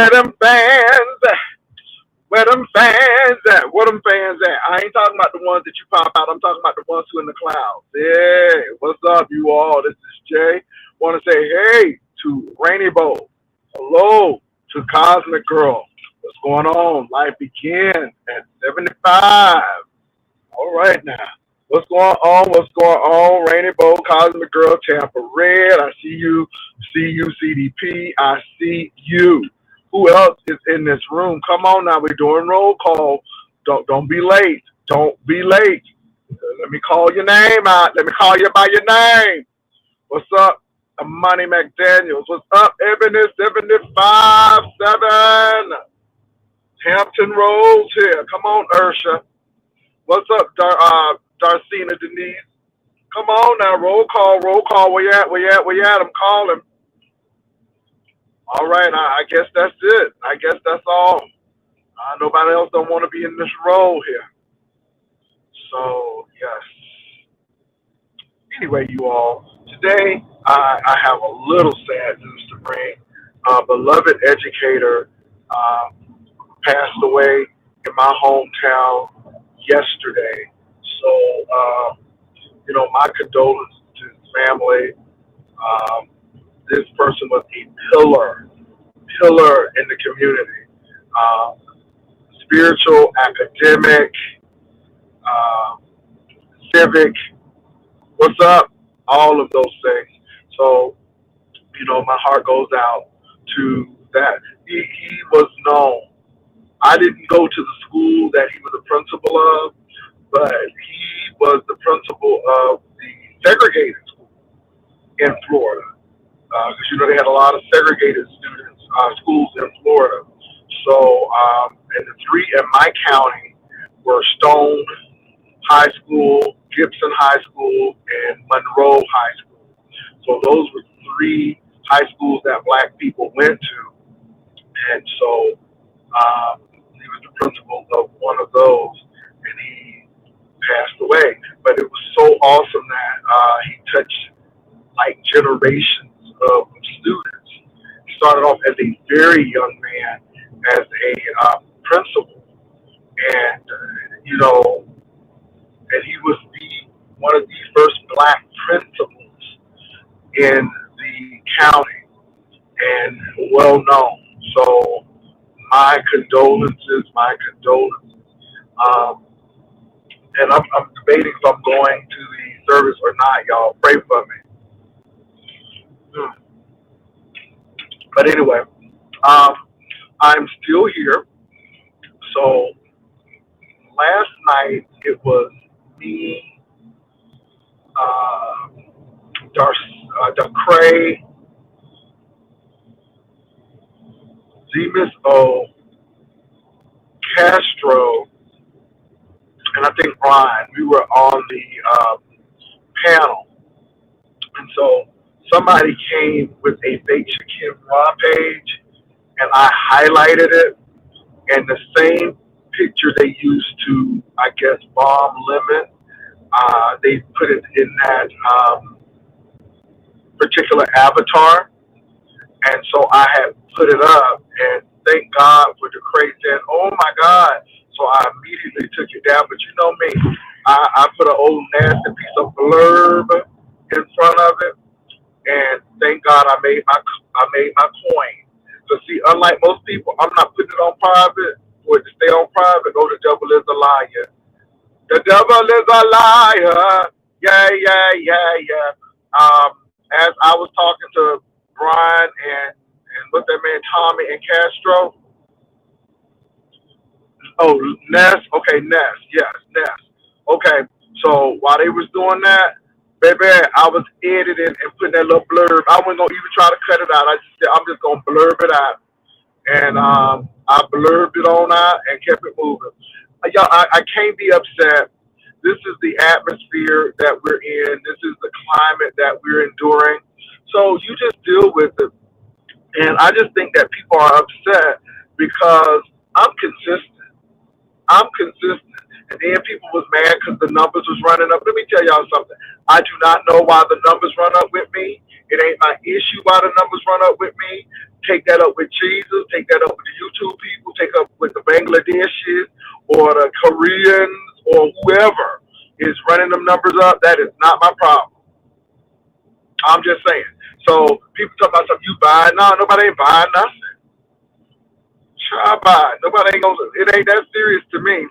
Where them fans at? Where them fans at? Where them fans at? I ain't talking about the ones that you pop out. I'm talking about the ones who in the clouds. Yeah, what's up, you all? This is Jay. Want to say hey to Rainy Bowl. Hello to Cosmic Girl. What's going on? Life begins at 75. All right now. What's going on? What's going on? Rainy Bowl, Cosmic Girl, Tampa Red. I see you, CDP. I see you. Who else is in this room? Come on now, we're doing roll call. Don't be late. Don't be late. Let me call your name out. Let me call you by your name. What's up? Money McDaniels. What's up, Ebony 757? Hampton Roads here. Come on, Ursha. What's up, Darcina Denise? Come on now, roll call, roll call. Where you at? Where you at? Where you at? I'm calling. All right, I guess that's it. I guess that's all. Nobody else don't want to be in this role here. So yes. Anyway, you all, today I have a little sad news to bring. Beloved educator uh, passed away in my hometown yesterday. So, my condolences to his family. Um, this person was a pillar in the community. Um, Spiritual, academic, uh, civic, what's up? All of those things. So, my heart goes out to that. He was known. I didn't go to the school that he was the principal of, but he was the principal of the segregated school in Florida. Because they had a lot of segregated schools in Florida. So, and the three in my county were Stone High School, Gibson High School, and Monroe High School. So those were three high schools that black people went to. And so he was the principal of one of those, and he passed away. But it was so awesome that he touched like generations of students. He started off as a very young man as a principal, and and he was one of the first black principals in the county and well known. So my condolences, my condolences. Um, and I'm debating if I'm going to the service or not. Y'all pray for me. Hmm. But anyway, um, I'm still here. So last night it was me, uh, Decray, Zemus O, Castro, and I think Brian. We were on the panel, and so somebody came with a fake Shaquille Raw page, and I highlighted it, and the same picture they used to, I guess, bomb Lemon. They put it in that particular avatar, and so I had put it up, and thank God for the crate saying, "Oh my God!" So I immediately took it down. But you know me, I put an old nasty piece of blurb in front of it, and thank God I made my coin. So see, unlike most people, I'm not putting it on private. For it to stay on private, oh, the devil is a liar. The devil is a liar. Yeah, yeah, yeah, yeah. As I was talking to Brian and what's that man Tommy and Castro. Oh, Ness. Okay, Ness. Yes, Ness. Okay. So while they was doing that, baby, I was editing and putting that little blurb. I wasn't gonna even try to cut it out. I just said I'm just gonna blurb it out, and I blurbed it on out and kept it moving. Y'all, I can't be upset. This is the atmosphere that we're in. This is the climate that we're enduring. So you just deal with it. And I just think that people are upset because I'm consistent. I'm consistent. And then people was mad because the numbers was running up. Let me tell y'all something. I do not know why the numbers run up with me. It ain't my issue why the numbers run up with me. Take that up with Jesus. Take that up with the YouTube people. Take up with the Bangladeshis or the Koreans or whoever is running them numbers up. That is not my problem. I'm just saying. So people talk about something you buy. No, nobody ain't buying nothing. Try buy. Nobody ain't gonna. It ain't that serious to me.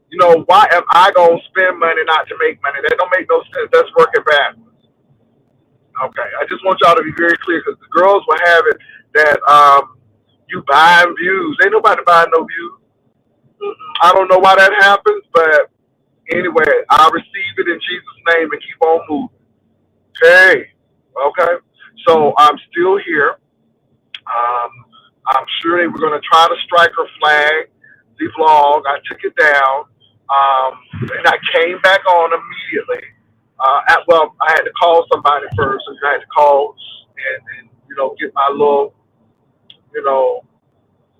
You know, why am I gonna spend money not to make money? That don't make no sense. That's working backwards. Okay, I just want y'all to be very clear because the girls will have it that you buying views. Ain't nobody buying no views. I don't know why that happens, but anyway, I receive it in Jesus' name and keep on moving. Hey, okay. So I'm still here. Um, I'm sure they were going to try to strike her flag, the vlog. I took it down, and I came back on immediately. Well, I had to call somebody first, and I had to call and get my little you know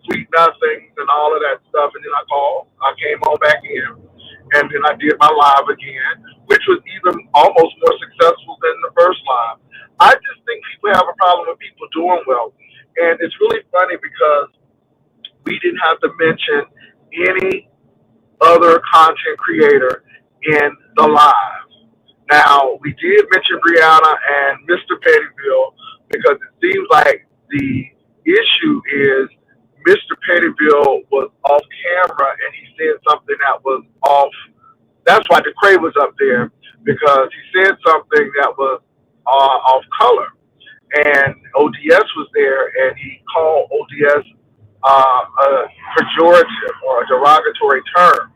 sweet nothings and all of that stuff, and then I called. I came on back in, and then I did my live again, which was even almost more successful than the first live. I just think people have a problem with people doing well. And it's really funny because we didn't have to mention any other content creator in the live. Now, we did mention Brianna and Mr. Pettyville because it seems like the issue is Mr. Pettyville was off camera and he said something that was off. That's why DeCray was up there because he said something that was off color. And ODS was there, and he called ODS a pejorative or a derogatory term.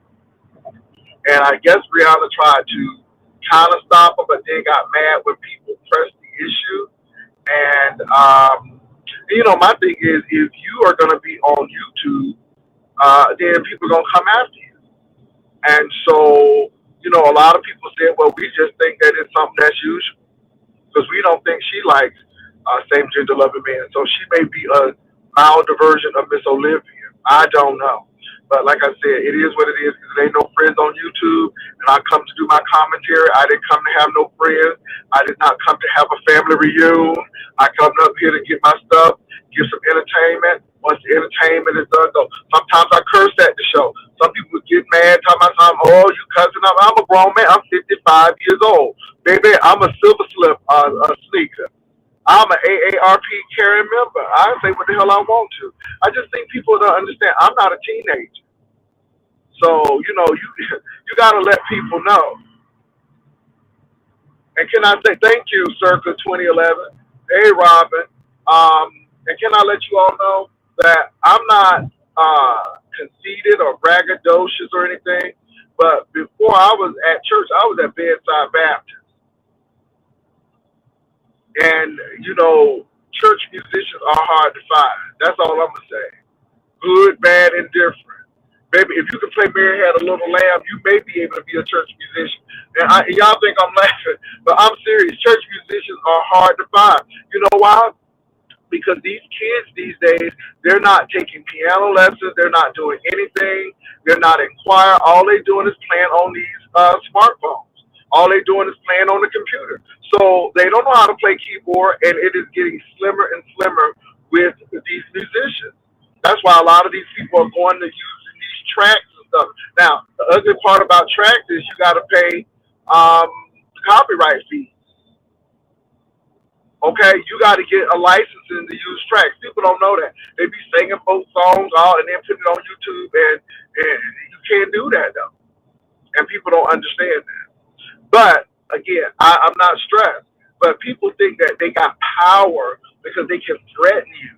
And I guess Brianna tried to kind of stop him, but then got mad when people pressed the issue. And my thing is, if you are going to be on YouTube, then people are going to come after you. And so, a lot of people said, well, we just think that it's something that's usual because we don't think she likes same gender loving men. So she may be a milder version of Miss Olivia. I don't know. But like I said, it is what it is because there ain't no friends on YouTube. And I come to do my commentary. I didn't come to have no friends. I did not come to have a family reunion. I come up here to get my stuff, get some entertainment. Once the entertainment is done, go. Sometimes I curse at the show. Some people get mad, talking about something, oh, you cussing up. I'm a grown man. I'm 55 years old. Baby, I'm a silver slip sneaker. I'm an AARP carrying member. I say what the hell I want to. I just think people don't understand. I'm not a teenager. So, you got to let people know. And can I say thank you, Circa 2011. Hey, Robin. And can I let you all know that I'm not conceited or braggadocious or anything. But before I was at church, I was at Bedside Baptist. And, church musicians are hard to find. That's all I'm going to say. Good, bad, indifferent. Baby, if you can play Mary Had a Little Lamb, you may be able to be a church musician. And y'all think I'm laughing, but I'm serious. Church musicians are hard to find. You know why? Because these kids these days, they're not taking piano lessons. They're not doing anything. They're not in choir. All they're doing is playing on these smartphones. All they're doing is playing on the computer. So they don't know how to play keyboard, and it is getting slimmer and slimmer with these musicians. That's why a lot of these people are going to using these tracks and stuff. Now, the ugly part about tracks is you got to pay copyright fees. Okay, you got to get a licensing to use tracks. People don't know that. They be singing folk songs all and then put it on YouTube, and you can't do that though. And people don't understand that. But again, I'm not stressed. But people think that they got power because they can threaten you.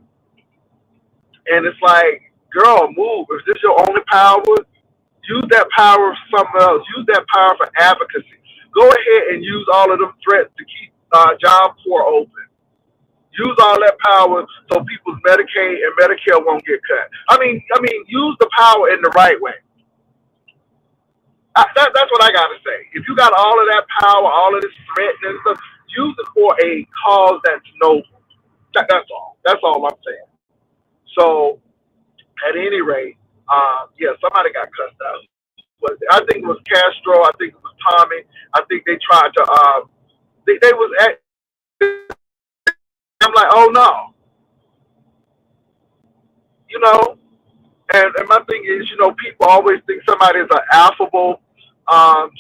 And it's like, girl, move. If this is your only power, use that power for something else. Use that power for advocacy. Go ahead and use all of them threats to keep Job Corps open. Use all that power so people's Medicaid and Medicare won't get cut. I mean, use the power in the right way. That's what I gotta say. If you got all of that power, all of this threat and stuff, use it for a cause that's noble. That's all. That's all I'm saying. So, at any rate, yeah, somebody got cussed out. I think it was Castro. I think it was Tommy. I think they tried to. They was at. I'm like, oh no, you know. And my thing is, people always think somebody is an affable,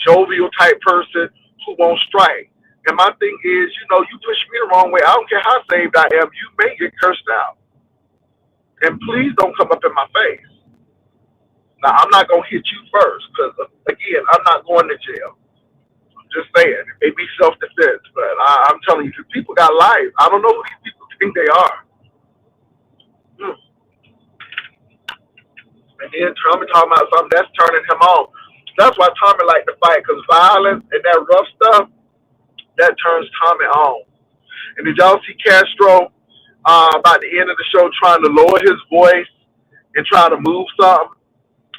jovial type person who won't strike. And my thing is, you push me the wrong way. I don't care how saved I am. You may get cursed out. And please don't come up in my face. Now, I'm not going to hit you first because, again, I'm not going to jail. I'm just saying. It may be self defense, but I'm telling you, these people got life. I don't know who these people think they are. Hmm. And then Tommy talking about something that's turning him on. That's why Tommy liked to fight because violence and that rough stuff, that turns Tommy on. And did y'all see Castro about the end of the show trying to lower his voice and try to move something?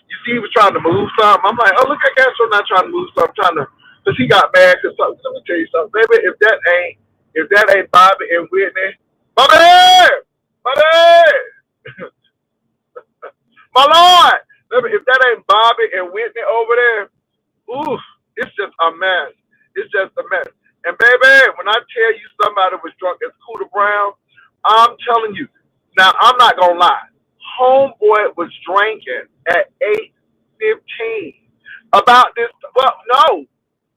You see, he was trying to move something. I'm like, oh, look at Castro not trying to move something, trying to, because he got mad because something. Let me tell you something, baby. If that ain't Bobby and Whitney, Bobby, Bobby, my Lord, if that ain't Bobby and Whitney over there, ooh, it's just a mess. It's just a mess. And baby, when I tell you somebody was drunk as Cooter Brown, I'm telling you. Now I'm not gonna lie. Homeboy was drinking at 8:15. About this, well, no,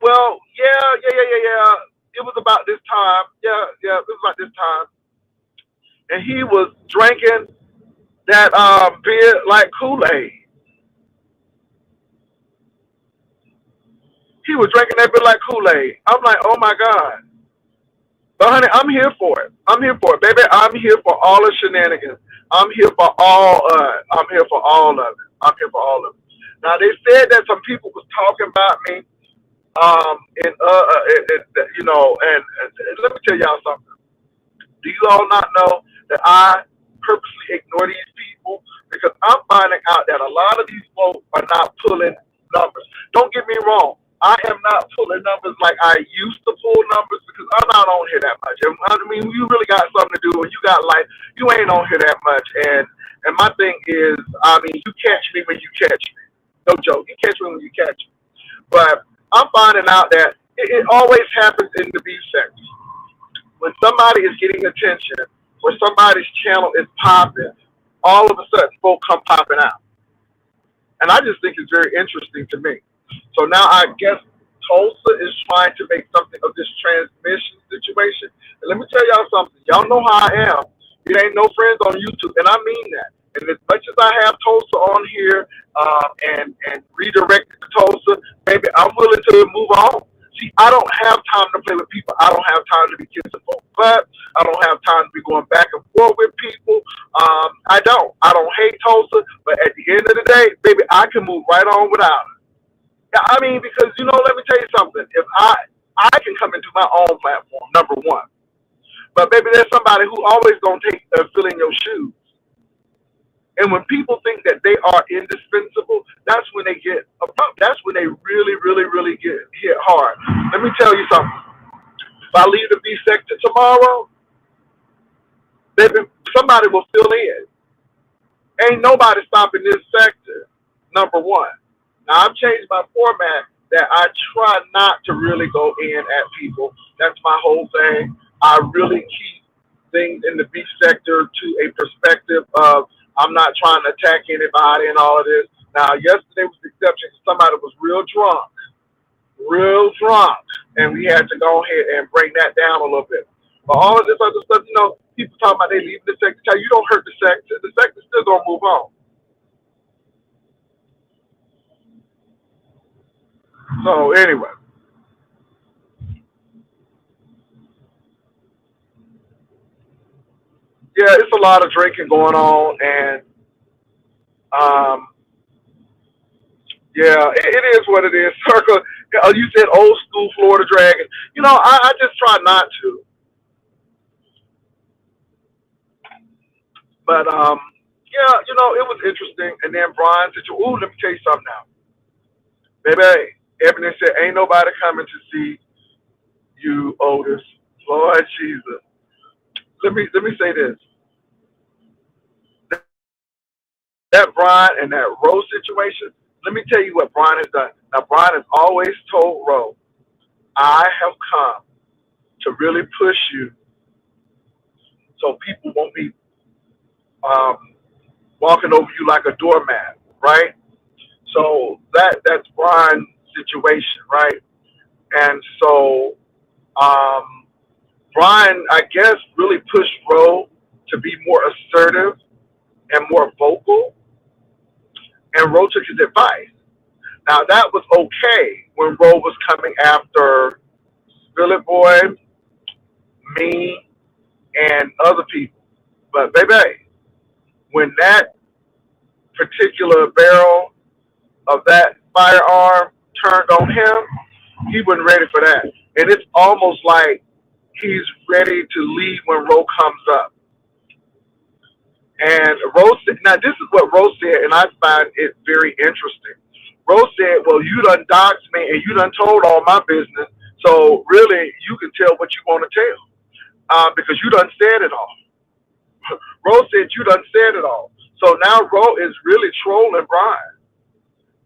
well, yeah. It was about this time. Yeah, it was about this time, and he was drinking that beer like Kool-Aid. He was drinking that beer like Kool-Aid. I'm like, oh my God. But honey, I'm here for it. I'm here for it, baby. I'm here for all the shenanigans. I'm here for all. I'm here for all of it. I'm here for all of it. Now they said that some people was talking about me. And let me tell y'all something. Do you all not know that I purposely ignore these people because I'm finding out that a lot of these folks are not pulling numbers. Don't get me wrong. I am not pulling numbers like I used to pull numbers because I'm not on here that much. I mean, you really got something to do and you got life. You ain't on here that much. And my thing is, I mean, you catch me when you catch me. No joke. You catch me when you catch me. But I'm finding out that it always happens in the beef sector when somebody is getting attention or somebody's channel is popping, all of a sudden folk come popping out. And I just think it's very interesting to me. So now I guess Tulsa is trying to make something of this transmission situation. And let me tell y'all something. Y'all know how I am. It ain't no friends on YouTube, and I mean that. And as much as I have Tulsa on here and redirected to Tulsa, baby, I'm willing to move on. See, I don't have time to play with people. I don't have time to be kissing folks' butt. I don't have time to be going back and forth with people. I don't. I don't hate Tulsa, but at the end of the day, baby, I can move right on without it. Yeah, I mean, because let me tell you something. If I can come into my own platform, number one. But baby, there's somebody who always gonna take fill in your shoes. And when people think that they are indispensable, that's when they get a problem. That's when they really, really, really get hit hard. Let me tell you something. If I leave the B sector tomorrow, baby, somebody will fill in. Ain't nobody stopping this sector. Number one. Now I've changed my format that I try not to really go in at people. That's my whole thing. I really keep things in the beef sector to a perspective of I'm not trying to attack anybody and all of this. Now yesterday was the exception. Somebody was real drunk, and we had to go ahead and bring that down a little bit. But all of this other stuff, people talking about they leaving the sector. You don't hurt the sector. The sector's still gonna move on. So anyway, yeah, it's a lot of drinking going on, and um, yeah, it is what it is. Circle. You said old school Florida Dragon. I just try not to. But yeah, it was interesting. And then Brian said, "Ooh, let me tell you something now, baby." Ebony said, "Ain't nobody coming to see you, Otis." Lord Jesus. Let me say this. That Brian and that Rose situation. Let me tell you what Brian has done. Now, Brian has always told Ro, I have come to really push you so people won't be um, walking over you like a doormat, right? So that's Brian's situation, right? And so um, Brian, I guess, really pushed Ro to be more assertive and more vocal, and Ro took his advice. Now that was okay when Ro was coming after Billy Boy, me, and other people. But baby, when that particular barrel of that firearm turned on him, he wasn't ready for that. And it's almost like he's ready to leave when Ro comes up. And Rose said, now this is what Rose said, and I find it very interesting. Rose said, well, you done doxed me and you done told all my business, so really you can tell what you want to tell because you done said it all. Rose said, you done said it all. So now Rose is really trolling Brian.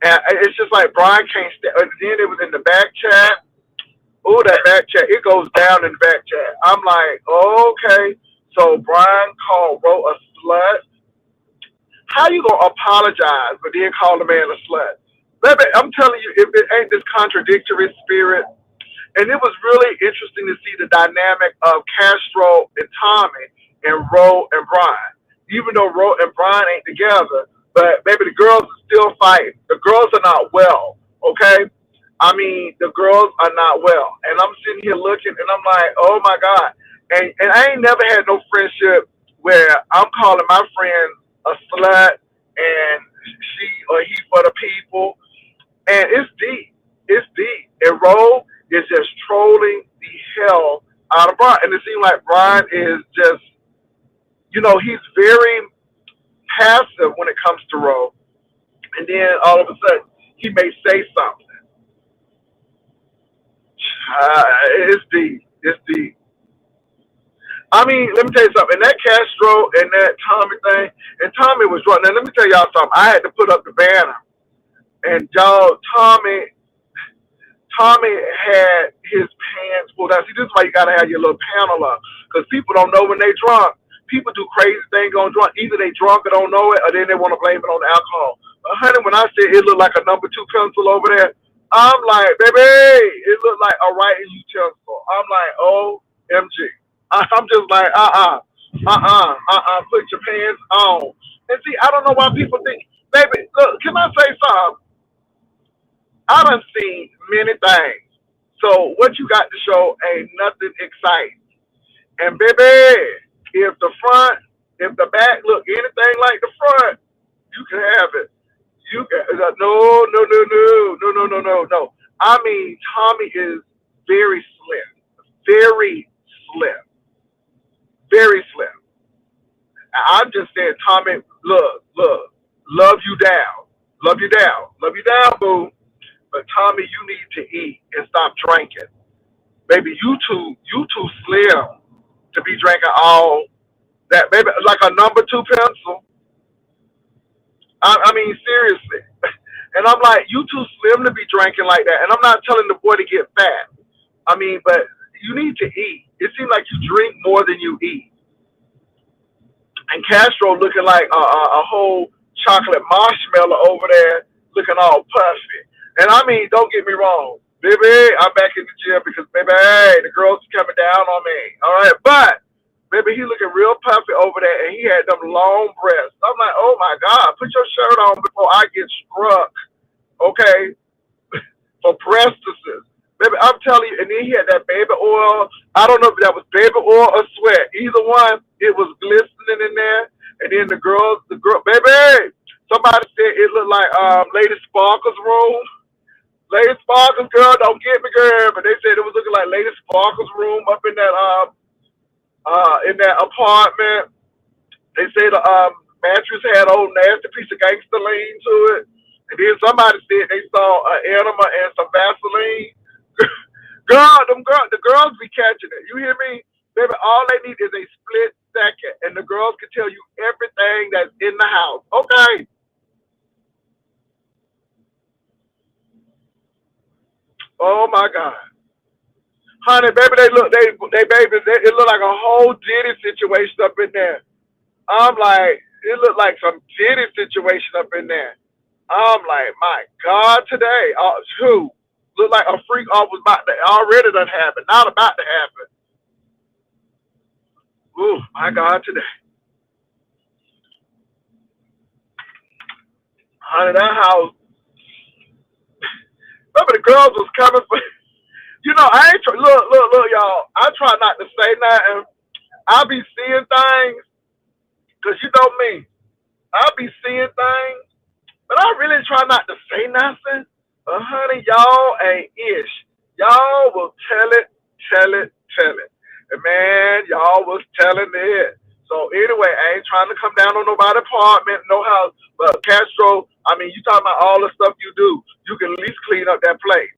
And it's just like Brian can't stand. And then it was in the back chat. Oh, that back chat. It goes down in the back chat. I'm like, okay. So Brian called Ro a slut. How you gonna apologize but then call the man a slut? Baby, I'm telling you, if it ain't this contradictory spirit, and it was really interesting to see the dynamic of Castro and Tommy and Ro and Brian. Even though Ro and Brian ain't together, but baby, the girls are still fighting. The girls are not well, okay? I mean, the girls are not well. And I'm sitting here looking and I'm like, oh my God. And I ain't never had no friendship where I'm calling my friend a slut and she or he for the people. And it's deep. It's deep. And Ro is just trolling the hell out of Brian. And it seems like Brian is just, he's very passive when it comes to Ro. And then all of a sudden, he may say something. It's deep. It's deep. I mean, let me tell you something. And that Castro and that Tommy thing, and Tommy was drunk. Now, let me tell y'all something. I had to put up the banner. And y'all, Tommy had his pants pulled down. See, this is why you gotta have your little panel up, because people don't know when they drunk. People do crazy things on drunk. Either they drunk or don't know it, or then they want to blame it on the alcohol. Honey, when I said it looked like a number two pencil over there, I'm like, baby, it looked like a writing utensil. I'm like, OMG. I'm just like, put your pants on. And see, I don't know why people think, baby, look, can I say something? I done seen many things. So what you got to show ain't nothing exciting. And baby, if the back look anything like the front, you can have it. You can no. I mean, Tommy is very very slim, very slim. I'm just saying, Tommy, look, love you down, boo. But Tommy, you need to eat and stop drinking. Baby, you too slim to be drinking all that. Baby, like a number two pencil. I mean, seriously. And I'm like, you too slim to be drinking like that. And I'm not telling the boy to get fat. I mean, but you need to eat. It seems like you drink more than you eat. And Castro looking like a whole chocolate marshmallow over there, looking all puffy. And I mean, don't get me wrong, baby, I'm back in the gym because baby, hey, the girls are coming down on me. All right, but baby, he looking real puffy over there, and he had them long breasts. I'm like, oh my God, put your shirt on before I get struck, okay, for breastises. Baby, I'm telling you, and then he had that baby oil. I don't know if that was baby oil or sweat. Either one, it was glistening in there. And then the girl, baby, somebody said it looked like Lady Sparkle's room. Lady Sparkle's, girl, don't get me, girl, but they said it was looking like Lady Sparkle's room up in that apartment. They say the mattress had an old nasty piece of gangster lean to it. And then somebody said they saw an enema and some Vaseline. The girls be catching it. You hear me? Baby, all they need is a split second, and the girls can tell you everything that's in the house. Okay. Oh my God. Honey, baby, they baby, it look like a whole Diddy situation up in there. I'm like, it looked like some Diddy situation up in there. I'm like, my God, today, who looked like a freak off was about to already done happen, not about to happen. Ooh, my God, today, honey, that house. Remember the girls was coming for. You know, I ain't look, y'all. I try not to say nothing. I be seeing things, cause you know me. I be seeing things, but I really try not to say nothing. But honey, y'all ain't ish. Y'all will tell it, tell it. And man, y'all was telling it. So anyway, I ain't trying to come down on nobody's apartment, no house. But Castro, I mean, you talking about all the stuff you do. You can at least clean up that place.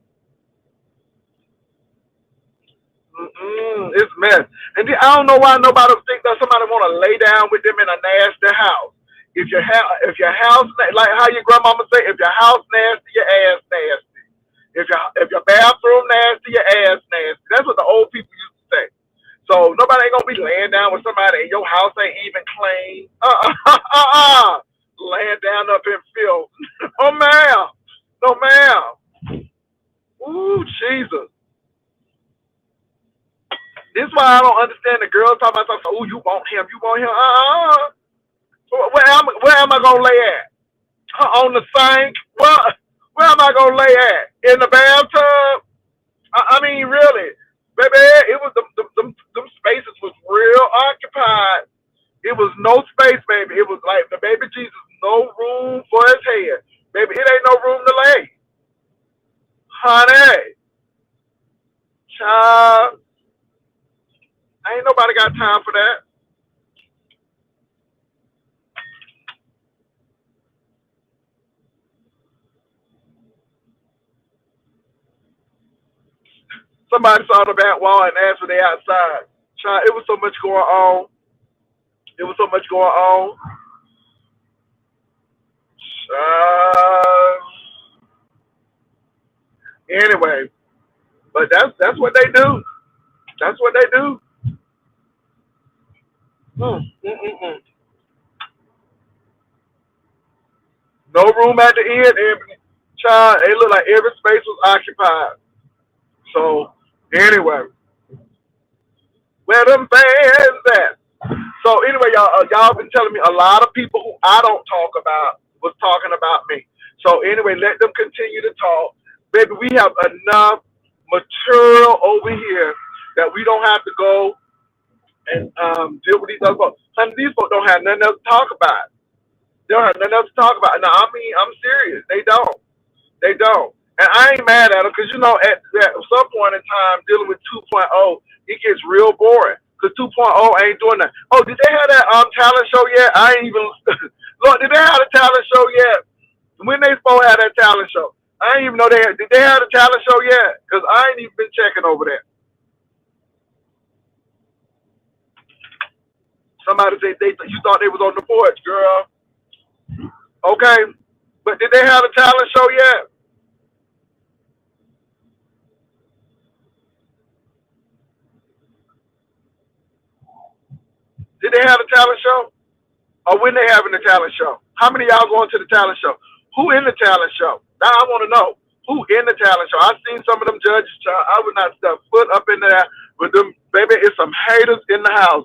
It's a mess. And then, I don't know why nobody think that somebody want to lay down with them in a nasty house. If your house like how your grandmama say, if your house nasty, your ass nasty. If your bathroom nasty, your ass nasty. That's what the old people used to say. So nobody ain't gonna be laying down with somebody and your house ain't even clean. Laying down up in filth. Oh ma'am. No ma'am. Ooh, Jesus. This is why I don't understand the girls talking about something. Oh, you want him? You want him? Where am I gonna lay at? On the sink? Where am I gonna lay at? In the bathtub? I mean, really, baby, it was them spaces was real occupied. It was no space, baby. It was like the baby Jesus, no room for his head, baby. It ain't no room to lay, honey. Child, ain't nobody got time for that. Somebody saw the back wall and asked for they outside. Child, it was so much going on. It was so much going on. Uh, anyway, but that's what they do. That's what they do. Mm. No room at the end. Every child, it looked like every space was occupied. So anyway, where them fans at? So anyway, y'all been telling me a lot of people who I don't talk about was talking about me. So anyway, let them continue to talk. Baby, we have enough material over here that we don't have to go and deal with these other folks. Honey, these folks don't have nothing else to talk about. They don't have nothing else to talk about. No, I mean, I'm serious. They don't. They don't. And I ain't mad at them because, at some point in time, dealing with 2.0, it gets real boring because 2.0 ain't doing that. Oh, did they have that talent show yet? I ain't even. Look, did they have a talent show yet? When they supposed to have that talent show? I ain't even know they had. Did they have a talent show yet? Because I ain't even been checking over there. Somebody said you thought they was on the porch, girl. Okay, but did they have a talent show yet? Did they have a talent show? Or when they having the talent show? How many of y'all going to the talent show? Who in the talent show? Now I want to know who in the talent show. I've seen some of them judges. Child. I would not step foot up in there with them. Baby, it's some haters in the house.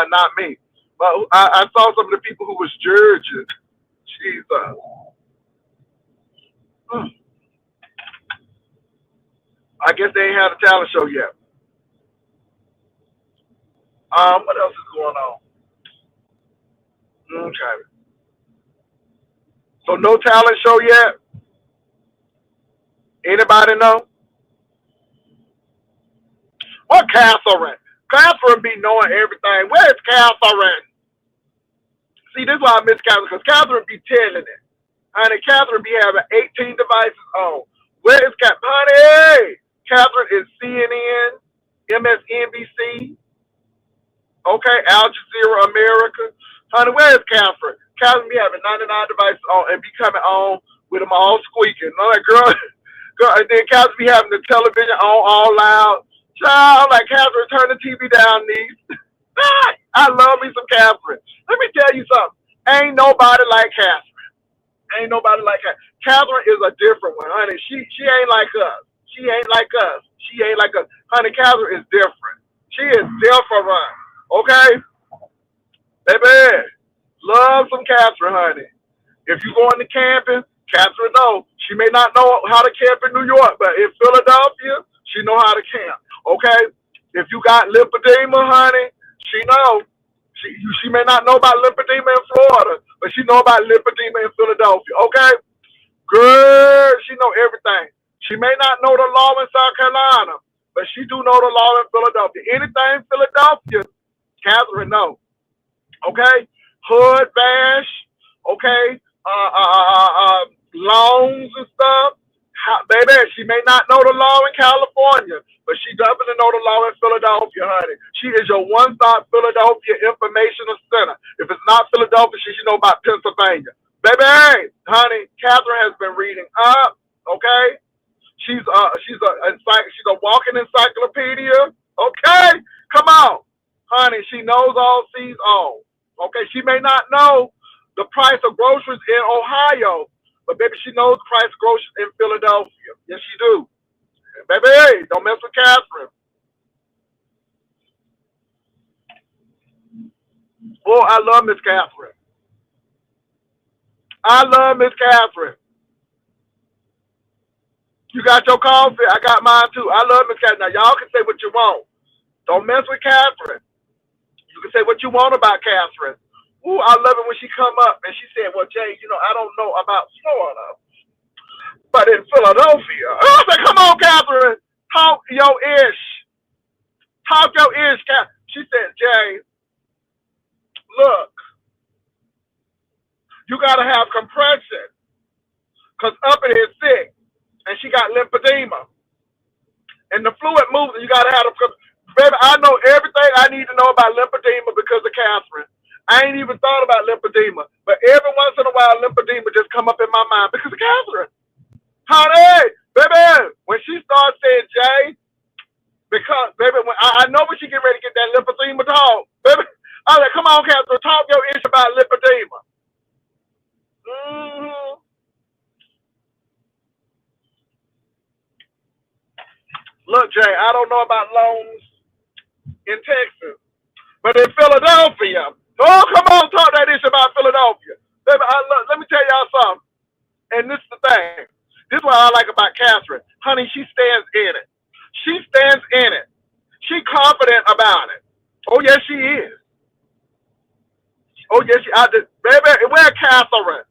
Not me. But I saw some of the people who was judges. Jesus. Hmm. I guess they ain't had a talent show yet. What else is going on? Okay. So no talent show yet. Anybody know? What Catherine? Catherine be knowing everything. Where's Catherine? See, this is why I miss Catherine, because Catherine be telling it. Honey, Catherine be having 18 devices on. Where is Catherine? Honey, Catherine is CNN, MSNBC, okay, Al Jazeera America. Honey, where is Catherine? Catherine be having 99 devices on and be coming on with them all squeaking. I'm like, girl, And then Catherine be having the television on all loud. Child, like Catherine, turn the TV down, niece. I love me some Catherine. Let me tell you something. Ain't nobody like Catherine. Ain't nobody like her. Catherine is a different one, honey. She ain't like us. She ain't like us. She ain't like us. Honey, Catherine is different. She is different. Okay? Baby, love some Catherine, honey. If you going to camping, Catherine knows. She may not know how to camp in New York, but in Philadelphia, she know how to camp. Okay? If you got lymphedema, honey, she knows. She may not know about lymphedema in Florida, but she know about lymphedema in Philadelphia. Okay? Girl, she know everything. She may not know the law in South Carolina, but she do know the law in Philadelphia. Anything Philadelphia, Catherine knows. Okay? Hood bash, okay? Loans and stuff. Baby, she may not know the law in California, but she definitely know the law in Philadelphia, honey. She is your one-stop Philadelphia informational center. If it's not Philadelphia, she should know about Pennsylvania. Baby, honey, Catherine has been reading up, okay? She's a walking encyclopedia, okay? Come on, honey, she knows all, sees all, okay? She may not know the price of groceries in Ohio, but baby, she knows the price of groceries in Philadelphia. Yes, she do. Baby, don't mess with Catherine. Oh, I love Miss Catherine. I love Miss Catherine. You got your coffee? I got mine too. I love Miss Catherine. Now, y'all can say what you want. Don't mess with Catherine. You can say what you want about Catherine. Ooh, I love it when she come up and she said, well, Jay, I don't know about Florida, but in Philadelphia. I said, come on, Catherine. Talk your ish. Talk your ish, Catherine. She said, Jay, look, you got to have compression because Uppity is sick and she got lymphedema. And the fluid moves and you got to have the, baby, I know everything I need to know about lymphedema because of Catherine. I ain't even thought about lymphedema, but every once in a while, lymphedema just come up in my mind because of Catherine. Honey, baby, when she starts saying Jay, because, baby, when I know when she get ready to get that lymphedema talk, baby, I was like, come on, Catherine, talk your ish about lymphedema. Mm-hmm. Look, Jay, I don't know about loans in Texas, but in Philadelphia, oh, come on, talk that ish about Philadelphia. Baby, let me tell y'all something. And this is the thing. This is what I like about Catherine. Honey, she stands in it. She stands in it. She confident about it. Oh, yes, she is. Oh, yes, baby, where Catherine?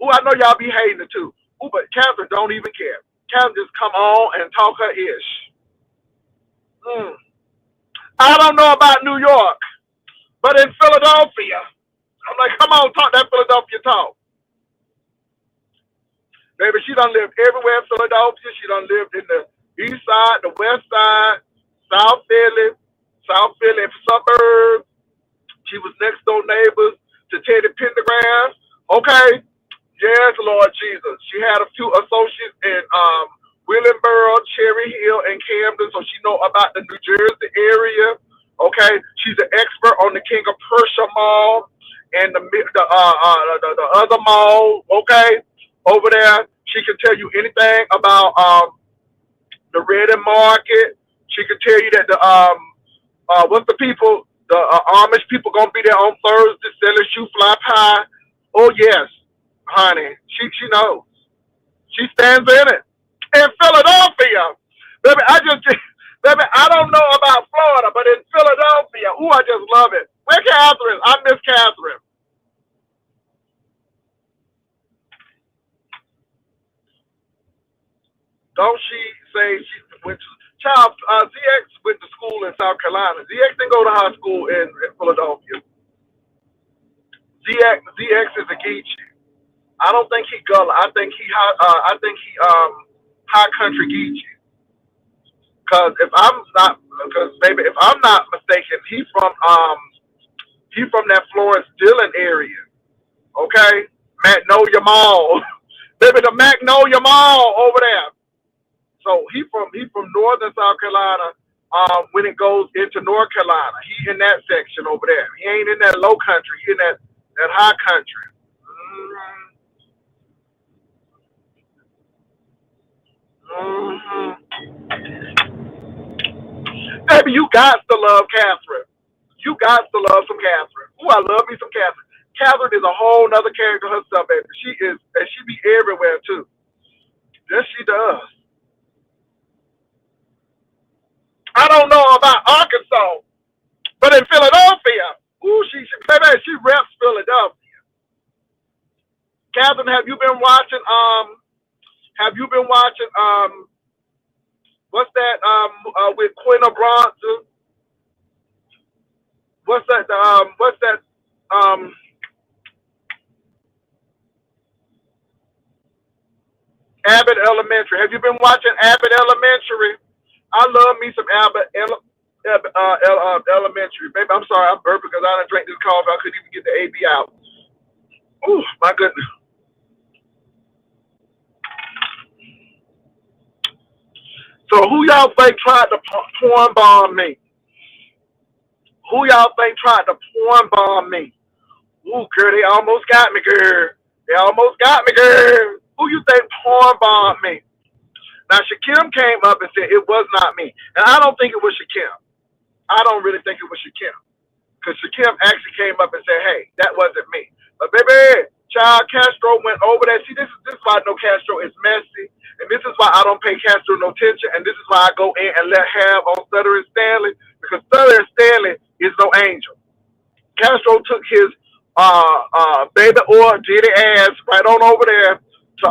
Oh, I know y'all be hating it too. Oh, but Catherine don't even care. Catherine just come on and talk her ish. I don't know about New York, but in Philadelphia, I'm like, come on, talk that Philadelphia talk. Baby, she done lived everywhere in Philadelphia. She done lived in the east side, the west side, South Philly suburbs. She was next door neighbors to Teddy Pendergrass. Okay. Yes, Lord Jesus. She had a few associates in Willingboro, Cherry Hill, and Camden, so she know about the New Jersey area. Okay. She's an expert on the King of Prussia Mall and the other mall. Okay. Over there, she can tell you anything about the Reading Market. She can tell you that what's the people, the Amish people gonna be there on Thursday selling shoe fly pie. Oh yes, honey, she knows. She stands in it. In Philadelphia, baby, baby, I don't know about Florida, but in Philadelphia, ooh, I just love it. Where Catherine? I miss Catherine. Don't she say she went to child ZX went to school in South Carolina. ZX didn't go to high school in Philadelphia. ZX is a Geechee. I don't think he Gullah. I think he high country Geechee. Because baby, if I'm not mistaken, he from that Florence Dillon area. Okay, Magnolia Mall, baby, the Magnolia Mall over there. So he from northern South Carolina. When it goes into North Carolina, he in that section over there. He ain't in that low country. He in that high country. Mm-hmm. Baby, you got to love Catherine. You got to love some Catherine. Ooh, I love me some Catherine. Catherine is a whole nother character herself, baby. She is, and she be everywhere too. Yes, she does. I don't know about Arkansas, but in Philadelphia, ooh, baby, she reps Philadelphia. Catherine, have you been watching? Have you been watching? What's that? With Quinta Bronson. What's that? What's that? Um, Abbott Elementary. Have you been watching Abbott Elementary? I love me some Elementary. Baby, I'm sorry, I'm burping because I didn't drink this coffee. I couldn't even get the AB out. Ooh, my goodness. So who y'all think tried to porn bomb me? Who y'all think tried to porn bomb me? Ooh, girl, they almost got me, girl. They almost got me, girl. Who you think porn bombed me? Now, Shakim came up and said it was not me. And I don't think it was Shakim. I don't really think it was Shakim. Because Shakim actually came up and said, hey, that wasn't me. But, baby, Child Castro went over there. See, this is why I know Castro is messy. And this is why I don't pay Castro no attention. And this is why I go in and let Have on Stutter and Stanley. Because Stutter and Stanley is no angel. Castro took his baby oil, Diddy ass right on over there to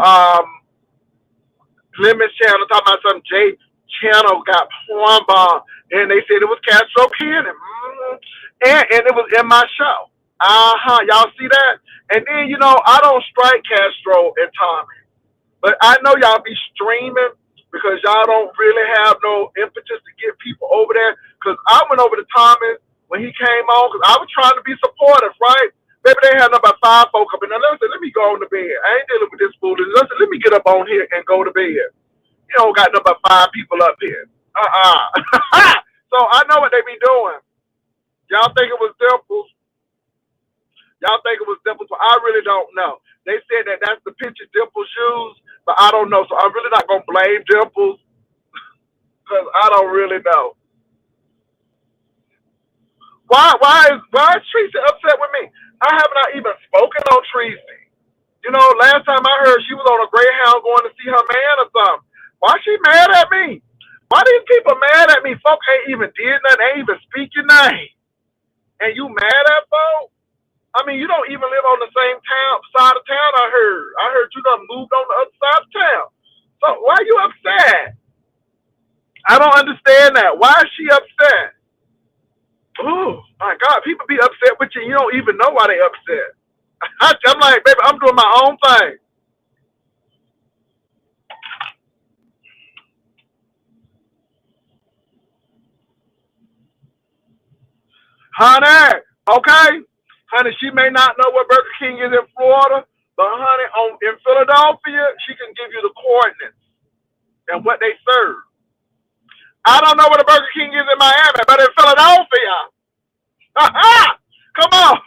Lemon Channel, talking about some J Channel got porn bomb, and they said it was Castro Cannon, and it was in my show. Y'all see that? And then I don't strike Castro and Tommy, but I know y'all be streaming because y'all don't really have no impetus to get people over there. Because I went over to Tommy when he came on because I was trying to be supportive, right? Maybe they had about 5 folk up in there. Listen, let me go on to bed. I ain't dealing with this fool. Listen, let me get up on here and go to bed. You don't got no about 5 people up here. So I know what they be doing. Y'all think it was Dimples. Y'all think it was Dimples, but I really don't know. They said that that's the picture Dimples used, but I don't know. So I'm really not going to blame Dimples because I don't really know. Why is Tracy upset with me? I have not even spoken on Tracy. Last time I heard she was on a Greyhound going to see her man or something. Why she mad at me? Why these people mad at me? Folk ain't even did nothing, ain't even speak your name. And you mad at folk? I mean, you don't even live on the same side of town, I heard. I heard you done moved on the other side of town. So why you upset? I don't understand that. Why is she upset? Oh, my God. People be upset with you. You don't even know why they upset. I'm like, baby, I'm doing my own thing. Honey, okay? Honey, she may not know what Burger King is in Florida, but honey, in Philadelphia, she can give you the coordinates and what they serve. I don't know what a Burger King is in Miami, but in Philadelphia, come on.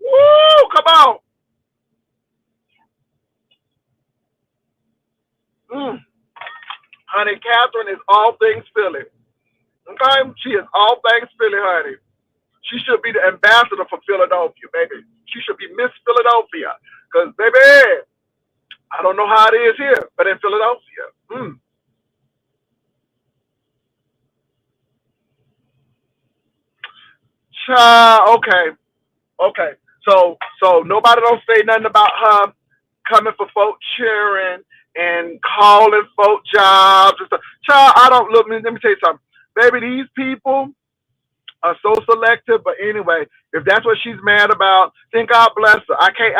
Woo, come on. Honey, Catherine is all things Philly. Okay? She is all things Philly, honey. She should be the ambassador for Philadelphia, baby. She should be Miss Philadelphia. Because, baby, I don't know how it is here, but in Philadelphia. Okay. Okay. So nobody don't say nothing about her coming for folk cheering and calling folk jobs and stuff. Child, I don't look. Let me tell you something, baby. These people are so selective. But anyway, if that's what she's mad about, then God bless her. I can't.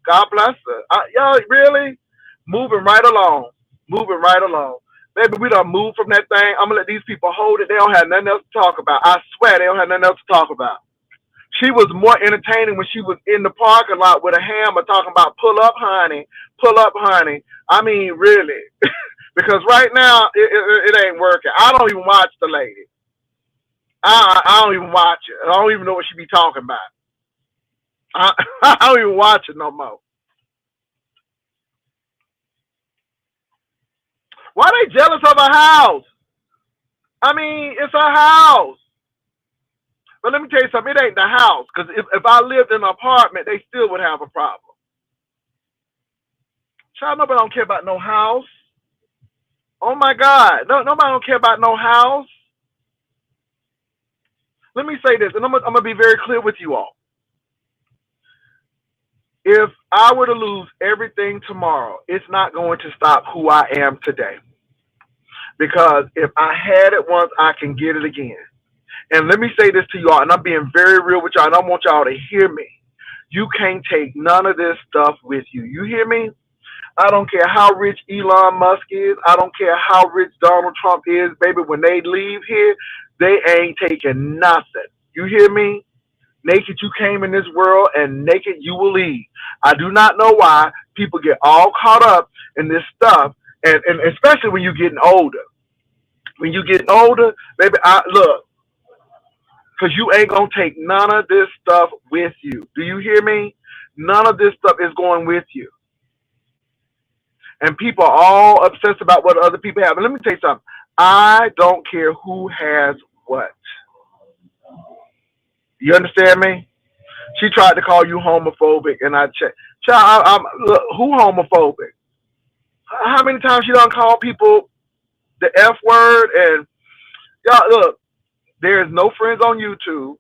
God bless her. Y'all really moving right along, moving right along. Baby, we done moved from that thing. I'm gonna let these people hold it. They don't have nothing else to talk about. I swear they don't have nothing else to talk about. She was more entertaining when she was in the parking lot with a hammer talking about pull up, honey, pull up, honey. I mean, really. Because right now it ain't working. I don't even watch the lady. I don't even watch it. I don't even know what she be talking about. I don't even watch it no more. Why they jealous of a house? I mean, it's a house. But let me tell you something. It ain't the house. Because if I lived in an apartment, they still would have a problem. Child, nobody don't care about no house. Oh my God. No, nobody don't care about no house. Let me say this, and I'm gonna be very clear with you all. If I were to lose everything tomorrow, it's not going to stop who I am today. Because if I had it once, I can get it again. And let me say this to y'all, and I'm being very real with y'all, and I want y'all to hear me. You can't take none of this stuff with you. You hear me? I don't care how rich Elon Musk is. I don't care how rich Donald Trump is, baby. When they leave here, they ain't taking nothing. You hear me? Naked you came in this world, and naked you will leave. I do not know why people get all caught up in this stuff, and especially when you're getting older. When you get older, baby, look, because you ain't going to take none of this stuff with you. Do you hear me? None of this stuff is going with you. And people are all obsessed about what other people have. And let me tell you something. I don't care who has what. You understand me? She tried to call you homophobic, and I checked. Child, look, who homophobic? How many times she done call people the F word? And y'all, look, there is no friends on YouTube.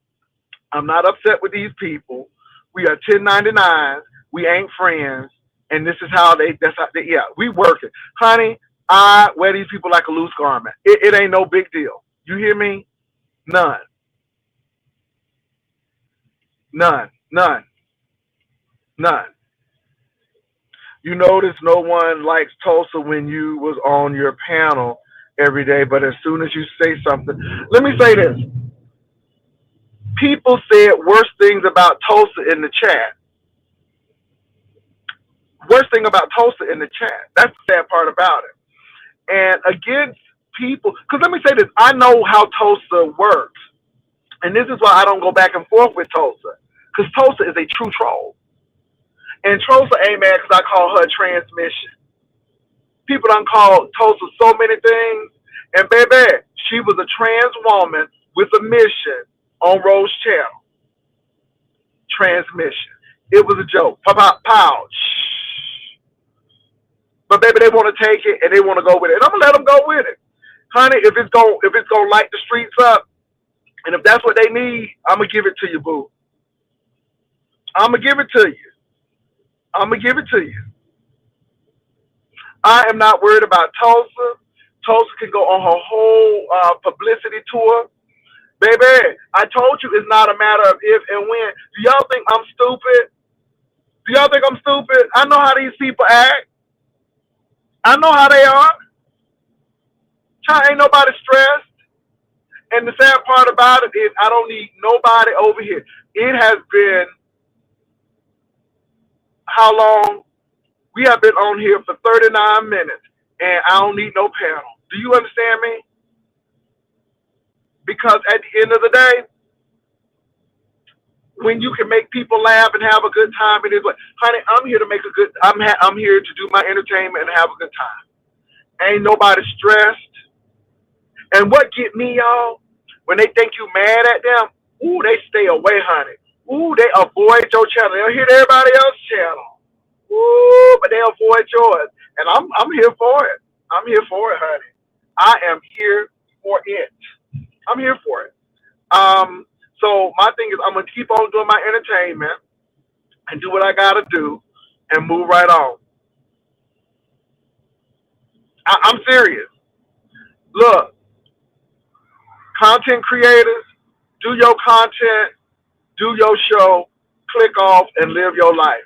I'm not upset with these people. We are 1099s. We ain't friends. And this is how yeah, we working. Honey, I wear these people like a loose garment. It ain't no big deal. You hear me? None. None. None. None. You notice no one likes Tulsa when you was on your panel every day, but as soon as you say something, let me say this. People said worse things about Tulsa in the chat. Worst thing about Tulsa in the chat. That's the sad part about it. And against people, because let me say this, I know how Tulsa works. And this is why I don't go back and forth with Tulsa. Because Tulsa is a true troll. And Tulsa ain't mad because I call her transmission. People done called Tulsa so many things. And baby, she was a trans woman with a mission on Rose Channel. Transmission. It was a joke. Pow, pow. Shh. But baby, they want to take it and they want to go with it. And I'm gonna let them go with it, honey. If it's gonna light the streets up, and if that's what they need, I'm gonna give it to you, boo. I'm gonna give it to you. I'm gonna give it to you. I am not worried about Tulsa. Tulsa can go on her whole publicity tour. Baby, I told you it's not a matter of if and when. Do y'all think I'm stupid? Do y'all think I'm stupid? I know how these people act. I know how they are. Child, ain't nobody stressed. And the sad part about it is I don't need nobody over here. It has been how long? We have been on here for 39 minutes, and I don't need no panel. Do you understand me? Because at the end of the day, when you can make people laugh and have a good time, it is what, honey, I'm here to make a good. I'm here to do my entertainment and have a good time. Ain't nobody stressed. And what get me, y'all, when they think you mad at them, ooh, they stay away, honey. Ooh, they avoid your channel. They'll hit everybody else's channel. Ooh, but they avoid yours. And I'm here for it. I'm here for it, honey. I am here for it. I'm here for it. So my thing is I'm gonna keep on doing my entertainment and do what I gotta do and move right on. I'm serious. Look, content creators, do your content, do your show, click off, and live your life.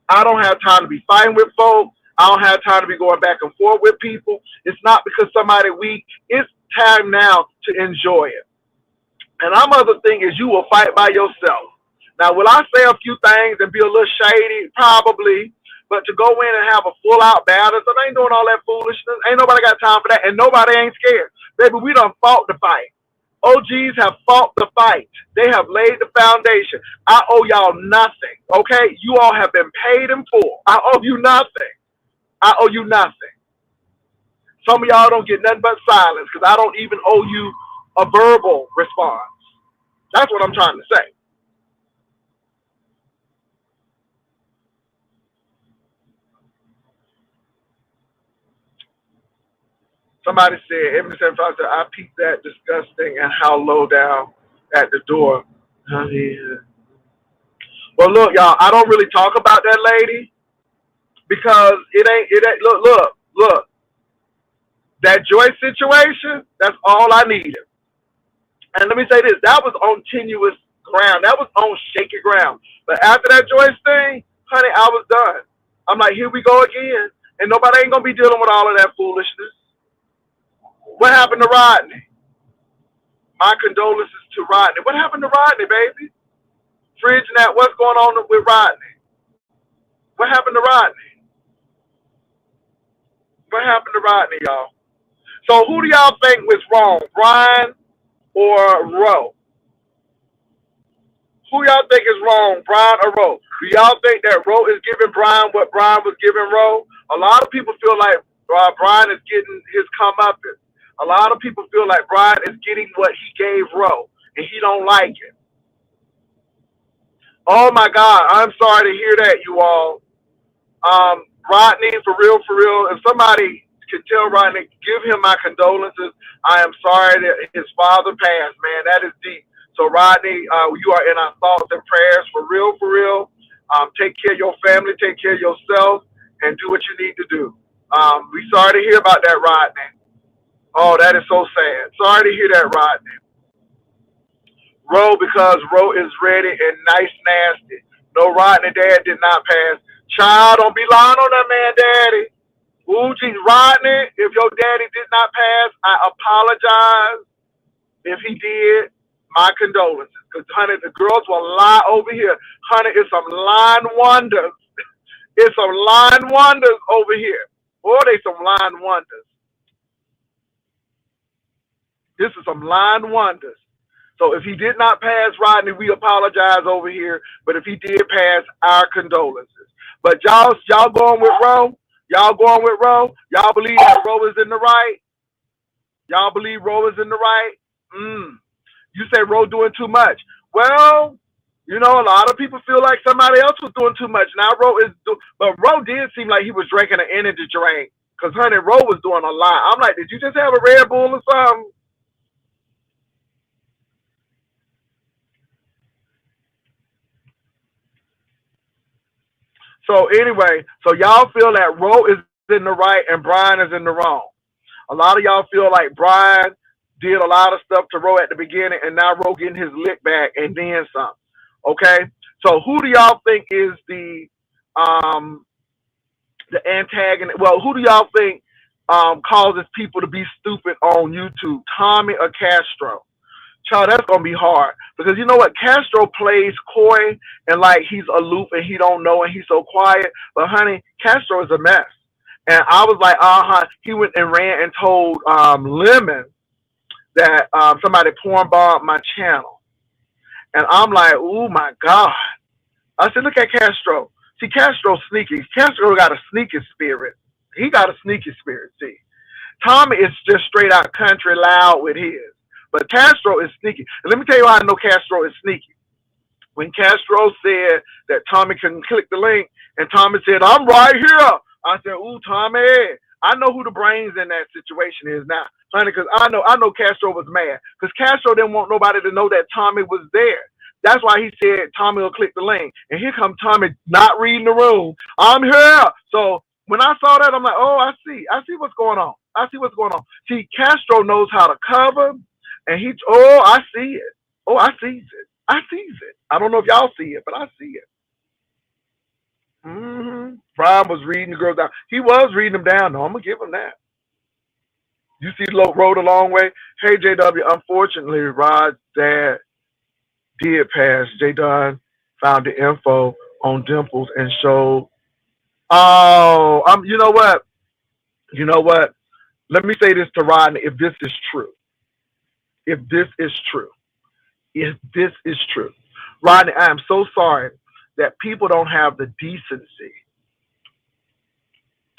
I don't have time to be fighting with folks. I don't have time to be going back and forth with people. It's not because somebody weak. It's time now to enjoy it. And my other thing is you will fight by yourself. Now, will I say a few things and be a little shady? Probably. But to go in and have a full out battle, so they ain't doing all that foolishness. Ain't nobody got time for that, and nobody ain't scared. Baby, we done fought the fight. OGs have fought the fight. They have laid the foundation. I owe y'all nothing, okay? You all have been paid in full. I owe you nothing. I owe you nothing. Some of y'all don't get nothing but silence because I don't even owe you a verbal response. That's what I'm trying to say. Somebody said, Ebony 75 said, I peeped that disgusting and how low down at the door. Well, look, y'all, I don't really talk about that lady because it ain't, look. That Joyce situation, that's all I needed. And let me say this, that was on tenuous ground. That was on shaky ground. But after that Joyce thing, honey, I was done. I'm like, here we go again. And nobody ain't going to be dealing with all of that foolishness. What happened to Rodney? My condolences to Rodney. What happened to Rodney, baby? Fridge Nat, what's going on with Rodney? What happened to Rodney? What happened to Rodney, y'all? So who do y'all think was wrong, Brian or Roe? Who y'all think is wrong, Brian or Roe? Do y'all think that Roe is giving Brian what Brian was giving Roe? A lot of people feel like Brian is getting his comeuppance. A lot of people feel like Brian is getting what he gave Roe, and he don't like it. Oh my God, I'm sorry to hear that, you all. Rodney, for real, if somebody can tell Rodney, give him my condolences. I am sorry that his father passed, man. That is deep. So, Rodney, you are in our thoughts and prayers, for real. Take care of your family, take care of yourself, and do what you need to do. We sorry to hear about that, Rodney. Oh, that is so sad. Sorry to hear that, Rodney. Roe, because Roe is ready and nice nasty. No, Rodney dad did not pass. Child, don't be lying on that man, daddy. Ooh, geez, Rodney, if your daddy did not pass, I apologize. If he did, my condolences. Because, honey, the girls will lie over here. Honey, it's some line wonders. It's some line wonders over here. Boy, they some line wonders. This is some line wonders. So if he did not pass, Rodney, we apologize over here. But if he did pass, our condolences. But y'all going with Roe? Y'all going with Roe? Y'all believe that Roe is in the right? Y'all believe Roe is in the right? You say Roe doing too much. Well, you know, a lot of people feel like somebody else was doing too much. Now Roe is but Roe did seem like he was drinking an energy drink. Because, honey, Roe was doing a lot. I'm like, did you just have a Red Bull or something? So anyway, so y'all feel that Roe is in the right and Brian is in the wrong. A lot of y'all feel like Brian did a lot of stuff to Roe at the beginning, and now Roe getting his lick back and then some. Okay, so who do y'all think is the antagonist? Well, who do y'all think causes people to be stupid on YouTube, Tommy or Castro? Child, that's gonna be hard because you know what? Castro plays coy and like he's aloof and he don't know and he's so quiet. But honey, Castro is a mess. And I was like, he went and ran and told Lemon that somebody porn bombed my channel. And I'm like, oh my God. I said, look at Castro. See, Castro's sneaky. Castro got a sneaky spirit. He got a sneaky spirit, see. Tommy is just straight out country loud with his. But Castro is sneaky. And let me tell you how I know Castro is sneaky. When Castro said that Tommy couldn't click the link, and Tommy said, I'm right here. I said, ooh, Tommy, I know who the brains in that situation is now. Honey, because I know Castro was mad. Because Castro didn't want nobody to know that Tommy was there. That's why he said Tommy will click the link. And here comes Tommy not reading the room. I'm here. So when I saw that, I'm like, oh, I see what's going on. I see what's going on. See, Castro knows how to cover. And I see it. Oh, I sees it. I sees it. I don't know if y'all see it, but I see it. Brian was reading the girls down. He was reading them down, though. I'm going to give him that. You see Road a long way? Hey, JW, unfortunately, Rod's dad did pass. J. Don found the info on Dimples and showed Oh, you know what? You know what? Let me say this to Rodney. If this is true, if this is true, if this is true, Rodney, I am so sorry that people don't have the decency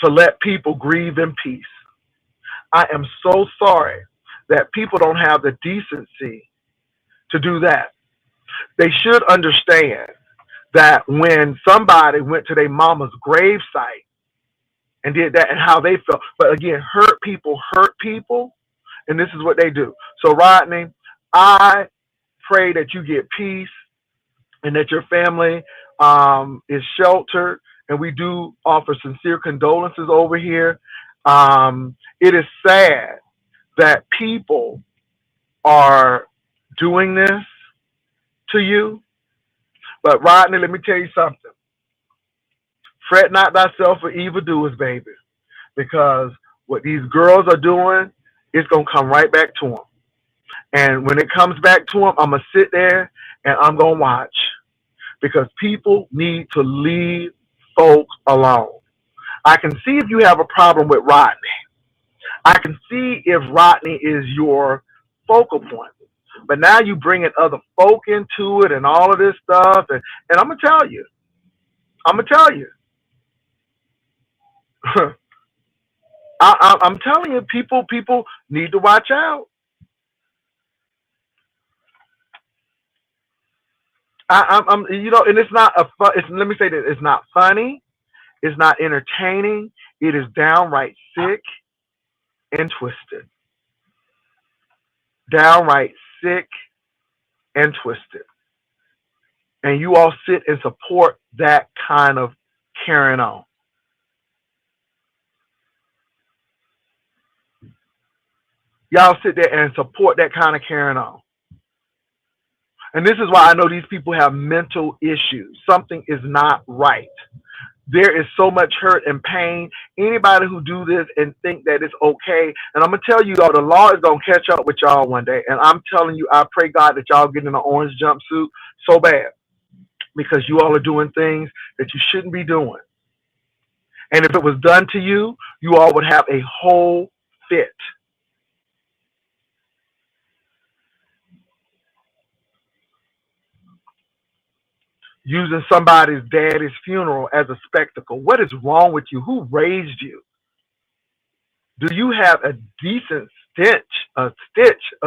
to let people grieve in peace. I am so sorry that people don't have the decency to do that. They should understand that when somebody went to their mama's gravesite and did that and how they felt. But again, hurt people, and this is what they do. So, Rodney, I pray that you get peace and that your family is sheltered. And we do offer sincere condolences over here. It is sad that people are doing this to you. But, Rodney, let me tell you something. Fret not thyself for evildoers, baby, because what these girls are doing is going to come right back to them. And when it comes back to them, I'm going to sit there and I'm going to watch because people need to leave folks alone. I can see if you have a problem with Rodney. I can see if Rodney is your focal point. But now you bringing other folk into it and all of this stuff. And I'm going to tell you, I'm going to tell you. I'm telling you, people need to watch out. And it's not let me say that it's not funny, it's not entertaining. It is downright sick and twisted. Downright sick and twisted. And you all sit and support that kind of carrying on. Y'all sit there and support that kind of carrying on. And this is why I know these people have mental issues. Something is not right. There is so much hurt and pain. Anybody who do this and think that it's okay, and I'm gonna tell you all, the law is gonna catch up with y'all one day. And I'm telling you, I pray God that y'all get in an orange jumpsuit so bad because you all are doing things that you shouldn't be doing. And if it was done to you, you all would have a whole fit. Using somebody's daddy's funeral as a spectacle. What is wrong with you? Who raised you? Do you have a decent stitch of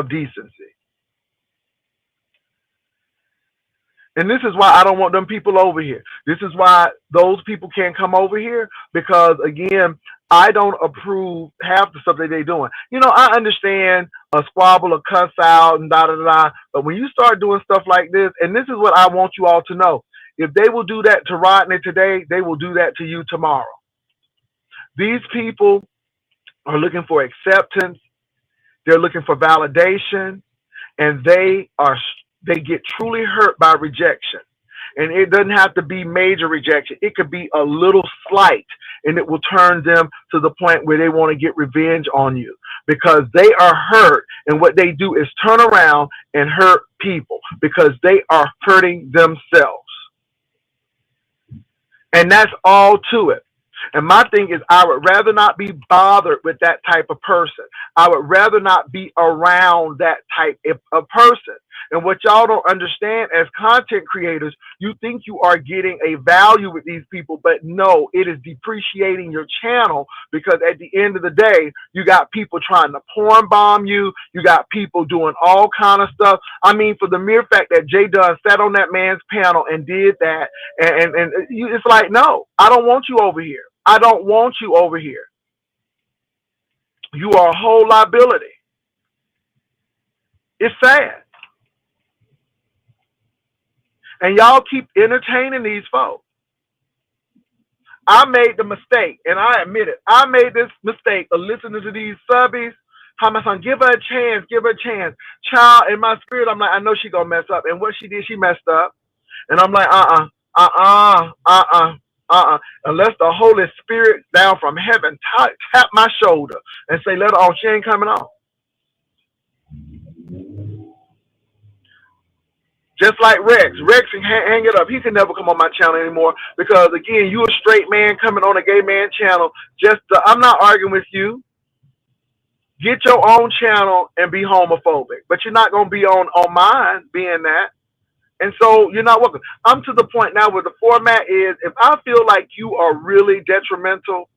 decency? And this is why I don't want them people over here. This is why those people can't come over here because, again, I don't approve half the stuff that they're doing. You know, I understand a squabble, a cuss out, and da-da-da, but when you start doing stuff like this, and this is what I want you all to know, if they will do that to Rodney today, they will do that to you tomorrow. These people are looking for acceptance. They're looking for validation, and they get truly hurt by rejection. And it doesn't have to be major rejection. It could be a little slight, and it will turn them to the point where they want to get revenge on you because they are hurt. And what they do is turn around and hurt people because they are hurting themselves. And that's all to it. And my thing is, I would rather not be bothered with that type of person. I would rather not be around that type of person. And what y'all don't understand as content creators, you think you are getting a value with these people, but no, it is depreciating your channel because at the end of the day, you got people trying to porn bomb you. You got people doing all kind of stuff. I mean, for the mere fact that Jay Dunn sat on that man's panel and did that, and it's like, no, I don't want you over here. I don't want you over here. You are a whole liability. It's sad. And y'all keep entertaining these folks. I made the mistake, and I admit it. I made this mistake of listening to these subbies. How my son, give her a chance, give her a chance. Child, in my spirit, I'm like, I know she gonna mess up. And what she did, she messed up. And I'm like, unless the Holy Spirit down from heaven tap my shoulder and say, let her on, she ain't coming on. Just like Rex. Rex can hang it up. He can never come on my channel anymore because, again, you a straight man coming on a gay man channel. I'm not arguing with you. Get your own channel and be homophobic. But you're not going to be on mine being that. And so you're not welcome. I'm to the point now where the format is, if I feel like you are really detrimental,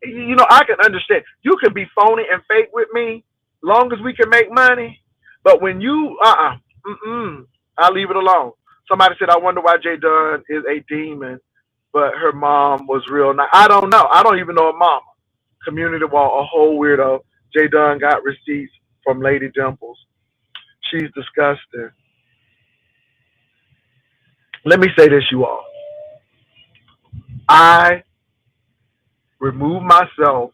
I can understand. You can be phony and fake with me long as we can make money. But when you, I leave it alone. Somebody said, I wonder why J Dunn is a demon, but her mom was real nice. I don't know. I don't even know her mama. Community wall, a whole weirdo. J Dunn got receipts from Lady Dimples. She's disgusting. Let me say this, you all. I remove myself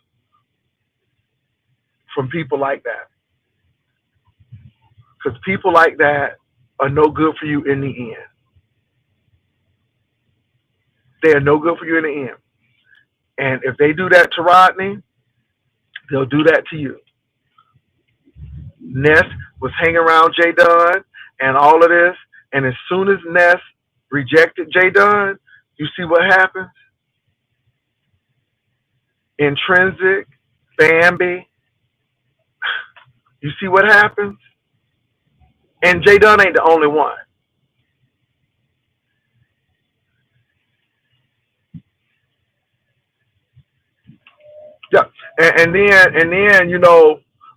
from people like that. Because people like that are no good for you in the end. They are no good for you in the end. And if they do that to Rodney, they'll do that to you. Ness was hanging around J Dunn and all of this. And as soon as Ness rejected J Dunn, you see what happens? Intrinsic, Bambi. You see what happens? And J Dunn ain't the only one. Yeah, and then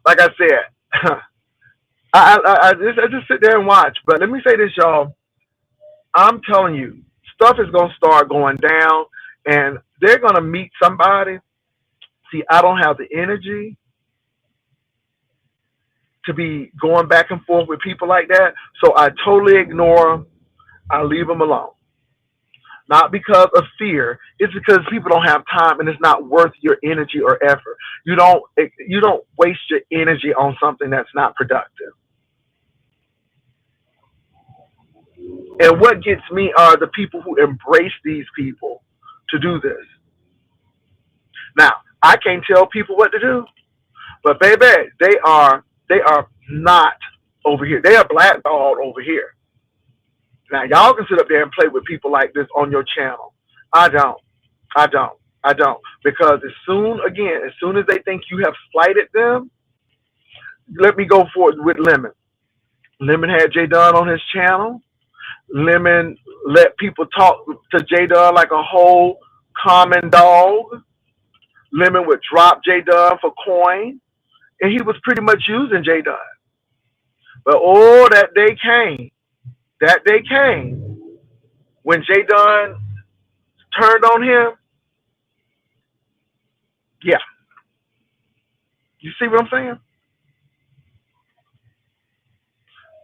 like I said, I just sit there and watch. But let me say this, y'all. I'm telling you, stuff is gonna start going down, and they're gonna meet somebody. See, I don't have the energy to be going back and forth with people like that, so I totally ignore them. I leave them alone. Not because of fear. It's because people don't have time and it's not worth your energy or effort. You don't waste your energy on something that's not productive. And what gets me are the people who embrace these people to do this. Now, I can't tell people what to do, but baby, they are not over here. They are blackballed over here. Now, y'all can sit up there and play with people like this on your channel. I don't. Because as soon as they think you have slighted them, let me go forward with Lemon. Lemon had J Dunn on his channel. Lemon let people talk to J Dunn like a whole common dog. Lemon would drop J Dunn for coin. And he was pretty much using J Dunn. But that day came. That day came when J Dunn turned on him. Yeah. You see what I'm saying?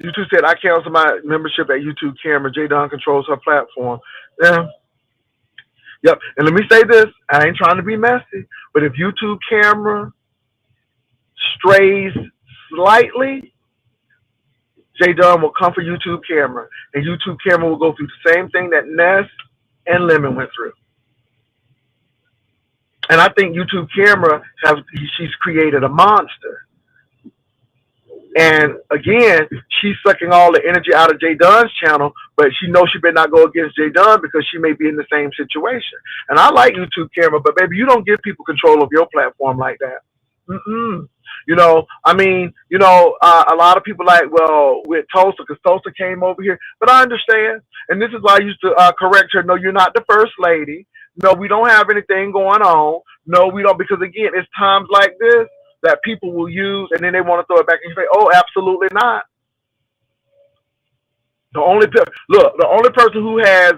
YouTube said, I cancel my membership at YouTube Camera. J Dunn controls her platform. Yeah. Yep. And let me say this. I ain't trying to be messy, but if YouTube Camera strays slightly, J Dunn will come for YouTube Camera. And YouTube Camera will go through the same thing that Ness and Lemon went through. And I think YouTube Camera she's created a monster. And again, she's sucking all the energy out of J Dunn's channel, but she knows she better not go against J Dunn because she may be in the same situation. And I like YouTube Camera, but baby, you don't give people control of your platform like that. A lot of people like, well, with Tulsa, because Tulsa came over here. But I understand. And this is why I used to correct her. No, you're not the first lady. No, we don't have anything going on. No, we don't. Because, again, it's times like this that people will use, and then they want to throw it back in your face. Oh, absolutely not. The only person who has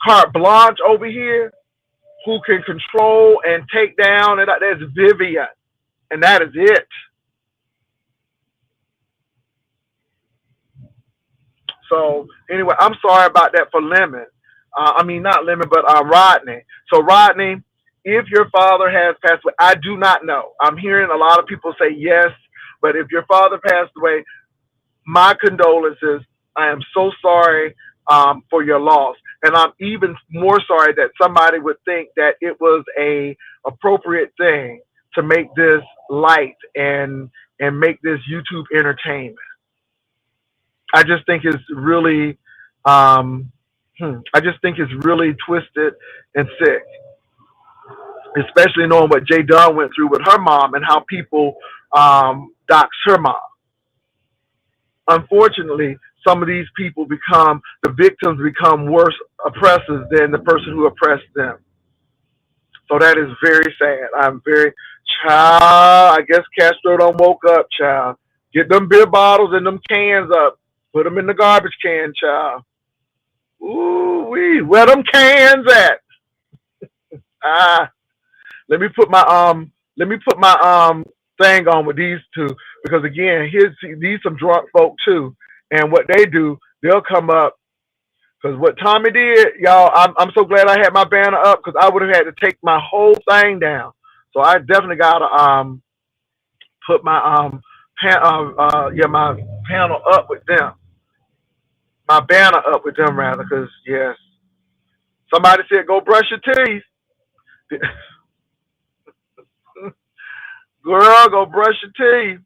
carte blanche over here, who can control and take down, and that's Vivian. And that is it. So, anyway, I'm sorry about that for Lemon. Not Lemon, but Rodney. So, Rodney, if your father has passed away, I do not know. I'm hearing a lot of people say yes, but if your father passed away, my condolences. I am so sorry for your loss. And I'm even more sorry that somebody would think that it was a appropriate thing to make this light and make this YouTube entertainment. I just think it's really, um, I just think it's really twisted and sick, especially knowing what Jay Dunn went through with her mom and how people dox her mom. Unfortunately, some of these people become the victims, become worse oppressors than the person who oppressed them. So that is very sad. I'm very, child. I guess Castro don't woke up, child. Get them beer bottles and them cans up. Put them in the garbage can, child. Ooh wee, where them cans at? Ah, let me put my thing on with these two because again, here's these some drunk folk too, and what they do, they'll come up because what Tommy did, y'all. I'm so glad I had my banner up because I would have had to take my whole thing down. So I definitely gotta put my yeah, my panel up with them, my banner up with them rather, because yes, somebody said go brush your teeth. Girl, go brush your teeth.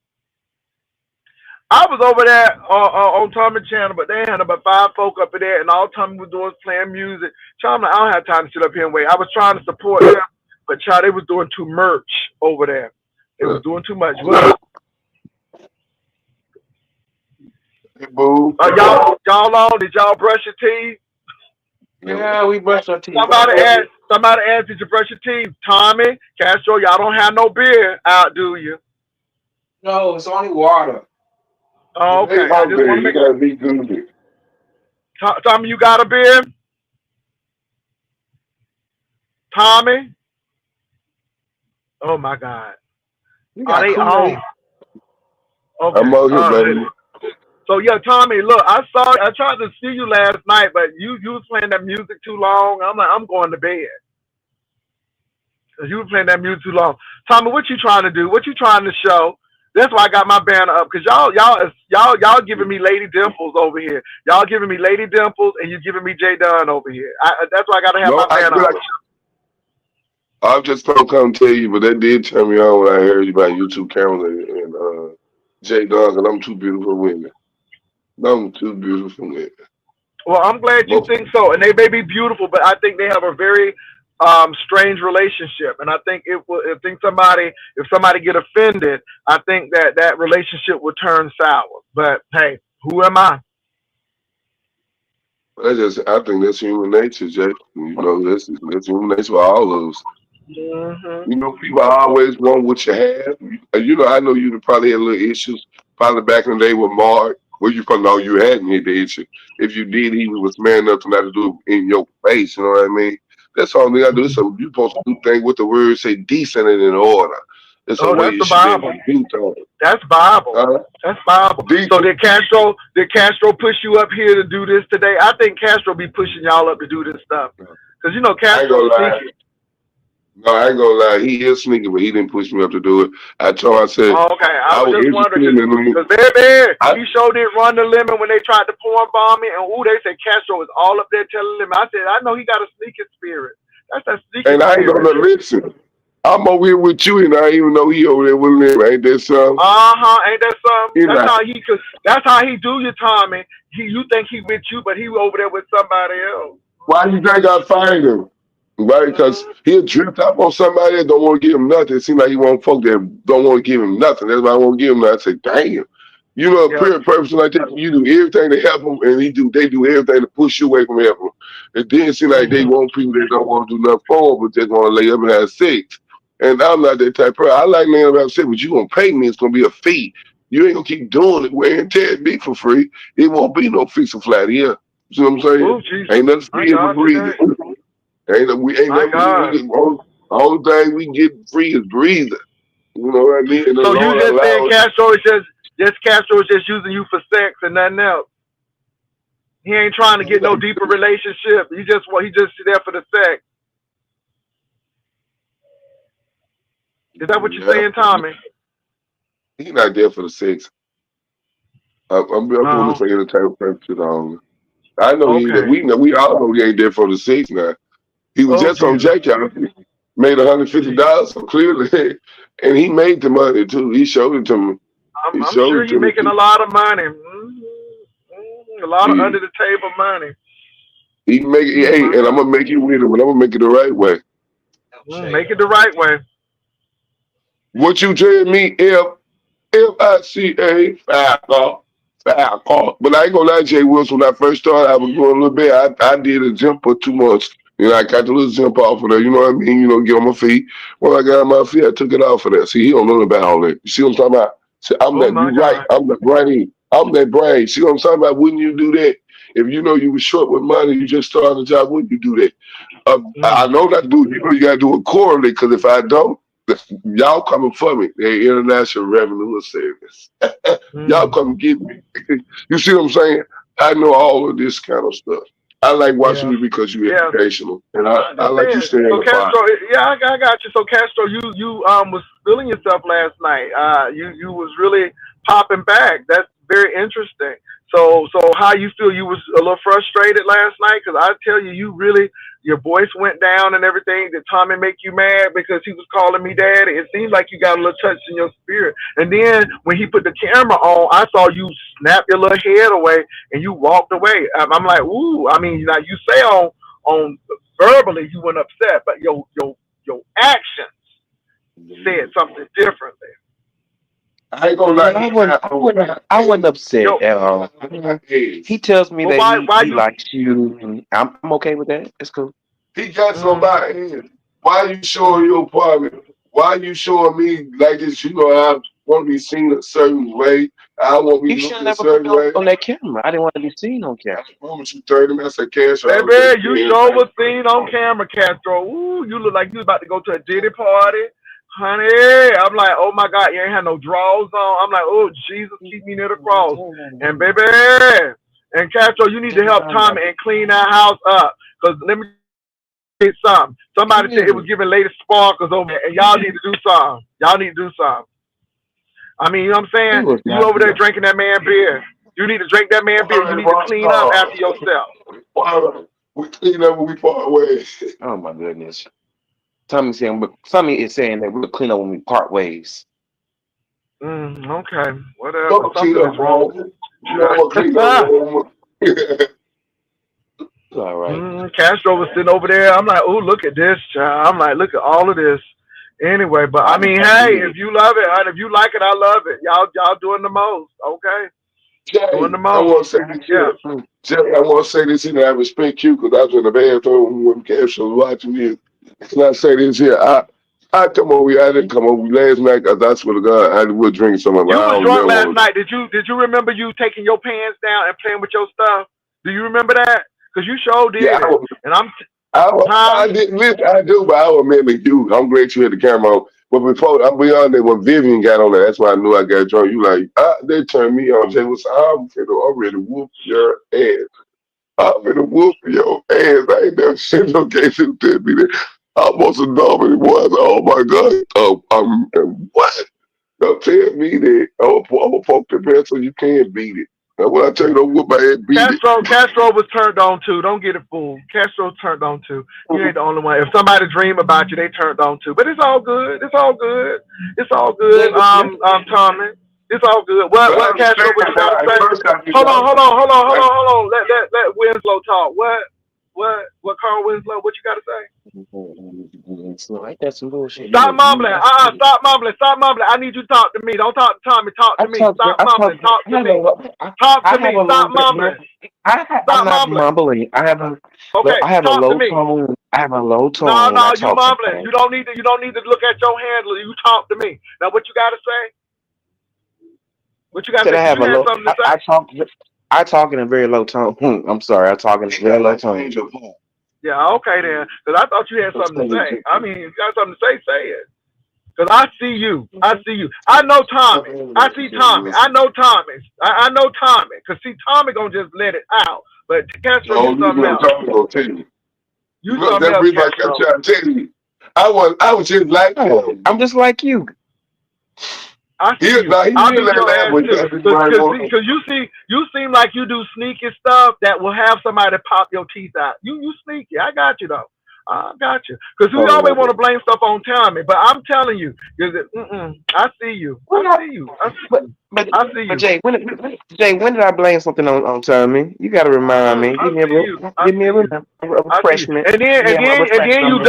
I was over there on Tommy Channel, but they had about five folk up in there, and all Tommy was doing was playing music. Child, I don't have time to sit up here and wait. I was trying to support them, but child, they was doing too much over there. They was doing too much. Hey, boo. Y'all on? Did y'all brush your teeth? Yeah, we brush our teeth. Somebody asked, did you brush your teeth? Tommy, Castro, y'all don't have no beer out, do you? No, it's only water. Oh, okay. Hey, I just want to you make gotta be good. Tommy, you got a beer? Tommy? Oh my God. You Are got they Kool-Aid. on? Okay. I'm out here, baby. So yeah, Tommy, look, I tried to see you last night, but you was playing that music too long. I'm like, I'm going to bed. Cause you were playing that music too long. Tommy, what you trying to do? What you trying to show? That's why I got my banner up. Cause y'all giving me Lady Dimples over here. Y'all giving me Lady Dimples, and you giving me Jay Dunn over here. That's why I gotta have my banner up. I'm just gonna come tell you, but that did turn me on when I heard you about YouTube camera and Jay Dog, and I'm two beautiful women. I'm two beautiful women. Well, I'm glad you think so, and they may be beautiful, but I think they have a very strange relationship, and I think if somebody get offended, I think that relationship will turn sour. But hey, who am I? I think that's human nature, Jay. You know, that's human nature for all of us. Mm-hmm. You know, people always want what you have. You know, I know you probably had little issues, probably back in the day with Mark. Well, you probably know you hadn't had the issue. If you did, he was man enough to not to do it in your face. You know what I mean? That's all they gotta do. So you supposed to do things with the words say decent and in order. There's a Oh, way that's you the should be able Bible. to do things. That's Bible. That's Bible. Decent. So did Castro push you up here to do this today? I think Castro be pushing y'all up to do this stuff. Because you know Castro's sneaky. No, I ain't gonna lie. He is sneaky, but he didn't push me up to do it. I told him, I said, Oh, okay. I was just wondering interested because he showed it run the limit when they tried to porn bomb me, and they said Castro was all up there telling him. I said, I know he got a sneaky spirit. That's that sneaky and I ain't spirit. gonna listen. I'm over here with you, and I even know he over there with him. Ain't that something? Ain't that something? That's how he do you, Tommy. You think he with you, but he over there with somebody else. Why you think I find him? Right? Because he'll drift up on somebody that don't want to give him nothing. It seems like he want folk that don't want to give him nothing. That's why I won't give him nothing. I say, damn. You know, a pure person like that, you do everything to help them, and they do everything to push you away from helping them. It didn't seem like they want people that don't want to do nothing for them, but just want to lay up and have sex. And I'm not that type of person. I like laying up and have sex, but you going to pay me. It's going to be a fee. You ain't going to keep doing it, wear and tear me for free. It won't be no fix a flat here. You know what I'm saying? Oh, Jesus. Ain't nothing free for breathing. The only thing we get free is breathing. You know what I mean? So you just saying Castro is just using you for sex and nothing else. He ain't trying to get no deeper relationship. He just there for the sex. Is that what you're saying, Tommy? He's not there for the sex. I'm doing this for entertainment purposes only. I know we all know he ain't there for the sex now. He was just on J-Count. Made $150, so clearly, and he made the money too. He showed it to me. I'm sure he's making a lot of money. A lot of Yeah. under the table money. He make it, Mm, hey, my and I'm God. gonna make it with him, and I'm gonna make it the right way. Make it the right way. What you tell me, FICA, Falcon. But I ain't gonna lie, Jay Wilson, when I first started, I was going a little bit. I did a jump for 2 months. You know, I got the little jump off of there, you know what I mean? You know, get on my feet. When I got on my feet, I took it off of there. See, he don't know about all that. You see what I'm talking about? See, I'm Oh that, my you right. God. I'm that brain. I'm that brain. See what I'm talking about? Wouldn't you do that? If you know you were short with money, you just started a job, wouldn't you do that? I Mm. know not to do it. You know, you gotta do it quarterly, because if I don't, y'all coming for me. The International Revenue Service. Y'all Mm. come get me. You see what I'm saying? I know all of this kind of stuff. I like watching Yeah. you because you're Yeah. educational, and I I like you understand. staying in So the pot. Castro, yeah, I got you. So Castro, you was feeling yourself last night. You was really popping back. That's very interesting. So how you feel? You was a little frustrated last night because I tell you, you really your voice went down and everything. Did Tommy make you mad because he was calling me daddy? It seemed like you got a little touch in your spirit. And then when he put the camera on, I saw you snap your little head away and you walked away. I'm like, ooh. I mean, now you say on verbally you weren't upset, but your actions said something differently. I ain't gonna No, lie, I he wasn't. got I on wasn't. my I wasn't head. upset Yo, at all. He tells me well, that why he you? likes you, and I'm okay with that. It's cool. He got on Mm, my head. Why you showing your partner? Why you showing me like this? You know, I want to be seen a certain way. I want me You should have looking a never put me certain way. on that camera. I didn't want to be seen on camera. I promise you 30 minutes. I cash out. I was baby, just you kidding. sure was seen on camera, Castro. Ooh, you look like you was about to go to a Diddy party. Honey, I'm like, oh my God, you ain't had no drawers on. I'm like, oh Jesus, keep me near the cross. And baby, and Castro, you need to help Tommy and clean that house up. Cause let me tell you something. Somebody said it was giving Lady Sparkles over there, and y'all need to do something. Y'all need to do something. I mean, you know what I'm He saying? was You not over there there. drinking that man beer. You need to drink that man beer. You need to clean up after yourself. We clean up when we part ways. Oh my goodness. Tommy is saying that we'll clean up when we part ways. Okay, whatever. Don't clean Something up is wrong. wrong. You know what clean up wrong? It's all right. Castro was sitting over there. I'm like, oh, look at this, child. I'm like, look at all of this. Anyway, but I I mean, hey, if you love it, and if you like it, I love it. Y'all doing the most, okay? Doing the Jay, I most. want to say this Yeah. here. Jay, I want to say this here. I respect you because I was in the bathroom when Cash was watching you. And I say this here. I come over here. I didn't come over last night because I swear to God, I would drink some of it. You I was don't drunk never last want night. Did you remember you taking your pants down and playing with your stuff? Do you remember that? Cause you sure to. Yeah, did it. And I'm, huh? I didn't listen. I do, but I remember you. I'm glad you had the camera on. But before, I'm beyond that. When Vivian got on there, that's why I knew I got drunk. You like, they turned me on. Jay was, I'm finna already whoop your ass. I'm finna whoop your ass. I ain't never seen no case who tell me that. I almost a dog anymore. I said, oh my God. What? Don't tell me that. I'm gonna poke the best so you can't beat it. And when I tell you don't whoop my head, beat it. Castro was turned on too. Don't get it fooled. Castro turned on too. You ain't the only one. If somebody dream about you, they turned on too. But it's all good. It's all good. It's all good. Tommy. It's all good. But I What Castro? understand What you gotta that at say? first I did Hold on, not. hold on, hold on, hold on, hold on. Let Winslow talk. What Carl Winslow? What you gotta say? So ain't that some bullshit? Stop mumbling. Stop mumbling. Stop mumbling. I need you to talk to me. Don't talk to Tommy. Talk to me. Stop I talk. mumbling. Talk I to have me. a. Talk I to have me. a Stop low. mumbling. I'm Stop not mumbling. mumbling. Okay, I have a talk to low me. tone. I have a low No, tone when I no, you talk mumbling. sometimes. You don't need to look at your handler. You talk to me. Now what you gotta say? What you I gotta said say? I Cause have you a had low. something to say. I talk in a very low tone. I'm sorry. I talk in a very low tone. Yeah, okay then. Cause I thought you had something to say. I mean, if you got something to say it. Cause I see you. I see you. I know Tommy. I see Tommy. I know Tommy. I know Tommy. Cause see, Tommy gonna just let it out. But Castro, you So you something know what else. I'm gonna tell you. You You know something that else, reason I kept Castro. trying to tell you. I was just like him. I'm just like you. I see you. He I'll is beat like your that, ass but you too. got to be right on. Cause you seem like you do sneaky stuff that will have somebody pop your teeth out. You sneaky. I got you though. I got you. Because we Oh, always love want it. to blame stuff on Tommy, but I'm telling you, I see you. Well, I not, see you. I see but you. but I see but you. Jay, Jay, when did I blame something on Tommy? You got to remind me. I see you. I Give me see you. a I see you. refreshment. And then Give me and a then and then refresher. you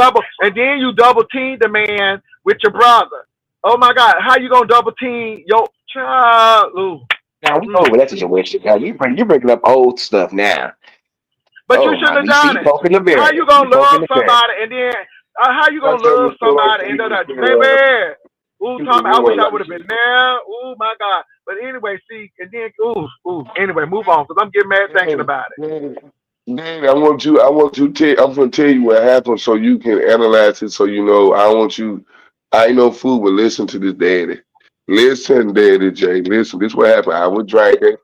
double team the man with your brother. Oh my God, how you gonna double team your child? Ooh. Now we Mm, over that mm. situation. Now you bringing up old stuff now. But you Oh my, shouldn't have you see, done you it. poking the How bear. you You gonna poking love the bear. somebody and then how you I gonna tell you love a story somebody so and you then can that feel baby? Ooh, keep it Tommy, I wish real I like would have this. been there. Ooh my God. But anyway, see, and then Anyway, move on because I'm getting mad thinking Daddy, about it. Daddy, Daddy, I'm gonna tell you what happened so you can analyze it so you know. I ain't no fool, but listen to this, Daddy. Listen, Daddy J. Listen, this what happened. I was drinking,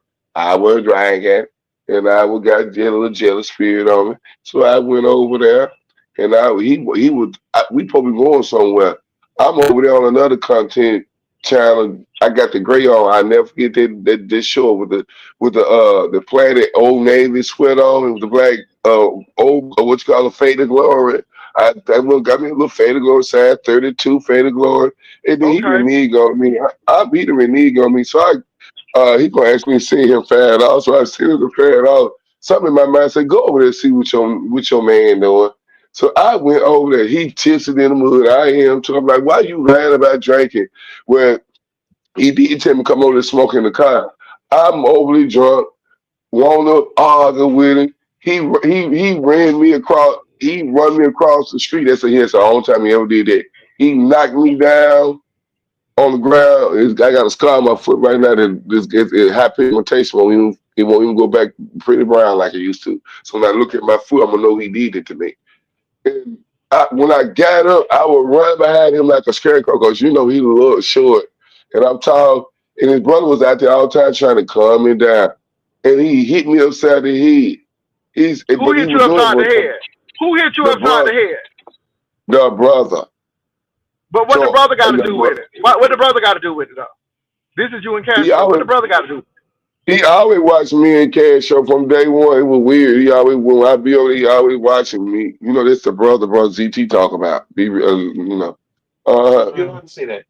and I was got a little jealous spirit on me. So I went over there, and we probably going somewhere. I'm over there on another content channel. I got the gray on. I never forget that show with the planet Old Navy sweat on and the black old what you call a faded glory. That one got me a little faded glory size 32 faded glory. And then he Okay. reneged on me. I beat him reneged on me. So he gonna ask me to see him fat off. So I see him fat off. Something in my mind said, go over there and see what your man doing. So I went over there. He tipsy in the mood. I am too. I'm like, why you lying about drinking? Well, he did tell me to come over and smoke in the car. I'm overly drunk, wound up arguing with him. He ran me across. He run me across the street. That's the only time he ever did that. He knocked me down on the ground. I got a scar on my foot right now. It high pigmentation. It won't even go back pretty brown like it used to. So when I look at my foot, I'm gonna know he did it to me. And when I got up, I would run behind him like a scarecrow because you know he was a little short and I'm tall. And his brother was out there all the time trying to calm me down. And he hit me upside the head. Who But he hit you was doing it upside the with head? Who hit you the upside the brother, head? the brother. But what the So brother got to do with it? What the brother got to do with it though? This is you and he Castro. What always the brother got to do? he always watched me and Cash show from day one. It was weird. He always when I be over, there, he always watching me. You know, that's the brother ZT talk about. You know. You don't say that.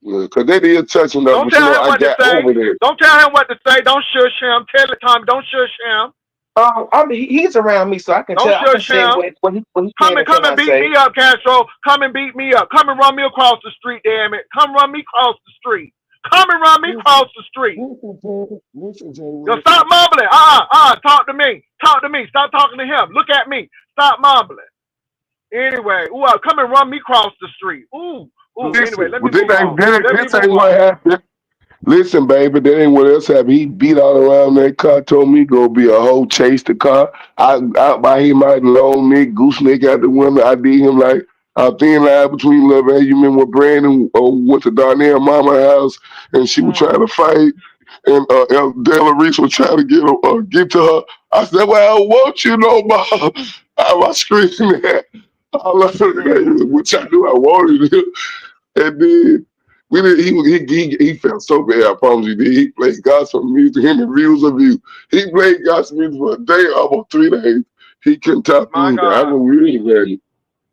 Because they did touch him though, Don't but you tell know, him I what to got say. over there. Don't tell him what to say. Don't shush him. Tell it, Tommy. Don't shush him. I mean, he's around me, so I can Don't tell. I can shush say him. what he can and Come and cannot beat say. me up, Castro. Come and beat me up. Come and run me across the street, damn it. Come run me across the street. Come and run me across the street. Yo, stop mumbling. Talk to me. Talk to me. Stop talking to him. Look at me. Stop mumbling. Anyway, come and run me across the street. Anyway, Listen, let me but this move on. Let me ain't move what on. happened. Listen, baby, that ain't what else happened. He beat all around that car, told me go be a hoe, chase the car. I by him out long neck, gooseneck out the window. I did him like a thin line between love and hate. You remember when Brandon went to Darnell Mama's house and she was trying to fight and Della Reese was trying to get to her. I said, well, I want you no more. I was screaming at I love her, which I knew I wanted him. And then we did, he felt so bad. I promise you. Did. He played gospel music. Him and Views of You. He played gospel music for a day, almost 3 days. He couldn't talk to My me. I God. was really bad.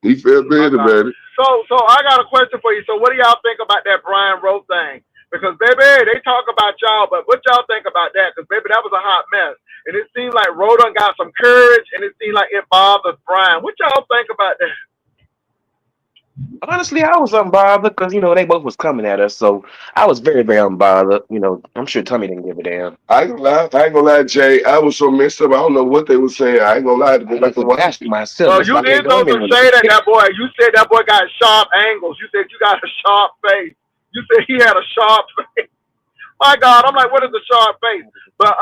He felt My bad God. about it. So I got a question for you. So what do y'all think about that Brian Rowe thing? Because baby, they talk about y'all, but what y'all think about that? Because baby, that was a hot mess, and it seemed like Rowe done got some courage, and it seemed like it bothers Brian. What y'all think about that? Honestly, I was unbothered because they both was coming at us, so I was very, very unbothered. I'm sure Tommy didn't give a damn. I ain't gonna lie, Jay. I was so messed up. I don't know what they were saying. I ain't gonna lie. I had to go I back looked and at watch that it. myself. Well, That's you why I did go throw in there some with shade it. at that boy. You said that boy got sharp angles. You said you got a sharp face. You said he had a sharp face. My God, I'm like, what is a sharp face? But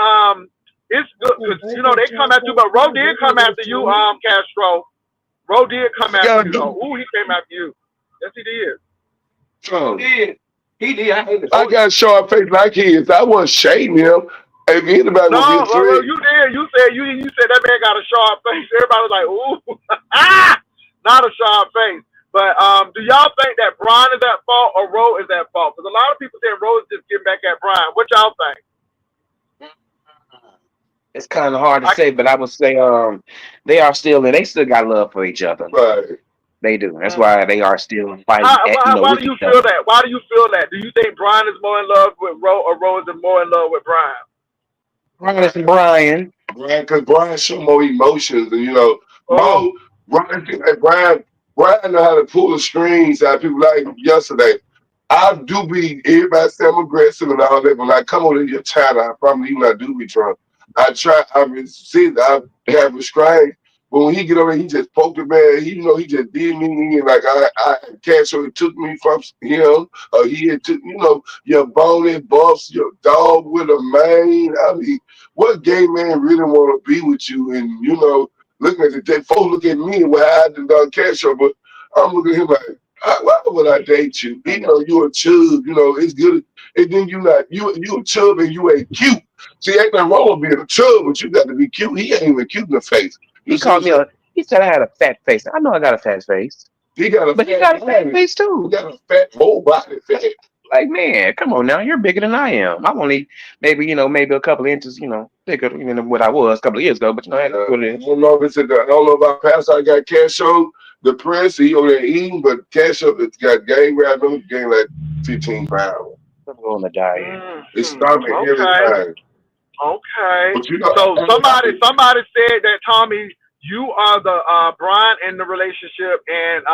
it's good because they come at you. But Roe did come after you, Castro. Roe did come after Yeah, you though. Ooh, he came after you. Yes, he did. He did. He did. I hate it. I Oh got a short face like his. I wasn't shading him. If anybody no, gonna be a threat, you did. You said that man got a sharp face. Everybody was like, ooh, not a sharp face. But do y'all think that Brian is at fault or Roe is at fault? Because a lot of people say Roe is just getting back at Brian. What y'all think? It's kind of hard to I, say, but I would say they still got love for each other. Right. They do. That's mm. why they are still fighting Why with do you each feel other. that? Why do you feel that? Do you think Brian is more in love with Ro, or Rose is more in love with Brian? Ernest and Brian. Brian, because Brian show more emotions, and Oh, Brian, like Brian know how to pull the strings out of people. Like yesterday, I do be everybody say I'm aggressive and all that, but like come on in your child, I promise you, I do be drunk. I try, I mean, see, I have restrained. But when he get over there, he just poked the man. He just did me in. Like I Castro took me from him. He had took, your bony buffs, your dog with a mane. I mean, what gay man really want to be with you? And looking at folks look at me and what I done Castro, but I'm looking at him like, why would I date you? You a chub, it's good. And then you a chub and you ain't cute. See, ain't nothing wrong with being a chub, but you got to be cute. He ain't even cute in the face. You He see what I'm called me saying? a. He said I had a fat face. I know I got a fat face, He got a but he fat got a fat body. face He too. got a fat whole body fat. Like, man, come on now. You're bigger than I am. I'm only maybe a couple of inches, bigger than what I was a couple of years ago. But that's what it I is. don't know if I don't know about Pastor. I got Casho, the Prince. He over there eating, but Casho has got game right now. He gained like 15 pounds. I'm going to diet. It's mm-hmm. stomach Okay. everything. Okay. But So somebody said that, Tommy, you are the Brian in the relationship, and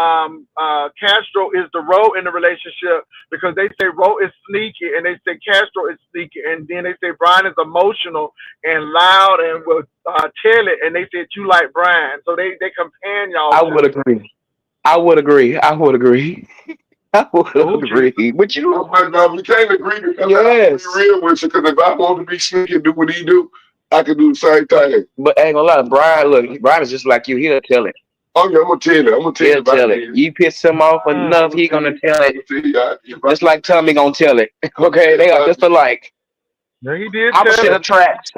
Castro is the Ro in the relationship, because they say Ro is sneaky and they say Castro is sneaky, and then they say Brian is emotional and loud and will tell it, and they said you like Brian, so they compare y'all I would two. agree. I would agree. I would agree. I would Oh Jesus. agree. But we can't agree because I'm gonna be yes. real with you. Because if I want to be sneaky and do what he do, I can do the same thing. But ain't gonna lie, Brian is just like you. He'll tell it. Oh yeah, I'm gonna tell you. I'm gonna tell you He'll about tell it. it. You piss him off Mm. enough, I'm he gonna gonna tell it. tell you. Just like Tommy gonna tell it. Okay, they are just alike. Yeah, he did Opposite tell it. attracts.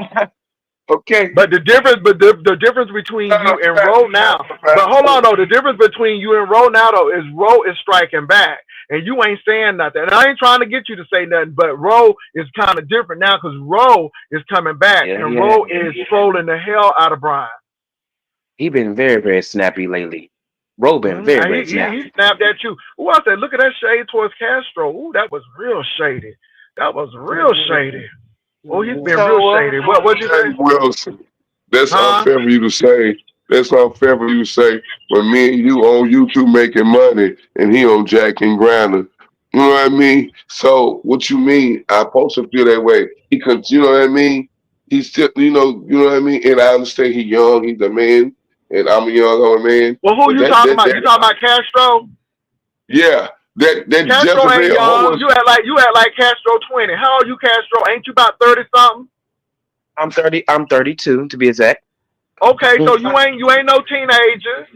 Okay. But the difference between you and Ro now, but hold on though, the difference between you and Ro now though is Ro is striking back, and you ain't saying nothing. And I ain't trying to get you to say nothing, but Ro is kind of different now because Ro is coming back, Yeah, and yeah. Ro is trolling the hell out of Brian. He been very, very snappy lately. Ro been very, very He snappy. snapped at you. Ooh, I said, look at that shade towards Castro. Ooh, that was real shady. That was real shady. Oh, he's been real So shady. What you Hey say? Wilson, that's Huh? unfair for you to say. That's unfair for you to say when me and you on YouTube making money and he on Jack and Grinder. You know what I mean? So what you mean? I supposed to feel that way. He could, you know what I mean? He's still, you know what I mean? And I understand he's young, he's a man, and I'm a young old man. Well, who But you talking about? You talking about Castro? yeah, that Castro ain't Jezebel young. whore. You act like Castro 20. How old you, Castro? Ain't you about 30 something? I'm 30. I'm 32 to be exact. Okay, so you ain't no teenager.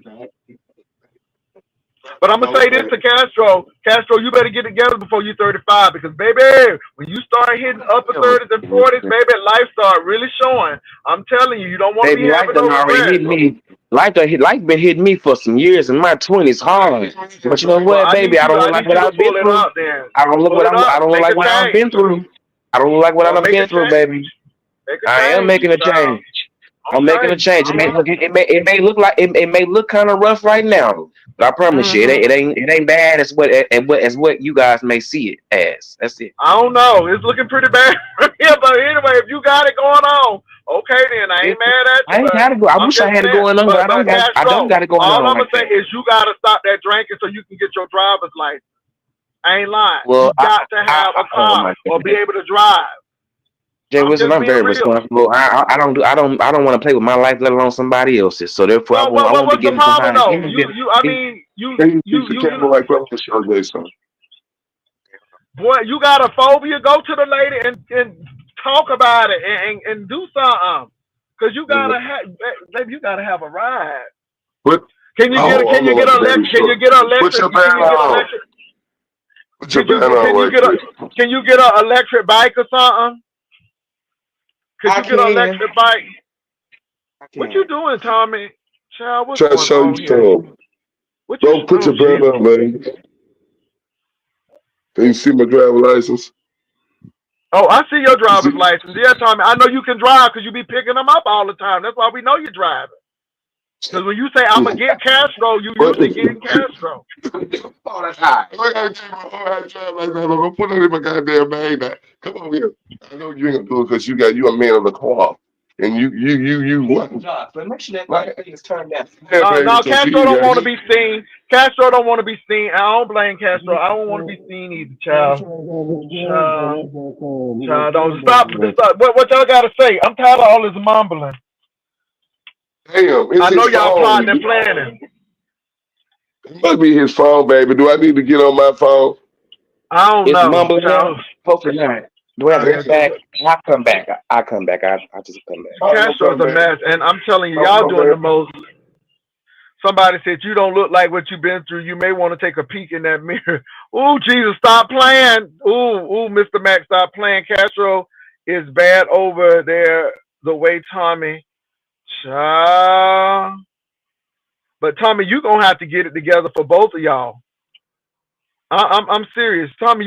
But I'm gonna say this to Castro. Castro, you better get together before you 35, because baby, when you start hitting upper 30s and 40s, baby, life start really showing. I'm telling you, you don't want to Baby, be life having no done already hit regrets. me. Life been hitting me for some years in my 20s hard. But you know Well, what, baby? I don't look like what you to I've been pull it through. up then. I don't look Pull what it I'm. I up. don't look Make like a what I've change. been through. I don't look like what Well, I've make a been through, change. baby. Make a I am change, making a child. change. I'm making a Okay. change. It may look like it may look kind of rough right now, but I promise you, Mm-hmm. it ain't bad as what you guys may see it as. That's it. I don't know. It's looking pretty bad here, but anyway, if you got it going on, okay then. I ain't mad at you, I ain't but got to go. I I'm wish I just had it saying. going on, but But I don't Castro, got it going all on I'm gonna like say that. is you gotta stop that drinking so you can get your driver's license. I ain't lying. Well, You got to have a oh car my or be goodness. able to drive. Jay I'm Wilson, just I'm being very real. responsible. I don't want to play with my life, let alone somebody else's. So therefore, I won't be What's the getting problem behind though? any. I mean, Can you fix the camera like that for sure, Jason? boy, you got a phobia. Go to the lady and talk about it and do something. Cause you gotta have, baby, you gotta have a ride. Put Can you get a I'm going to baby can you short. get an Put your electric band on. Put your band on right quick. can you get an electric bike or something? Could I you get an can. electric bike? I What you can. doing, Tommy? Child, what's Try to going show you on here? some. What you Go put oh your band Jesus. on, baby. Can you see my driver license? Oh, I see your driver's license. Yeah, Tommy. I know you can drive because you be picking them up all the time. That's why we know you're driving. Because when you say I'm gonna get Castro, you But usually getting Castro. Oh, that's high. I gotta tell you, I drive like that. I'm gonna put it in my goddamn bag now. Come on here. I know you ain't gonna do it because you a man of the cloth. And you what? But make sure that light thing is turned down. Yeah, baby, No, so she Castro don't got want to be seen. Castro don't want to be seen. I don't blame Castro. I don't want to be seen either, child. Child, don't stop. What y'all got to say? I'm tired of all this mumbling. damn, I it's know his y'all plotting and phone. planning. It must be his phone, baby. Do I need to get on my phone? I don't It's know, mumbling child. now. Hopefully not. Do I have to Yeah, come back? I come back. I come back. I just come back. Oh, no Castro's problem, a baby. mess, and I'm telling you, No y'all problem, doing the baby. most. Somebody said you don't look like what you've been through. You may want to take a peek in that mirror. Ooh, Jesus, stop playing. Ooh, Mr. Max, stop playing. Castro is bad over there the way Tommy. Child. But Tommy, you gonna have to get it together for both of y'all. I'm serious, Tommy.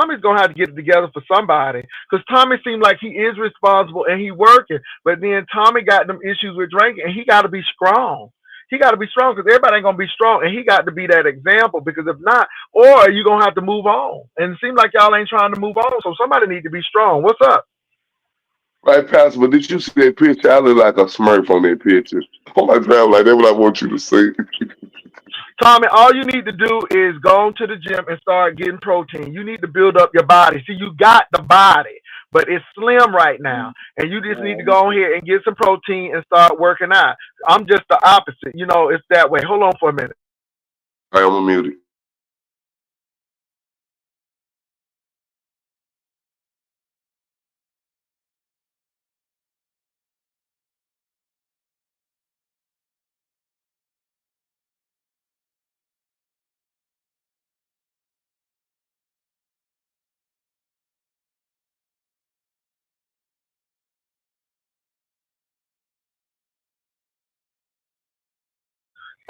Tommy's gonna have to get it together for somebody because Tommy seemed like he is responsible and he working, but then Tommy got them issues with drinking and he got to be strong. He got to be strong because everybody ain't gonna be strong, and he got to be that example because if not, or you gonna have to move on. And it seems like y'all ain't trying to move on, so somebody need to be strong. What's up? Right, Pastor, but did you see that picture? I look like a smurf on that picture. On my drive, like that's what I want you to see. Tommy, all you need to do is go to the gym and start getting protein. You need to build up your body. See, you got the body, but it's slim right now. And you just need to go on here and get some protein and start working out. I'm just the opposite. You know, it's that way. Hold on for a minute. I am a muted.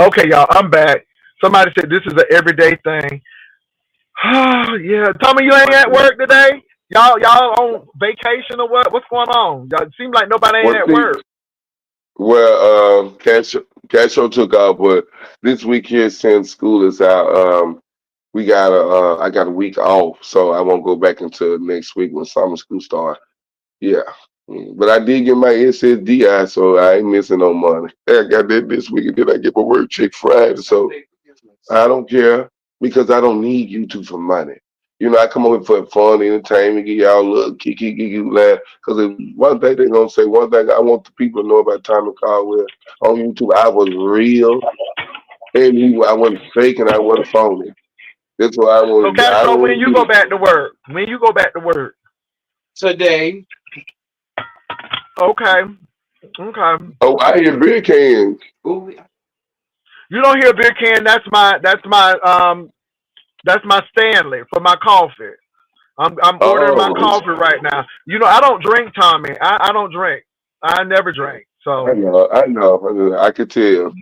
Okay, y'all, I'm back. Somebody said this is an everyday thing. Yeah. Tommy, you ain't at work today? Y'all on vacation or what? What's going on? Y'all, it seems like nobody ain't Well, at see, work. Castro took off, but this week here since school is out, we got I got a week off, so I won't go back until next week when summer school start. Yeah. But I did get my SSDI, so I ain't missing no money. I got that this week, and then I get my work check Friday, so I don't care because I don't need YouTube for money. You know, I come over for fun, entertainment, give y'all a little kiki, laugh. Because one thing they're gonna say, one thing I want the people to know about Tommy Caldwell on YouTube, I was real, and I wasn't fake, and I wasn't phony. That's why I So, want. I Castro, don't when want you to go do. back to work? When you go back to work? Today, Okay. Okay. Oh, I hear beer cans. ooh, You don't hear beer can. That's my Stanley for my coffee. I'm ordering my Oh, coffee right now. You know, I don't drink, Tommy. I don't drink. I never drink. So I could tell.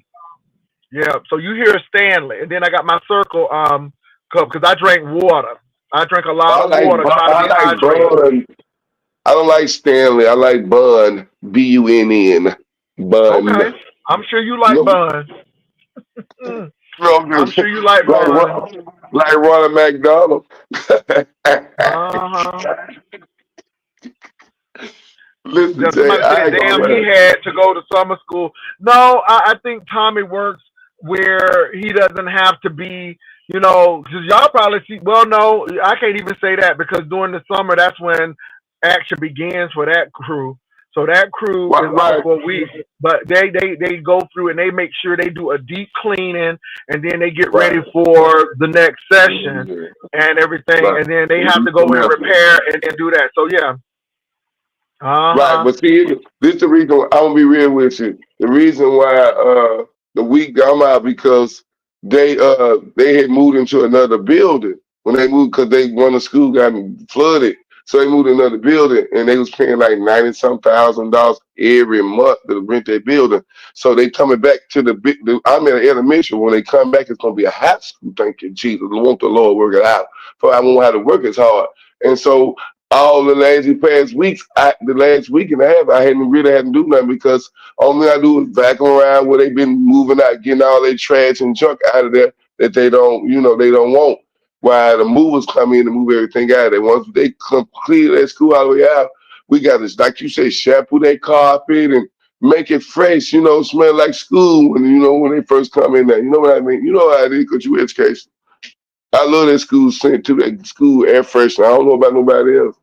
yeah. So you hear Stanley, and then I got my Circle cup because I drink water. I drink a lot I of like water, try to I be like hydrated. Bun. I don't like Stanley. I like Bun. Bunn. Bun. Okay. I'm sure you like No, buns. Mm, no, I'm I'm just sure you like like buns. like Ronald McDonald. Uh huh. Listen, Yeah, Jay, somebody I said, ain't gonna damn, he lie. had to go to summer school. No, I think Tommy works where he doesn't have to be, you know, because y'all probably see, well, no, I can't even say that because during the summer, that's when action begins for that crew. So that crew is off Right, for a week, but they go through and they make sure they do a deep cleaning and then they get ready right, for the next session right, and everything, right. and then they have Mhm. to go and repair and then do that. So yeah, uh Right, huh. but see, this the reason why, I'm gonna be real with you. The reason why the week I'm out because they had moved into another building when they moved because they one of the school got flooded, so they moved to another building and they was paying like 90 some $1,000 every month to rent their building. So they coming back to the big. I'm at an elementary. When they come back, it's gonna be a high school. Thank you, Jesus. I want the Lord work it out. For I won't have to work as hard, and so. all the past weeks, the last week and a half, I hadn't do nothing because only I do is back around where they've been moving out, getting all their trash and junk out of there that they don't, they don't want. While the movers come in and move everything out of there. Once they complete that school all the way out, we got to, like you say, shampoo their carpet and make it fresh, smell like school when they first come in there. You know what I mean? You know how it is because you education. I love that school sent to that school air freshener. I don't know about nobody else.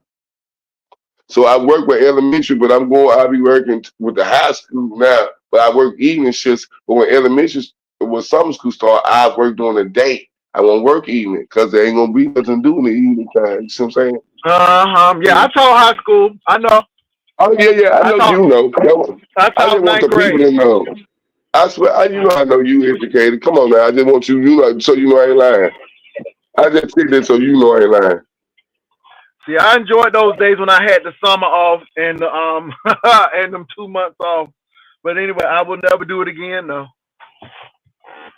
So I work with elementary, but I'll be working with the high school now. But I work evening shifts. But when summer school start, I work during the day. I won't work evening because there ain't gonna be nothing to do in the evening time. You see what I'm saying? Yeah, I taught high school. I know. Oh yeah, I I know taught. you know. I I just taught want ninth the people grade. to know. I swear, I know you educated. Come on now, I just want so you know I ain't lying. I just said this so you know I ain't lying. See, I enjoyed those days when I had the summer off and the and them 2 months off. But anyway, I will never do it again. No.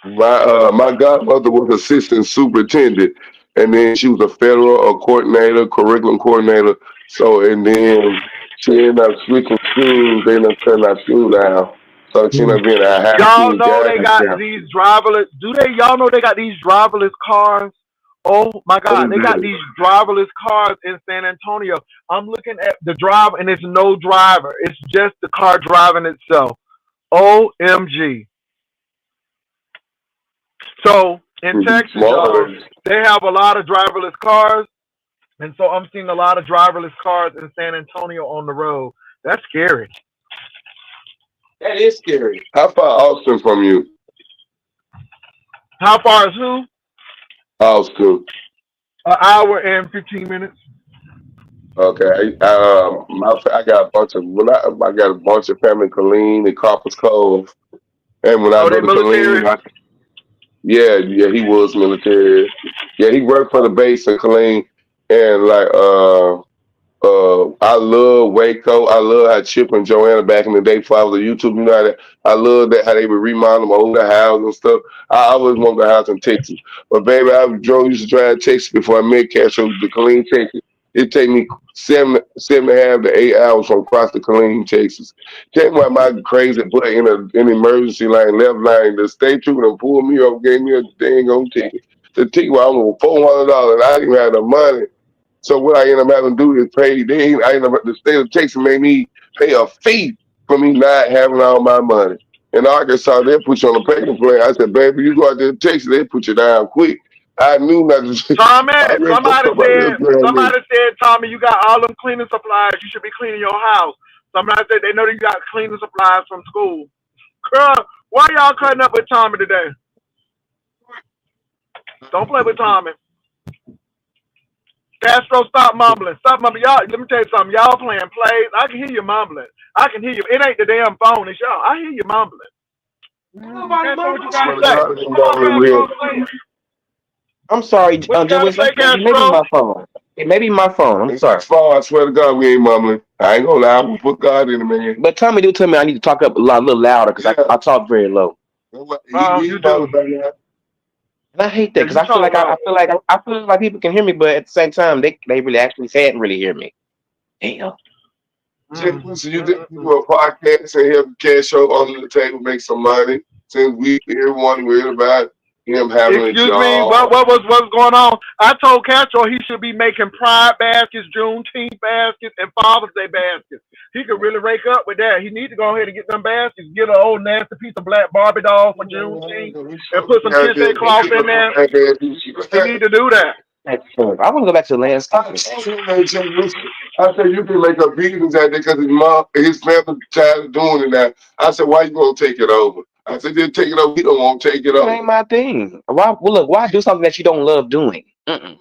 My godmother was assistant superintendent, and then she was a federal coordinator, curriculum coordinator. So and then she ended up switching schools. They ended up turning our school down. So she ended up being a high Y'all school know they guidance got counselor. these driverless. Do they? Y'all know they got these driverless cars. Oh my What God, is they got it? these driverless cars in San Antonio. I'm looking at the driver, and it's no driver. It's just the car driving itself. OMG. So in Texas, y'all, Smart. they have a lot of driverless cars, and so I'm seeing a lot of driverless cars in San Antonio on the road. That's scary. That is scary. How far Austin from you? How far is who? Austin. An hour and 15 minutes. Okay. I got a bunch of I got a bunch of family in Killeen and Copper's Cove. And when I Oh, go they to military. Killeen, yeah, he was military. Yeah, he worked for the base in Killeen, and I love Waco. I love how Chip and Joanna back in the day before I was on YouTube. You know how I love that how they would remodel them older houses and stuff. I always wanted the house in Texas, but baby, used to drive Texas before I met Castro to Killeen, Texas. It take me seven and a half to 8 hours from across the Killeen, Texas. Take my crazy butt in an emergency lane, left lane. The state trooper done pulled me up, gave me a dang on ticket. The ticket was almost $400, and I didn't even have the money. So what I end up having to do is pay. The state of Texas made me pay a fee for me not having all my money. In Arkansas, they put you on a payment plan. I said, baby, you go out there to Texas, they put you down quick. I knew not to. Tommy, I ready for somebody somebody said, else grab me. somebody said, Tommy, you got all them cleaning supplies. You should be cleaning your house. Somebody said they know you got cleaning supplies from school. Girl, why y'all cutting up with Tommy today? Don't play with Tommy. Castro, stop mumbling. Stop mumbling. Y'all, let me tell you something. Y'all playing plays. I can hear you mumbling. I can hear you. It ain't the damn phone. It's y'all. I hear you mumbling. Nobody Castro, what you I got swear to to say? God, they Come on, normally Castro. real. Say it. I'm sorry, What you got to Joey. say, Maybe Castro? my phone. It may be my phone. I'm It's my sorry. fault. I swear to God, we ain't mumbling. I ain't gonna lie. We put God in it, man. But Tommy do tell me I need to talk up a little louder because Yeah. I talk very low. He You ain't do. mumbling right now. And I hate that Yeah, because you talk low. I feel like people can hear me, but at the same time they really actually can't really hear me. Damn. Just Mm, listen, you mm, did mm, do mm. a podcast and have a cash show under the table, make some money. Since everyone worried about him having a Excuse me, what job. what's going on? I told Castro he should be making pride baskets, Juneteenth baskets, and Father's Day baskets. He could really rake up with that. He need to go ahead and get them baskets, get an old nasty piece of black Barbie doll for Juneteenth, and put some kiss cloth in there. He need to do that. Excellent. I want to go back to landscaping. I said you can make a business out there because his family tired of doing it now. I said, why you gonna take it over? I said, just take it over. He don't want to take it That ain't over. my thing. Why? Well, look, why do something that you don't love doing? Mm-mm.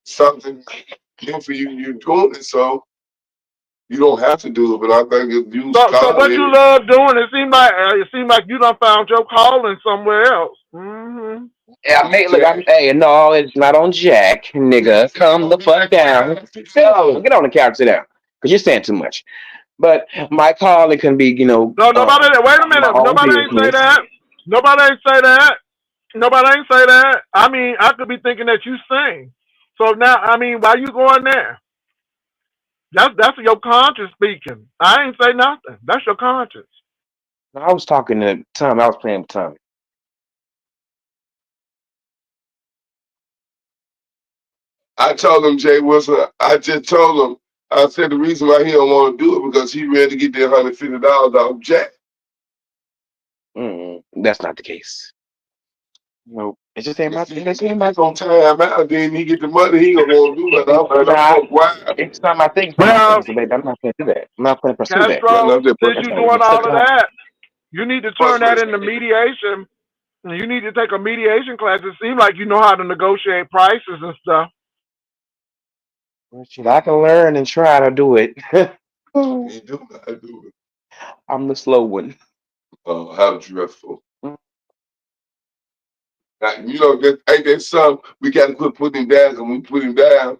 Something good for you, you're doing it, so you don't have to do it. But I think if you So start what with you it, love doing? It seems like you done found your calling somewhere else. Hmm. Yeah, look, hey, no, it's not on Jack, nigga. Calm the fuck down. Sit down. Get on the couch, sit down, because you're saying too much. But my calling can be, No, nobody. Wait a my minute. own Nobody ain't say business. that. Nobody ain't say that. Nobody ain't say that. I mean, I could be thinking that you sing. So now, I mean, why you going there? That's your conscience speaking. I ain't say nothing. That's your conscience. I was talking to Tommy. I was playing with Tommy. I told him, Jay Wilson, I just told him, I said the reason why he don't want to do it because he ready to get that $150 off Jack. That's not the case. No, it just ain't my. It just ain't my. Gonna time out, then he get the money, he gonna want to do it. I'm like, Nah, why? it's not my thing. It's not my Well, thing. So, baby, I'm not going to do that. I'm not going to pursue that. Castro, I'm just since That's you not. doing It's all of not. that, you need to turn that into mediation. You need to take a mediation class. It seems like you know how to negotiate prices and stuff. Well, shit, I can learn and try to do it. He do not do it. I'm the slow one. Oh, how dreadful. Mm. Now, that ain't that something we got to quit putting him down. Cause when we put him down,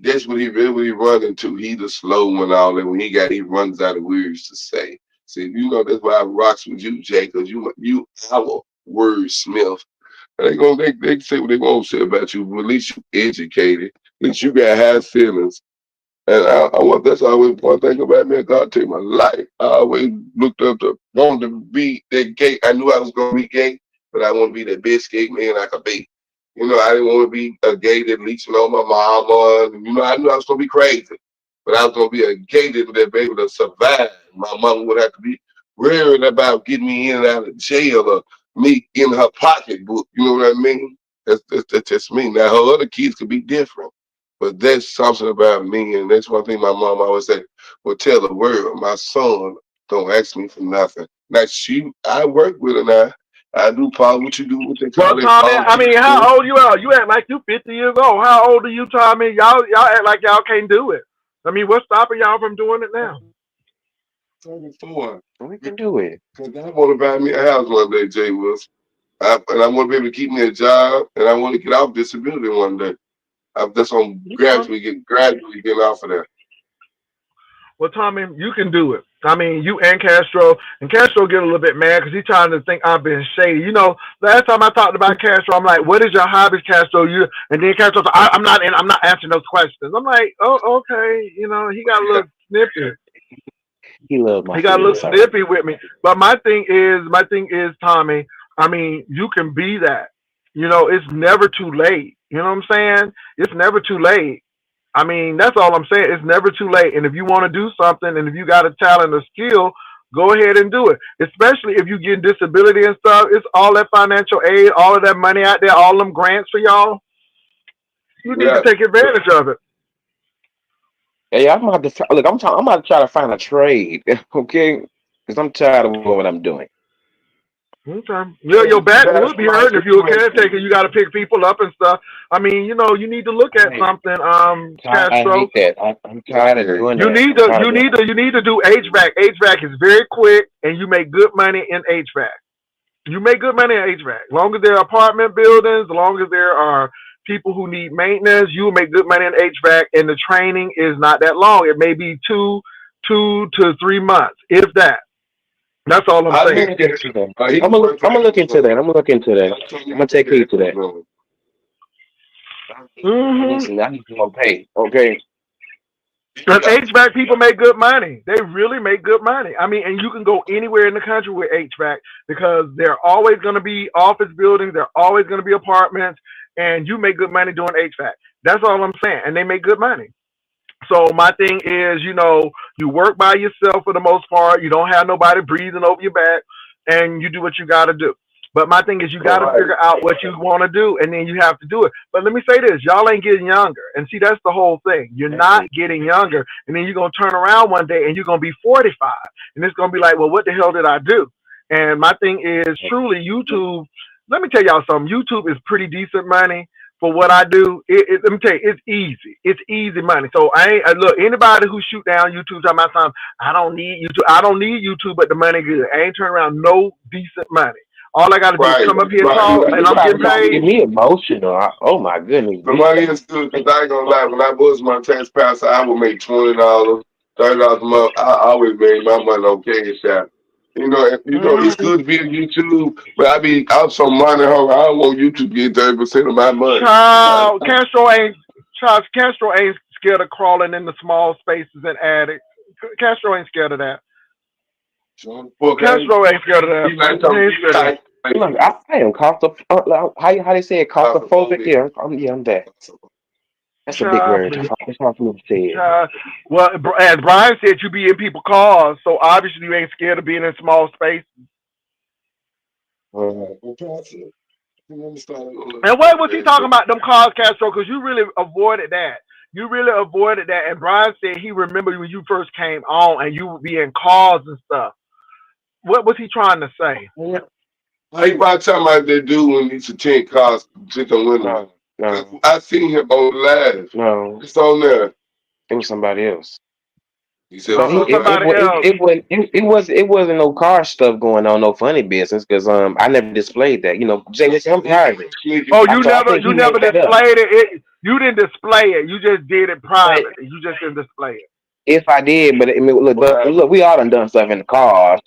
that's what he really run into. He the slow one, all that. When he runs out of words to say. See, that's why I rocks with you, Jay, because you our wordsmith. They say what they want to say about you, but at least you educated. At least you got high feelings. And that's always one thing about me. God take my life. I always looked up to want to be that gay. I knew I was gonna be gay, but I want to be the best gay man I could be. I didn't want to be a gay that leeching on my mama. I knew I was gonna be crazy, but I was gonna be a gay that be able to survive. My mama would have to be worried about getting me in and out of jail or me in her pocketbook. You know what I mean? That's just me. Now her other kids could be different. But that's something about me, and that's one thing my mom always said. Well, tell the world, my son don't ask me for nothing. Now I work with her now. I do part what you do, what they Well, call it, Tommy, I mean, politics. how old you are? You act like you 50 years old. How old are you, Tommy? Y'all act like y'all can't do it. I mean, what's stopping y'all from doing it now? 34. We can do it. Because I want to buy me a house one day, Jay Wilson. And I want to be able to keep me a job, and I want to get off disability one day. That's on gradually getting off of that. Well, Tommy, you can do it. I mean, you and Castro get a little bit mad because he's trying to think I'm being shady. Last time I talked about Castro, I'm like, "What is your hobbies, Castro?" And then Castro, I'm not answering those questions. I'm like, "Oh, okay." He got a little snippy. He loved my He got a little feelings. Sorry. snippy with me. But my thing is, Tommy. I mean, you can be that. It's never too late. You know what I'm saying? It's never too late. I mean, that's all I'm saying. It's never too late. And if you want to do something and if you got a talent or skill, go ahead and do it. Especially if you get disability and stuff. It's all that financial aid, all of that money out there, all them grants for y'all. You need to Yeah. take advantage of it. Hey, I'm about to look. I'm about to try to find a trade, okay? Because I'm tired of what I'm doing. Okay. Yeah, your back would be hurting if you were a caretaker. You got to pick people up and stuff. I mean, you need to look at Right. something, I Castro. hate that. I'm tired of doing You that. need I'm to tired you of doing need to you need to do HVAC. HVAC is very quick, and you make good money in HVAC. You make good money in HVAC. As long as there are apartment buildings, as long as there are people who need maintenance, you will make good money in HVAC. And the training is not that long. It may be two to 3 months, if that. That's all I'm I saying. look at I'm gonna look into that. I'm gonna look into that. I'm gonna take heed to that. Mm-hmm. I need some more pay. Okay. Because HVAC people make good money. They really make good money. I mean, and you can go anywhere in the country with HVAC because there are always going to be office buildings. There are always going to be apartments, and you make good money doing HVAC. That's all I'm saying. And they make good money. So my thing is, you work by yourself for the most part. You don't have nobody breathing over your back, and you do what you got to do. But my thing is, you got to figure out what you want to do, and then you have to do it. But let me say this: y'all ain't getting younger, and see, that's the whole thing. You're not getting younger, and then you're gonna turn around one day, and you're gonna be 45, and it's gonna be like, well, what the hell did I do? And my thing is, truly, YouTube. Let me tell y'all something. YouTube is pretty decent money for what I do. Let me tell you, it's easy. It's easy money. So look, anybody who shoot down YouTube talking about something, I don't need YouTube. I don't need YouTube, but the money good. I ain't turning around no decent money. All I gotta do is come up here and talk, and I'm getting Get paid. me emotional. Oh my goodness. The money is good because I ain't gonna lie. When I was my tax passer, I would make $20, $30 a month. I always made my money on Cash App. It's good to be on YouTube, but I'm so money hungry. I don't want YouTube to get 30% of my money. Child, Castro ain't scared of crawling in the small spaces and attics. Castro ain't scared of that. Castro ain't scared of that. He ain't scared of that. Look, I am how they say it, claustrophobic. Yeah, I'm there. That's a big Child, word. please. It's hard for me to say it. Well, as Brian said, you be in people's cars, so obviously you ain't scared of being in small spaces. And what was he talking about them cars, Castro? Because you really avoided that. You really avoided that. And Brian said he remembered when you first came on and you would be in cars and stuff. What was he trying to say? Like by the time I did do when these 10 cars sit on window. No, I seen him on live. no, It's on there. it was somebody else. He said, But it wasn't no car stuff going on, no funny business, because I never displayed that. You know, Jay, listen, I'm private. Oh, you never displayed it. You didn't display it. You just did it privately. You just didn't display it. If I did, but I mean, look, we all done stuff in the cars.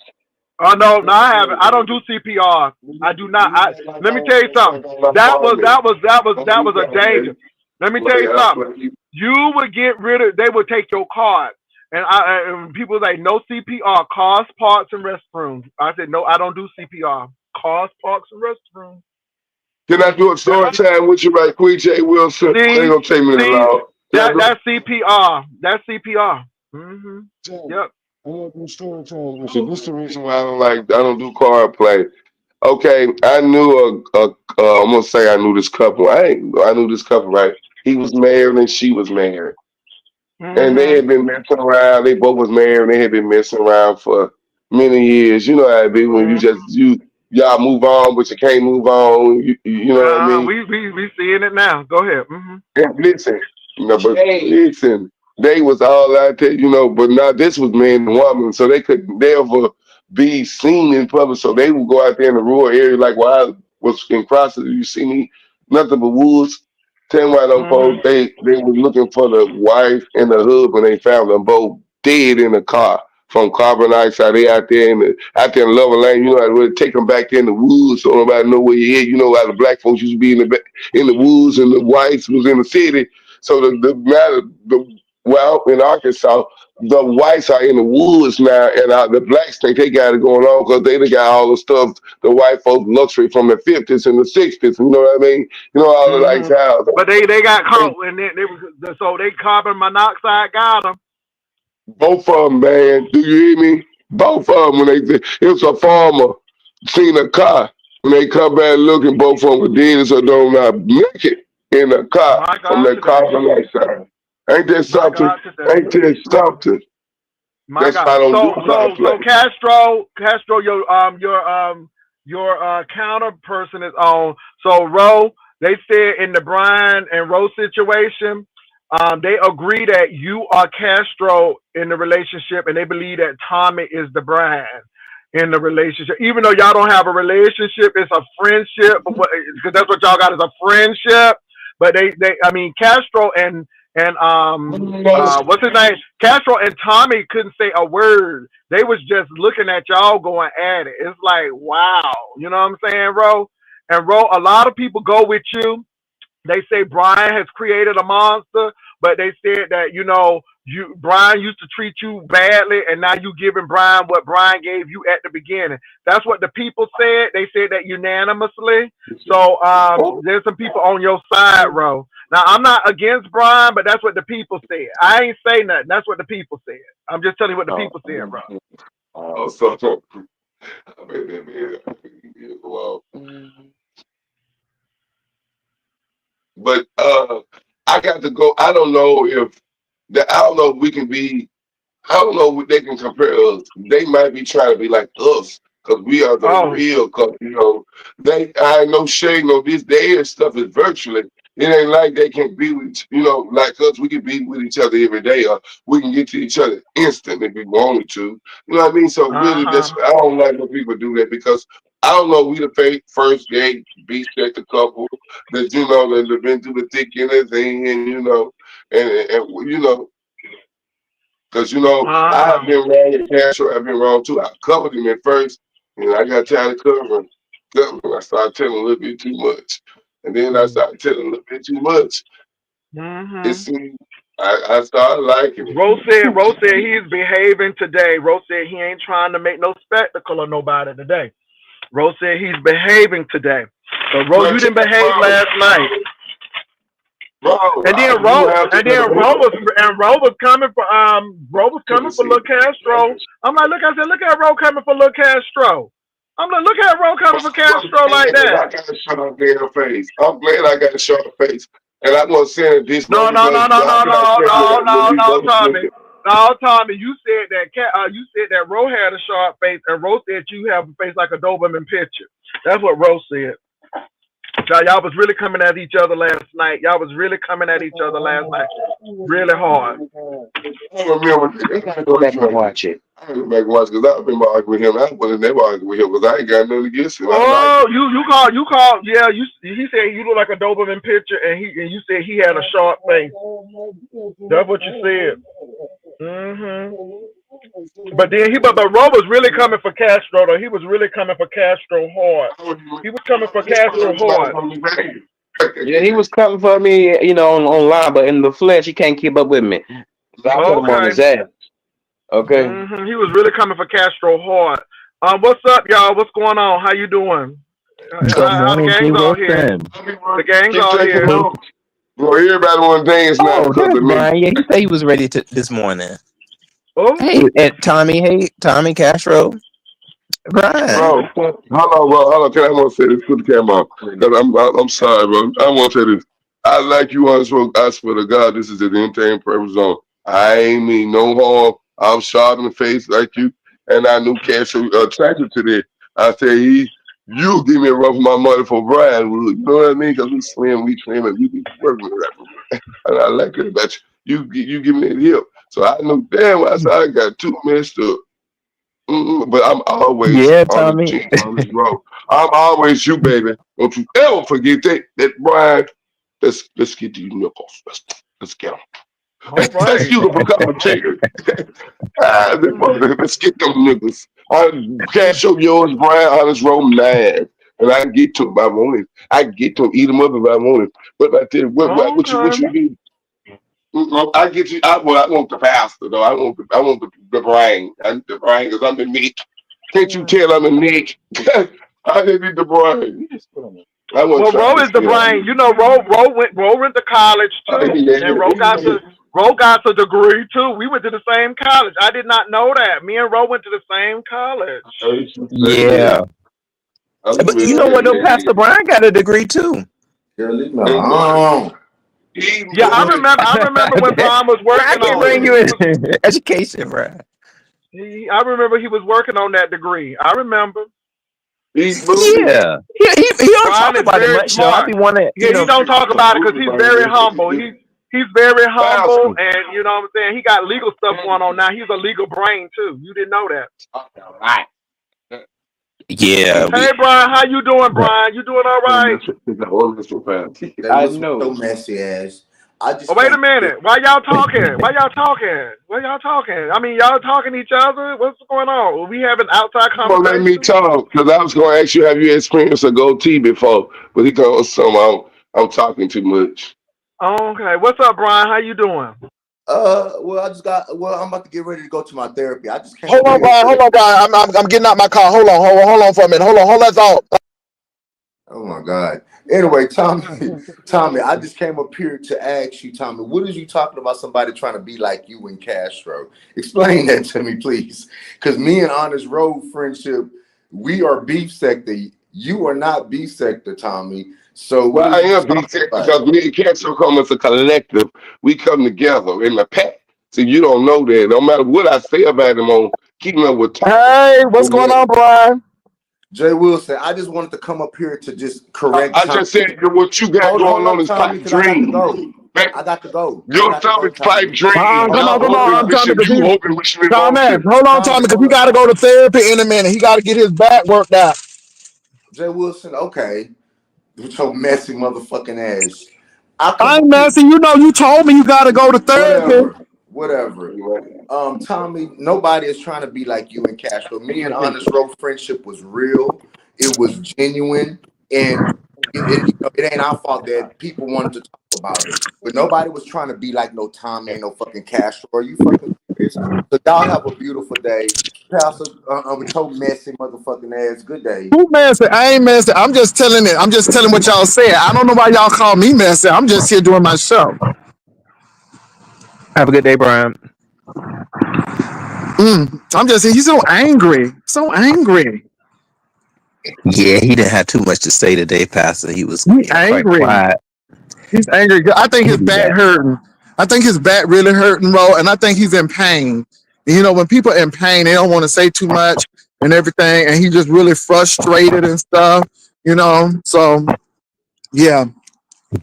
Oh no, I haven't. I don't do CPR. I do not. Let me tell you something. That was a danger. Let me tell you something. You would get rid of. They would take your card, and people say no CPR. Cars, parks, and restrooms. I said no. I don't do CPR. Cars, parks, and restrooms. Can I do a story time with you right quick, Jay Wilson? They gonna take me long. That's CPR. That's CPR. Mm-hmm. Yep. I want to do story time with you. This is the reason why I don't do card play. Okay, I knew I'm gonna say I knew this couple. I knew this couple, right? He was married and she was married. And they had been messing around. They both was married and they had been messing around for many years. You know how it be when y'all move on, but you can't move on. You know what I mean? We seeing it now. Go ahead. And listen, listen. They was all out there, but now this was man and woman, so they could never be seen in public. So they would go out there in the rural area, like while I was in Crossing, you see me, nothing but woods. 10 white old folks, they were looking for the wife and the husband. They found them both dead in the car from carbon dioxide. They out there in Lover Lane. You know how to take them back there in the woods so nobody know where you at. You know how the black folks used to be in the woods and the whites was in the city. So in Arkansas, the whites are in the woods now, and the blacks think they got it going on because they got all the stuff the white folks luxury from the 50s and the 60s. You know what I mean? You know all the lights out. But they got caught and they carbon monoxide got them. Both of them, man. Do you hear me? Both of them. It was a farmer seen a car when they come back looking. Both of them were dead, so don't not make it in a car from that carbon monoxide. Ain't that something? Ain't that something? My God. So Castro, your counter person is on. So Ro, they said in the Brian and Ro situation, they agree that you are Castro in the relationship, and they believe that Tommy is the Brian in the relationship. Even though y'all don't have a relationship, it's a friendship because that's what y'all got is a friendship. But Castro and what's his name? Castro and Tommy couldn't say a word. They was just looking at y'all going at it. It's like, wow. You know what I'm saying, Ro? And Ro, a lot of people go with you. They say Brian has created a monster, but they said that, Brian used to treat you badly, and now you giving Brian what Brian gave you at the beginning. That's what the people said. They said that unanimously. So there's some people on your side, Ro. Now, I'm not against Brian, but that's what the people said. I ain't say nothing. That's what the people said. I'm just telling you what the people said, bro. But I got to go. I don't know if we can be. I don't know if they can compare us. They might be trying to be like us because we are the real. Because I ain't no shade, no this. Their stuff is virtually. It ain't like they can be with, like us. We can be with each other every day, or we can get to each other instant if we wanted to. You know what I mean? So really, I don't like when people do that because I don't know. We the first gay bisexual couple that that have been through the thick and everything, and because I have been wrong with Castro. I've been wrong too. I covered him at first, and I got tired of covering. I started telling a little bit too much. And then I started telling a little bit too much. It seemed I started liking it. Rose said he's behaving today. Rose said he ain't trying to make no spectacle of nobody today. Rose said he's behaving today. So Rose, you didn't behave last night. Bro, And then Ro was coming for Lil Castro. I'm like, look at Ro coming for Lil Castro. I'm like, look at Ro coming for Castro like that. I got a short damn face. I'm glad I got a short face. And I'm gonna send this. No, Tommy. No, Tommy, you said that Ro had a sharp face, and Ro said you have a face like a Doberman picture. That's what Ro said. Y'all was really coming at each other last night. Really hard. I remember. I gotta go back and watch it. I gotta go back and watch because I've been arguing with him. I wasn't never arguing with him because I ain't got nothing against him. Oh, you called. Yeah, he said you look like a Doberman picture, and you said he had a sharp face. That's what you said. But then but Ro was really coming for Castro though. He was really coming for Castro hard. He was coming for Castro hard. Yeah, he was coming for me, online, but in the flesh, he can't keep up with me. So I put him on his ass. Okay. He was really coming for Castro hard. What's up, y'all? What's going on? How you doing? How the gang's all here? The gang's all here. Well, everybody want to dance now. Brian, yeah, he said he was ready this morning. Oh. Hey, Tommy Castro. Brian. Bro, hold on. Can I want to say this? Put the camera on. I'm sorry, bro. I want to say this. I like you on smoke. I swear to God, this is the entertainment purpose zone. I ain't mean no harm. I'm sharp in the face like you, and I knew Castro attracted to that. I said you give me a run for my money for Brian. You know what I mean? Because we slim, and we be working with that. And I like it about you. You give me a hip. So I knew damn well I got too messed up. But I'm always on this road. I'm always you, baby. Don't you ever forget that Brian. Let's get these knuckles. Let's get them. Right. Let's use them for commentator. Let's get them niggas. I can't show yours, Brian, Honest Road 9. And I can get to him if I want it. I can get to him, eat them up if I want it. But I tell you, what you do? I get you. I want the pastor though. I want the brain. The brain because I'm the Nick. Can't you tell I'm a Nick? I didn't need the brain. Ro is the brain. You know, Ro went to college too, and Ro got a degree too. We went to the same college. I did not know that. Me and Ro went to the same college. Yeah. But you know what? Though, Pastor Brian got a degree too. Yeah, I remember when Brian was working I can bring you in education, Brian. I remember he was working on that degree. I remember. Yeah, he don't talk about it much. Smart. He don't talk about it because he's very humble. He's very humble, and you know what I'm saying. He got legal stuff going on now. He's a legal brain too. You didn't know that. Right. Yeah. Hey, Brian, how you doing, Brian? You doing all right? I know. So messy ass. Wait a minute. Why y'all talking? I mean, y'all talking to each other? What's going on? We having outside conversation? Well, let me talk because I was going to ask you, have you experienced a goatee before? But he goes, I'm talking too much. Okay. What's up, Brian? How you doing? I'm about to get ready to go to my therapy. I just can't. Hold on, Brian. I'm getting out my car. Hold on for a minute. Hold that thought. Oh my God. Anyway, Tommy, I just came up here to ask you, Tommy, what is you talking about somebody trying to be like you and Castro? Explain that to me, please. Because me and Honest Road friendship, we are beef sector. You are not beef sector, Tommy. So I am beef sector because me and Castro come as a collective. We come together in the pack. So you don't know that. No matter what I say about him on keeping up with Tommy. Hey, what's going on, Brian? Jay Wilson, I just wanted to come up here to just correct. I just said what you got going on is pipe dream. I got to go. Your stuff is pipe dream. Come on. I'm trying to you hoping we should Tommy, hold on, Tommy, because he got to go to therapy in a minute. He got to get his back worked out. Jay Wilson, okay. With your messy motherfucking ass. I ain't messy. You know, you told me you got to go to therapy. Whatever. Tommy, nobody is trying to be like you and Castro. Me and Honest Road friendship was real. It was genuine. And it ain't our fault that people wanted to talk about it. But nobody was trying to be like no Tommy and no fucking Castro. Are you fucking serious? So y'all have a beautiful day. Pastor, with your messy motherfucking ass. Good day. Who messy? I ain't messy. I'm just telling it. I'm just telling what y'all said. I don't know why y'all call me messy. I'm just here doing my show. Have a good day, Brian. I'm just he's so angry. So angry. Yeah, he didn't have too much to say today, Pastor. He was He's quite angry. quiet. He's angry. I think He'll his be back back. hurting. I think his back really hurting, bro. And I think he's in pain. You know, when people are in pain, they don't want to say too much and everything. And he's just really frustrated and stuff. You know, so yeah.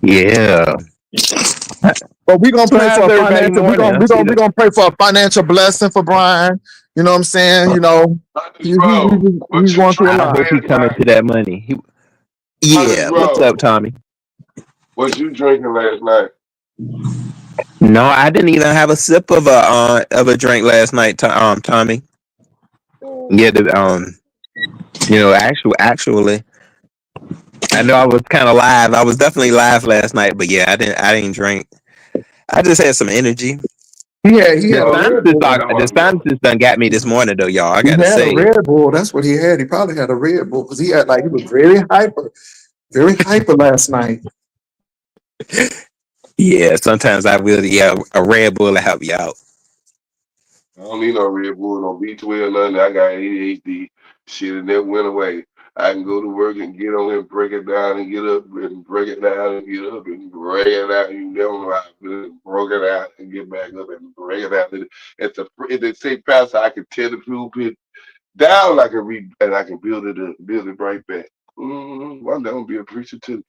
Yeah. But we're gonna So pray how's for a everybody financial. morning? I see We're that. gonna pray for a financial blessing for Brian. You know what I'm saying? You know, Honest, bro. he's What you going through a drinking I lot. hope he last coming night? to that money. Honest, Yeah. What's bro. up, Tommy? What you drinking last night? No, I didn't even have a sip of a drink last night, Tommy. Yeah, actually, I know I was kind of live. I was definitely live last night, but yeah, I didn't drink. I just had some energy. He The had a Oh, Red sinuses, Bull. the sinuses done got me this morning, though, y'all. I He gotta had a say, Red Bull. That's what he had. He probably had a Red Bull because he had he was very hyper last night. yeah, sometimes I will. Yeah, a Red Bull will help you out. I don't need no Red Bull, no B12, nothing. I got ADHD. Shit, and that went away. I can go to work and get on and break it down and get up and break it down and get up and break it out. You never know how to broke it out and get back up and break it out. If they say pastor, I can tear the pulpit down. I can read and I can build it right back. One day I'm gonna be a preacher too.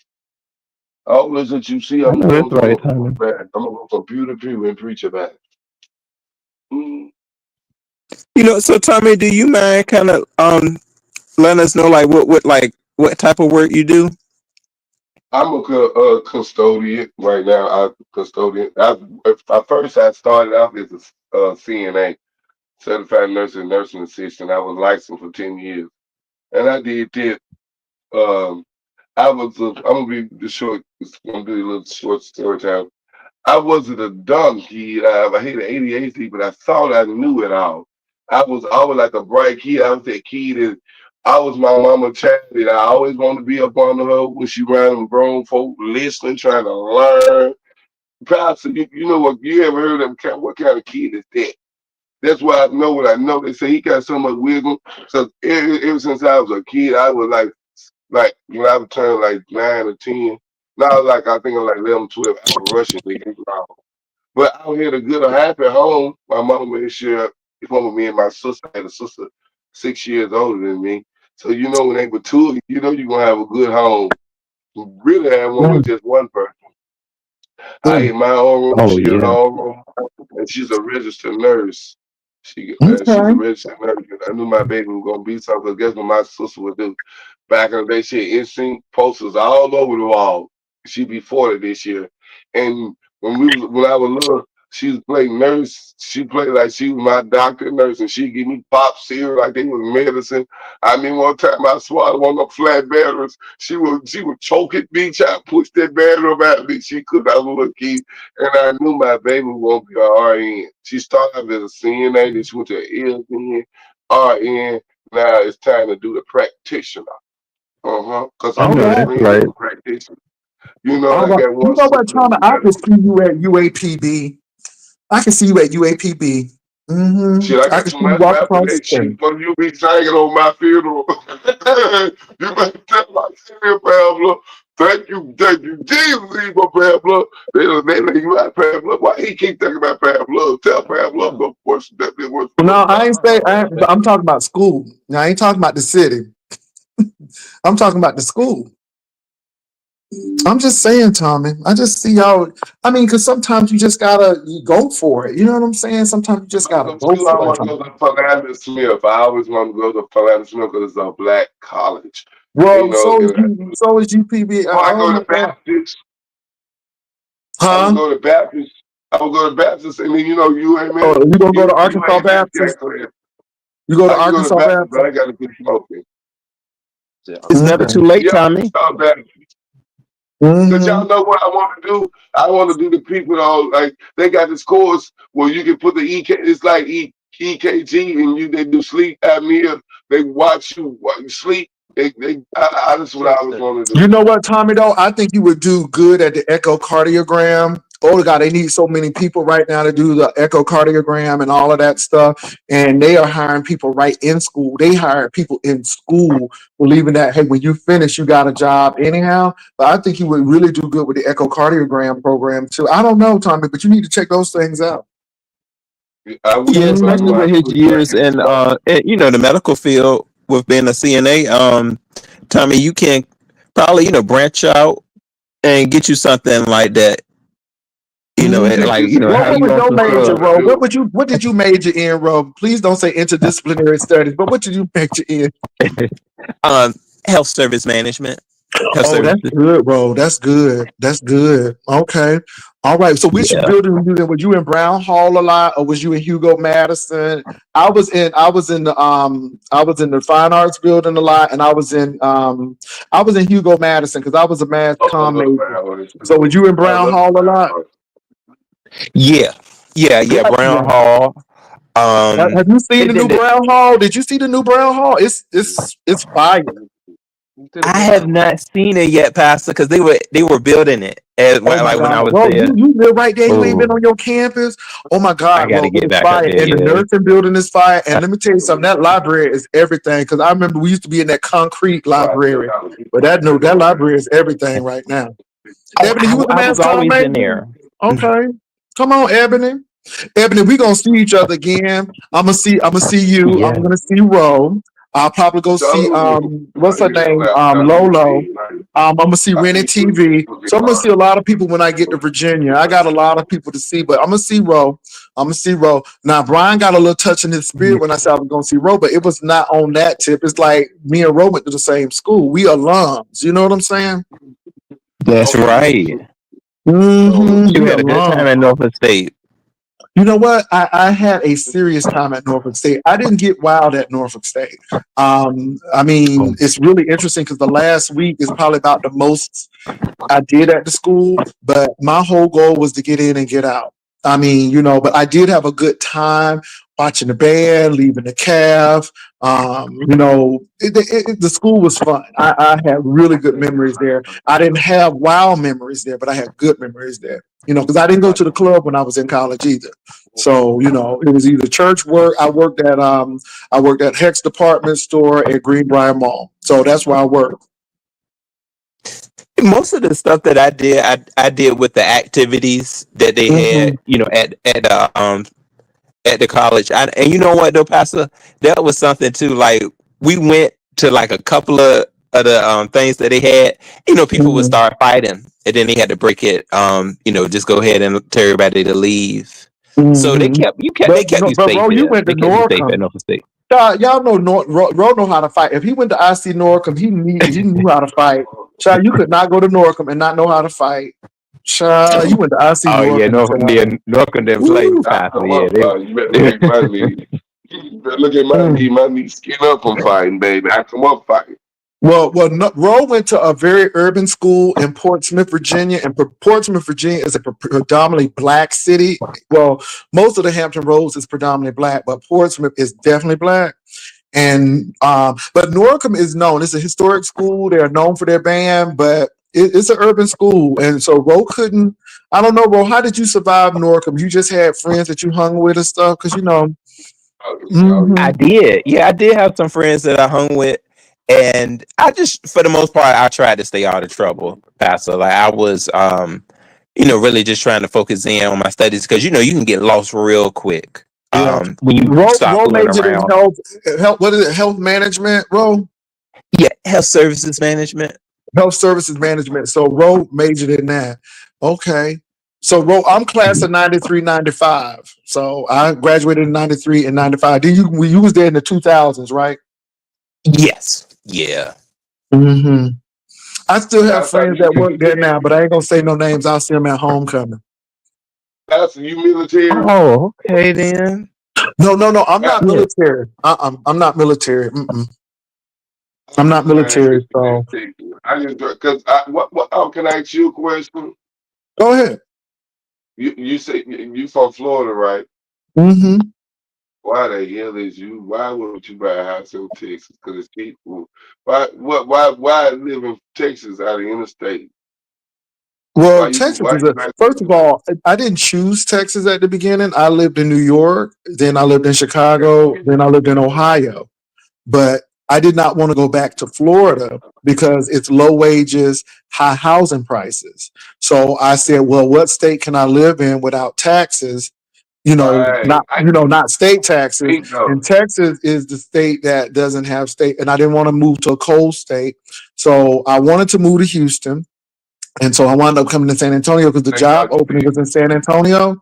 All this that you see, I I'm know gonna that's right, go Tommy. back. I'm gonna go from pew to pew and preach about it. Mm. So Tommy, do you mind kind of letting us know like what type of work you do? I'm a custodian right now. I'm a custodian. I started out as a CNA, certified nursing assistant. I was licensed for 10 years, and I did that. Um, I'm gonna be the short. I'm gonna do a little short story time. I wasn't a dumb kid. I hated ADHD, but I thought I knew it all. I was always like a bright kid. I was that kid that I was my mama's child. And I always wanted to be up under her when she around them grown folk, listening, trying to learn. Pastor, you know what? You ever heard of what kind of kid is that? That's why I know what I know. They say he got so much wisdom. So ever since I was a kid, I was like when I would turn like 9 or 10. Now, like I think I'm like 11, 12. I was rushing to get around. But out here to get a happy home, my mama made sure it went with me and my sister. I had a sister 6 years older than me. So when they were two, you're gonna have a good home. You really have one with Mm, just one person. I mm. in my own room, Oh she in her yeah. own room, and she's a registered nurse. She's a Okay. registered nurse. I knew my baby was gonna be something. 'Cause guess what my sister would do? Back in the day, she had instinct posters all over the wall. She be 40 this year, and when I was little, she was playing nurse. She played like she was my doctor nurse, and she give me pop cereal like they was medicine. I mean, one time I swallowed one of them flat batteries. She would choke at me, try to push that battery up at me. She could. I was a little kid, and I knew my baby was gonna be an RN. She started as a CNA, then she went to LPN, RN. Now it's time to do the practitioner. Because I all know her Okay. that's friends right. were practitioners. All I right. got You one know sister what, that China? was I can medical. see you at UAPB. I can see you at UAPB. Shit, I I got can too see you much walk after across that the shit stage. from you be singing on my funeral. You better tell my sister, Pablo. Thank you, Jesus, my Pablo. They let you out, Pablo. Why he keep thinking about Pablo? Tell Pablo, go worship that bit worship the No, Lord. I ain't say. I'm talking about school. Now, I ain't talking about the city. I'm talking about the school. I'm just saying, Tommy. I just see y'all. I mean, because sometimes you go for it. You know what I'm saying? Sometimes you just gotta The go school I for it. want to go to Philander Smith. I always want to go to Philander Smith because it's a black college. Well, And so is UPB. before I Oh go my to God. Baptist, I would Huh? go to Baptist. I would go to Baptist, and then you ain't Oh, man, you gonna go to you Arkansas ain't missed that Baptist? class. You go to I can go to Arkansas Baptist, but Baptist? I got to get smoking. It's never Okay. too late, Yeah, Tommy. Arkansas Baptist. Cause y'all Mm-hmm. know what I want to do. I want to do the people all like they got this course where you can put the EK. It's like EKG, and they do sleep apnea. They watch you while you sleep. That's what I was going to You do. know what, Tommy, though? I think you would do good at the echocardiogram. Oh, God, they need so many people right now to do the echocardiogram and all of that stuff. And they are hiring people right in school. They hire people in school, believing that, hey, when you finish, you got a job anyhow. But I think you would really do good with the echocardiogram program, too. I don't know, Tommy, but you need to check those things out. I will, Yeah, but I'm especially gonna with have to his put track years in and tomorrow. the medical field with being a CNA. Tommy, you can probably branch out and get you something like that. And Mhm. Yeah, like this is What have you was on your exactly some what I major, stuff. want to Ro? do. What did you major in, Ro? Please don't say interdisciplinary studies, but what did you major in? um, health service management, health Oh, that's services. good, bro. That's good. That's good. Okay. All right. So which Yeah. building were you in? Was you in Brown Hall a lot or was you in Hugo Madison? I was in the Fine Arts building a lot, and I was in Hugo Madison because I was a mass Oh, comm look, major. man, I want to So was do. you in I Brown love Hall a that lot? part. Yeah, yeah. Brown Yeah. Hall. Have you seen the And then new Brown Hall? Did you see the new Brown Hall? It's fire. I have not seen it yet, Pastor, because they were building it Oh my like when I God, was bro, there. you live right there. You ain't been Oh, on your campus. Oh my I God, got to bro, it get is back up fire. there. And the Yeah. nursing building is fire. And let me tell you something, that library is everything. Because I remember we used to be in that concrete Right, so library, that was but that no, that library is everything right now. Oh, Ebony, you was a I mass was comm always in major. there. Okay, come on, Ebony. Ebony, we gonna see each other again. I'm gonna see you. I'm Yeah. gonna see Ro. I'll probably go see so. what's I her need a name? laptop to Lolo. see. Like, I'm gonna see I Rennie need TV. to get So I'm gonna see mine. a lot of people when I get to Virginia. I got a lot of people to see, but I'm gonna see Ro. I'm gonna see Ro. Now Brian got a little touch in his spirit when I said I was gonna see Ro, but it was not on that tip. It's like me and Ro went to the same school. We alums. You know what I'm saying? That's Okay. right. So, Mm-hmm. You We had a good time alums. at Norfolk State. You know what? I had a serious time at Norfolk State. I didn't get wild at Norfolk State. I mean, it's really interesting because the last week is probably about the most I did at the school, but my whole goal was to get in and get out. I mean, but I did have a good time watching the band, leaving the calf. The school was fun. I had really good memories there. I didn't have wild memories there, but I had good memories there. Because I didn't go to the club when I was in college either. So, it was either church work. I worked at Hex Department Store at Greenbrier Mall. So that's where I worked. Most of the stuff that I did with the activities that they had, Mhm. at the college. And you know what though, Pastor, that was something too. Like we went to like a couple of the things that they had. People would Mhm. start fighting, and then they had to break it. Just go ahead and tell everybody to leave. So Mhm. they kept you But safe bro, you there. went to They kept you safe at Norcom. Norfolk State. Y'all know Ro know how to fight. If he went to IC Norcom, he knew how to fight. Child, you could not go to Norcom and not know how to fight. Child, you went to IC Oh yeah, Norcom, child. Norfolk didn't play, Woo. I Pastor. come Yeah, up, you better look at my knee. You better look at my knee. Mm. My knee skin up from fighting, baby. I come up fighting. Well, no, Ro went to a very urban school in Portsmouth, Virginia, and Portsmouth, Virginia is a predominantly black city. Well, most of the Hampton Roads is predominantly black, but Portsmouth is definitely black. And but Norcom is known. It's a historic school. They're known for their band, but it's an urban school. And so Ro couldn't. I don't know, Ro. How did you survive Norcom? You just had friends that you hung with and stuff, because I Mhm. did. Yeah, I did have some friends that I hung with, and I just, for the most part, I tried to stay out of trouble, Pastor. Like I was, really just trying to focus in on my studies because you can get lost real quick, Yeah. when you start Ro fooling majored in around. health. What is it? Health management, Ro? Yeah, health services management. Health services management. So Ro majored in that. Okay. So Ro, I'm class of 93, 95. So I graduated in 93 and 95. You was there in the 2000s, right? Yes. Yeah. Mm-hmm. I still have I thought friends you that work there now, military. but I ain't gonna say no names. I'll see them at homecoming. That's you military. Oh, okay then. No. I'm I, not Yeah. military. I'm not military. Mm-mm. I'm I'm not just saying military. this to So this thing. I just because what can I ask you a question? Go ahead. You say you from Florida, right? Mm-hmm. Why the hell is you? Why would you buy a house in Texas? Because it's cheap. Why live in Texas out of interstate? Well, Texas Why is you a, like first of all, I didn't choose Texas at the beginning. I lived in New York, then I lived in Chicago, then I lived in Ohio. But I did not want to go back to Florida because it's low wages, high housing prices. So I said, well, what state can I live in without taxes? right? I Not state taxes. think though. And Texas is the state that doesn't have state. And I didn't want to move to a cold state. So I wanted to move to Houston. And so I wound up coming to San Antonio because the Thank job God you opening did. was in San Antonio.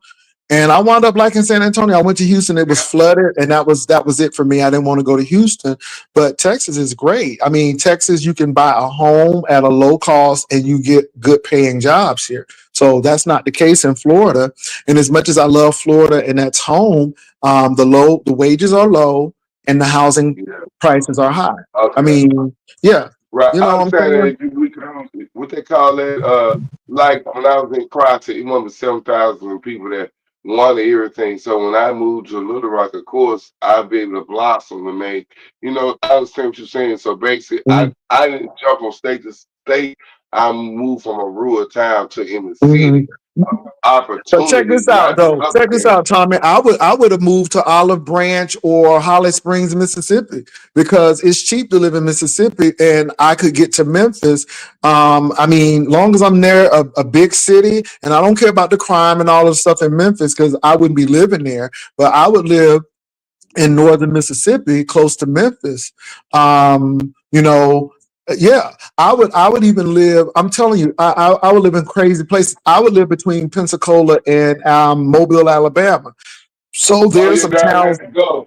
And I wound up liking San Antonio. I went to Houston, it was flooded, and that was it for me. I didn't want to go to Houston. But Texas is great. I mean, Texas, you can buy a home at a low cost and you get good paying jobs here. So that's not the case in Florida. And as much as I love Florida and that's home, the wages are low and the housing Yeah. prices are high. I Okay. mean, yeah, Right. you know I what I'm understand that saying? if we what they call it, like when I was in Crockett, it was 7,000 people that wanted everything. So when I moved to Little Rock, of course, I'll be able to blossom and make, I understand what you're saying. So basically, Mhm. I didn't jump from state to state. I moved from a rural town to in the city. Mhm. So check Opportunity, this out, not though. Check this nothing. out, Tommy. I would have moved to Olive Branch or Holly Springs, Mississippi, because it's cheap to live in Mississippi, and I could get to Memphis. I mean, long as I'm near a big city, and I don't care about the crime and all the stuff in Memphis, because I wouldn't be living there. But I would live in northern Mississippi, close to Memphis. You know, yeah, I would even live. I'm telling you, I would live in crazy places. I would live between Pensacola and Mobile, Alabama. So Oh, there's you're some down there towns, to go.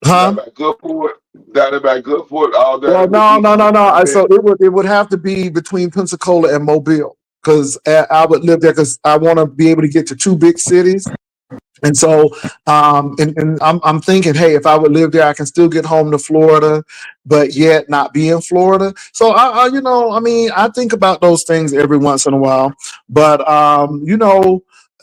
huh? Down by Goodport, down there by Goodport, all Well, down in the no, no, east. no, no. So it would have to be between Pensacola and Mobile because I would live there because I want to be able to get to two big cities. And so, and I'm thinking, hey, if I would live there, I can still get home to Florida, but yet not be in Florida. So I mean, I think about those things every once in a while. But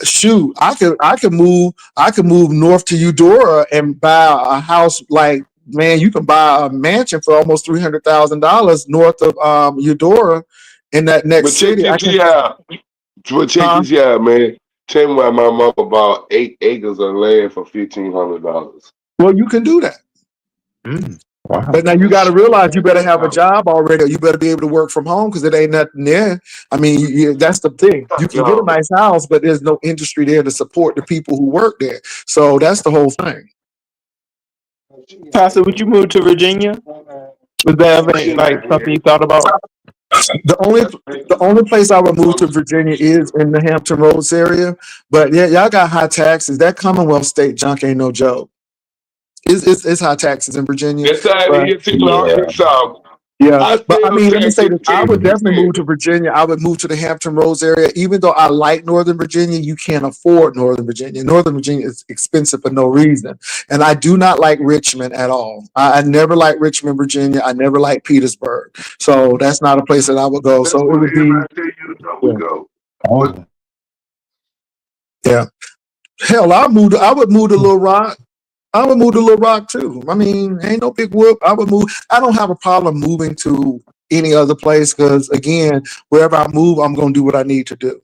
shoot, I could move north to Eudora and buy a house like. Man, you can buy a mansion for almost $300,000 north of Eudora in that next But check city. I this can, here out. But check huh? this here out, man. Tell me why my mama bought 8 acres of land for $1,500. Well, you can do that. Mm, wow. But now you got to realize you better have a job already, or you better be able to work from home because it ain't nothing there. I mean, that's the thing. You can get a No. nice house, but there's no industry there to support the people who work there. So that's the whole thing. Pastor, would you move to Virginia? Was that ever like something you thought about? The only the only place I would move to Virginia is in the Hampton Roads area. But yeah, y'all got high taxes. That Commonwealth state junk ain't no joke. It's high taxes in Virginia. That's how But it is in Yeah, Arkansas. yeah, I but I still mean, let me tax say in this: I would Texas, definitely man. move to Virginia. I would move to the Hampton Roads area, even though I like Northern Virginia. You can't afford Northern Virginia. Northern Virginia is expensive for no reason, and I do not like Richmond at all. I never liked Richmond, Virginia. I never liked Petersburg, so that's not a place that I would go. That's So it what would be, everybody tell you to know we yeah, go. But oh, yeah. Hell, I would move to Little Rock. I would move to Little Rock too. I mean, ain't no big whoop. I would move. I don't have a problem moving to any other place because again, wherever I move, I'm gonna do what I need to do.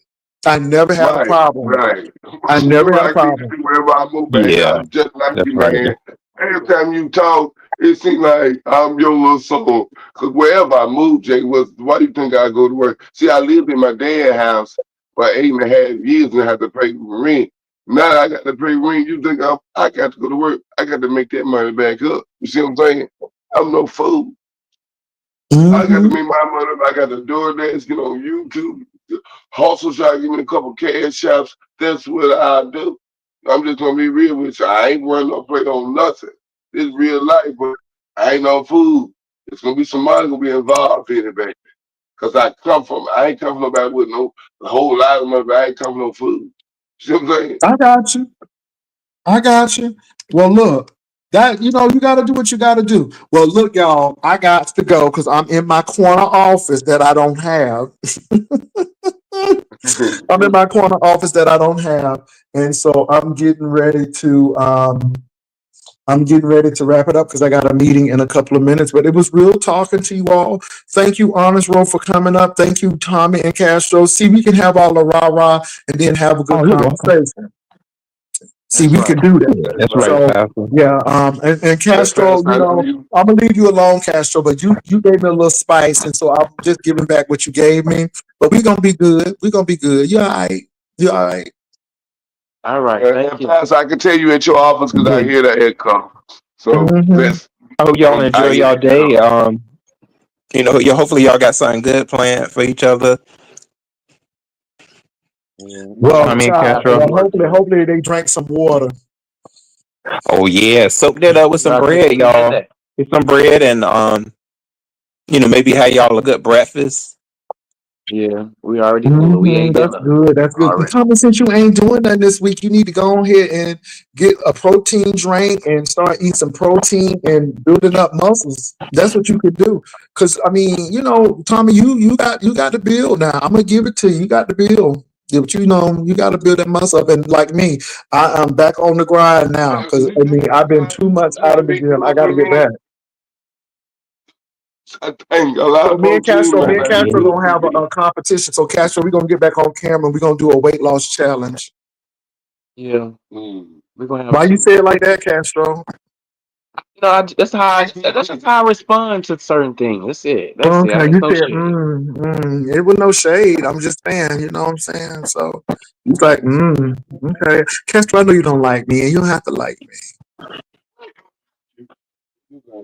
I never had a right, problem. right. I Do never had what a I need to problem. do wherever I move, baby. yeah, I'm just like that's you, right. man. Every time you talk, it seems like I'm your little soul. Because wherever I move, Jay, why do you think I go to work? See, I lived in my dad's house for 8.5 years and had to pay rent. Now I got to pay rent. You think I got to go to work? I got to make that money back up. You see what I'm saying? I'm no fool. I got to Hmm. make my money. I got to DoorDash, get on YouTube, hustle, try to give me a couple cash shops. That's what I do. I'm just gonna be real with you. I ain't running no play on nothing. It's real life, but I ain't no fool. It's gonna be somebody gonna be involved in it, baby. Cause I ain't come from nobody with no a whole lot of money. I ain't come from no food. See what I'm saying? I got you. I got you. Well, look. That you got to do what you got to do. Well, look, y'all, I got to go because I'm in my corner office that I don't have. I'm in my corner office that I don't have, and so I'm getting ready to wrap it up because I got a meeting in a couple of minutes. But it was real talking to you all. Thank you, Honest Row, for coming up. Thank you, Tommy and Castro. See, we can have all the rah-rah and then have a good you're welcome. conversation. See, That's we can right. do that. Yeah, that's Right. right, So Pastor. yeah, and Castro, I'm gonna leave you alone, Castro. But you gave me a little spice, and so I'm just giving back what you gave me. But we're gonna be good. We're gonna be good. You're all right. You're all right. All right, And thank you. Pastor, I can tell you at your office because I hear the echo. So Mhm. that's I hope y'all enjoy I hear y'all the day. echo. Hopefully y'all got something good planned for each other. Well, Tommy and child, Castro. hopefully they drank some water. Oh yeah, soak that up with some bread, y'all. Get some bread and maybe have y'all a good breakfast. Yeah, we already good. We ate That's dinner good. That's good. already. Thomas, since you ain't doing nothing this week, you need to go ahead and get a protein drink and start eating some protein and building up muscles. That's what you could do. Cause I mean, Tommy, you got to build now. I'm gonna give it to you. You got to build. Yeah, but you got to build that muscle up. And like me, I'm back on the grind now. Cause I mean, I've been 2 months out of the gym. I got to get back. I think a lot So of me and Castro protein. gonna have a competition. So Castro, we're gonna get back on camera. We're gonna do a weight loss challenge. Yeah, Mm. we're gonna have Why you some. say it like that, Castro? No, that's just how I respond to certain things. That's it. That's it. Okay, I you ain't no said, shit. it was no shade. I'm just saying, you know what I'm saying? So he's like, okay. Castro, I know you don't like me, and you don't have to like me.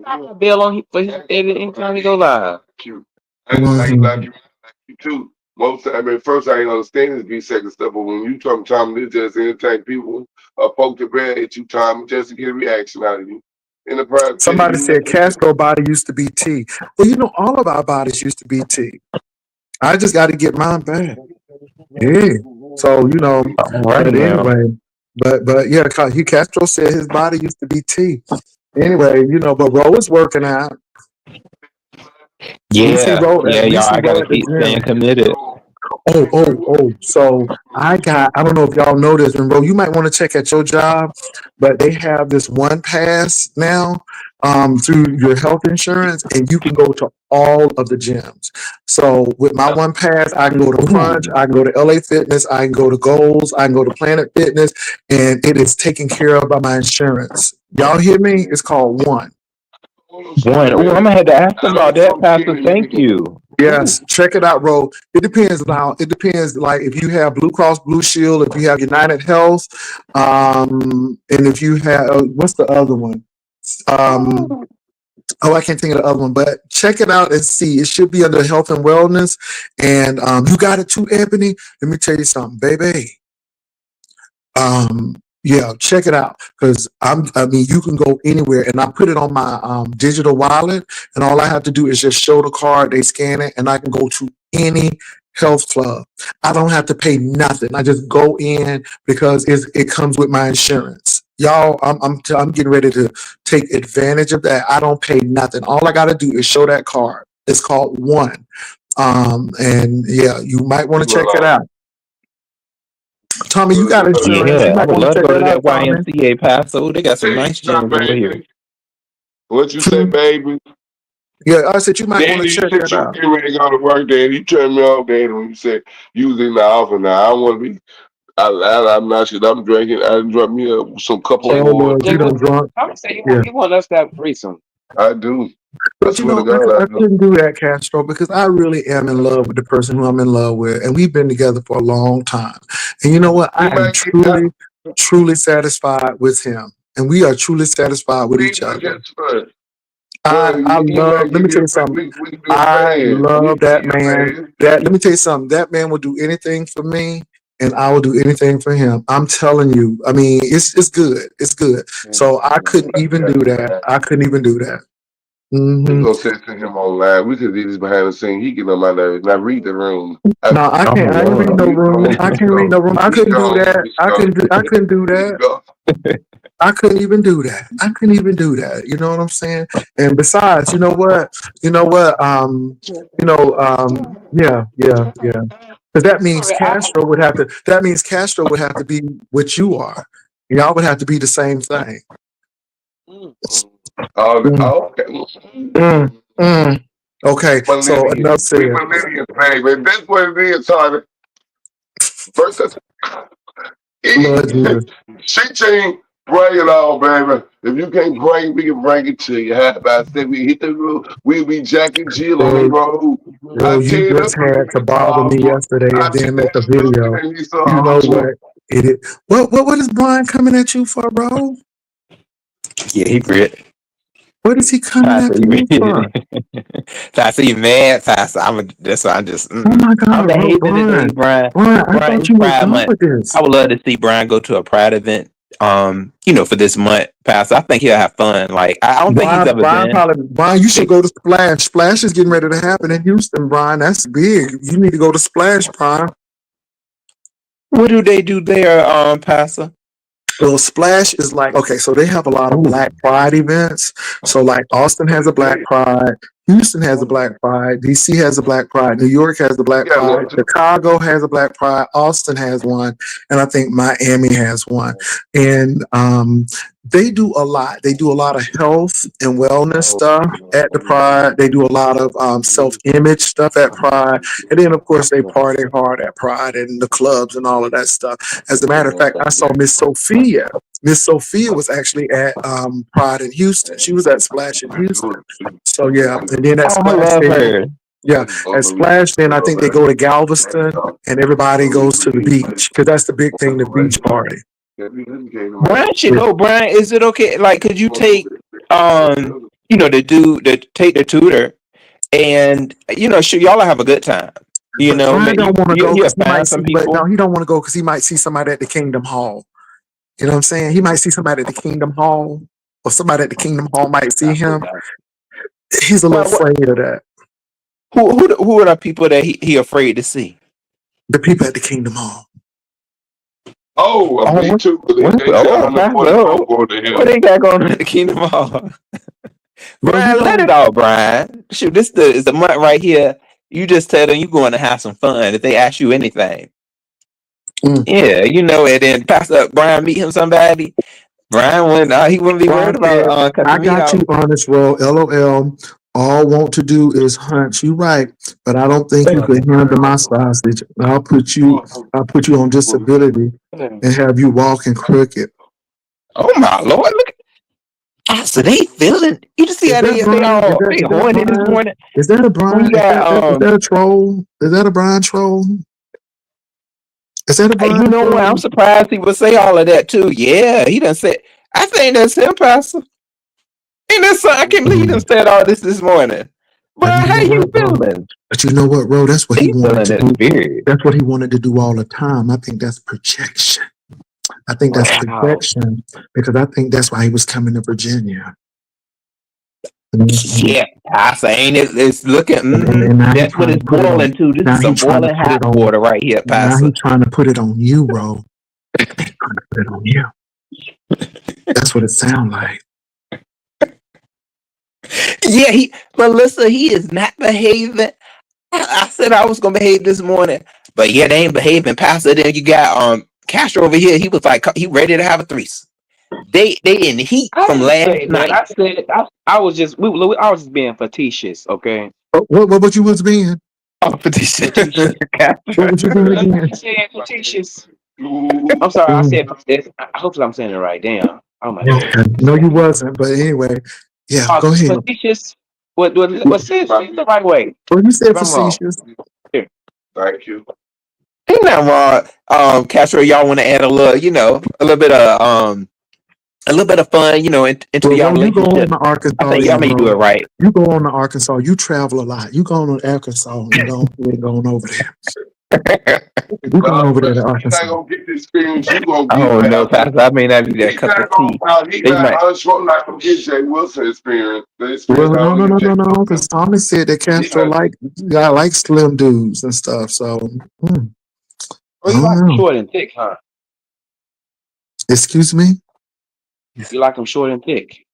I got Bill on for his edit anytime he go live. Cute. I just like you too. Most I mean, first I ain't understand this be second stuff, but when you talk time, this just entertain people poke the bear at you time just to get a reaction out of you. In the private Somebody said Castro body used to be T. Well, all of our bodies used to be T. I just got to get mine back. Yeah. So All right but now. anyway, but yeah, Castro said his body used to be T. Anyway, but Ro is working out. We see Yeah, Ro. yeah, We y'all. see I Ro gotta at the keep staying gym. committed. Oh. So I don't know if y'all know this, and bro, you might want to check at your job, but they have this one pass now through your health insurance, and you can go to all of the gyms. So with my one pass, I can go to Crunch, I can go to LA Fitness, I can go to Goals, I can go to Planet Fitness, and it is taken care of by my insurance. Y'all hear me? It's called One. One. Oh, I'm gonna have to ask them about that, Pastor. Thank you. Yes, check it out, bro. It depends now. It depends, like if you have Blue Cross Blue Shield, if you have United Health, and if you have what's the other one? I can't think of the other one, but check it out and see. It should be under health and wellness. And you got it too, Ebony. Let me tell you something, baby. Yeah, check it out because I mean, you can go anywhere, and I put it on my digital wallet, and all I have to do is just show the card. They scan it, and I can go to any health club. I don't have to pay nothing. I just go in because it comes with my insurance. Y'all, I'm getting ready to take advantage of that. I don't pay nothing. All I got to do is show that card. It's called One, and yeah, you might want to check it out. Tommy, you got insurance. You Yeah, I might would want love to to check go to that that out, Tommy. YMCA, Paso. They got some nice gyms over here. What you say, baby? Yeah, I said you might want Danny, to you check said that you out. getting ready to go to work, Danny. You turned me off, Danny, when you said you was in the office now. I don't want to be. I'm not sure. I'm drinking. I drank me some couple Oh of more. Lord, you don't drunk. I would say Yeah. you want us to have threesome. I do. I But swear to God, I I do. couldn't do that, Castro, because I really am in love with the person who I'm in love with, and we've been together for a long time. And you know what? I We am might get that. truly satisfied with him, and we are truly satisfied with each other. I love. Let me tell you something. We can be I friends. love that man. Let me tell you something. That man will do anything for me, and I will do anything for him. I'm telling you. I mean, it's good. It's good. So I couldn't even do that. I couldn't even do that. We Hmm. gonna send him online. We could do this behind the scenes. He get on my nerves. Now read the room. No, I Oh can't. I ain't read Lord. no room. I can't read no room. I couldn't do that. I couldn't do that. Go. I couldn't even do that. I couldn't even do that. You know what I'm saying? And besides, you know what? You know what? Yeah. Because that means Castro would have to. That means Castro would have to be what you are. Y'all would have to be the same thing. Okay. Okay. So enough said. Millennials, baby. That's what it is, Tony. Versus Lord Jesus. she bring it on, baby. If you can't bring, we can bring it to you. How about that? We hit the road. We'll be Jack and Jill on the road. Bro, you just had to bother me yesterday and then make a video. You know what? What is Brian coming at you for, bro? Yeah, he real. What is he coming at you for? I see you mad, Pastor. That's why I'm just. Oh my God, bro, Brian. Brian, I thought you were done with this. I would love to see Brian go to a Pride event. For this month, Pastor. I think he'll have fun. Like I don't think he's ever been. Brian, you should go to Splash. Splash is getting ready to happen in Houston, Brian. That's big. You need to go to Splash, Brian. What do they do there, Pastor? Well, Splash is like, okay, so they have a lot of Black Pride events. So like Austin has a Black Pride, Houston has a Black Pride, DC has a Black Pride, New York has a Black Pride, Chicago has a Black Pride, Austin has one, and I think Miami has one. And they do a lot. They do a lot of health and wellness stuff at the Pride. They do a lot of self-image stuff at Pride. And then, of course, they party hard at Pride and the clubs and all of that stuff. As a matter of fact, I saw Miss Sophia. Miss Sophia was actually at Pride in Houston. She was at Splash in Houston. So, yeah. And then at Splash, at Splash, then I think they go to Galveston and everybody goes to the beach because that's the big thing, the beach party. Brian should know. Brian, is it okay? Like, could you take, take the tutor, and sure, y'all have a good time. Brian don't want to go because he might see, but no, he don't want to go because he might see somebody at the Kingdom Hall. You know what I'm saying? He might see somebody at the Kingdom Hall, or somebody at the Kingdom Hall might see him. He's a little afraid of that. Who are the people that he afraid to see? The people at the Kingdom Hall. Me too. What they got going on at the Kingdom Hall? Brian, let it all, Brian. Shoot, this is the month right here. You just tell them you're going to have some fun if they ask you anything. Yeah, and then Pastor Brian meet him somebody. Brian wouldn't be worried about I got you on this roll. LOL. All want to do is hunt. You right, but I don't think you could handle my sausage. I'll put you on disability and have you walking crooked. Oh my Lord! Look, so they feeling. You just see how they horny this morning. Is that a Brian? Is that a troll? Is that a Brian troll? Is that a Brian? You know what? I'm surprised he would say all of that too. Yeah, he done said. I think that's him, Pastor. And that's I can't believe he done said all this morning. But how you feeling? But you know what, Ro? That's what he wanted to do. That's what he wanted to do all the time. I think that's projection. I think that's projection because I think that's why he was coming to Virginia. Yeah, I saying it's looking. That's what it's boiling to. This is some boiling hot water right here, Pastor. Now he's trying to put it on you, Ro. He's trying to put it on you. That's what it sounds like. Yeah, Melissa, he is not behaving. I said I was gonna behave this morning, but yeah, they ain't behaving. Pastor, then you got Castro over here. He was like, he ready to have a threesome. They in the heat from last night. I said I was just being facetious. Okay. What you was being? Oh, facetious. What was you being? I said facetious. I'm sorry. I said. Hopefully, I'm saying it right. Damn. Oh my God. No, you wasn't. But anyway. Yeah, go ahead. Facetious. What's this? The right way. Well, you said facetious. Thank you. Ain't nothing wrong. Castro, y'all want to add a little bit of fun, into y'all relationship. You go on to Arkansas. I think y'all may do it right. You go on to Arkansas. You travel a lot. You go on to Arkansas and you ain't going over there. You going over there to Arkansas. You're not gonna get the experience. You gonna get no, Pastor. I may not be that cup of tea. He's not gonna get Jay Wilson experience. Well, no. Because Tommy said that Castro like slim dudes and stuff. So, you like short and thick, huh? Excuse me. You like them short and thick.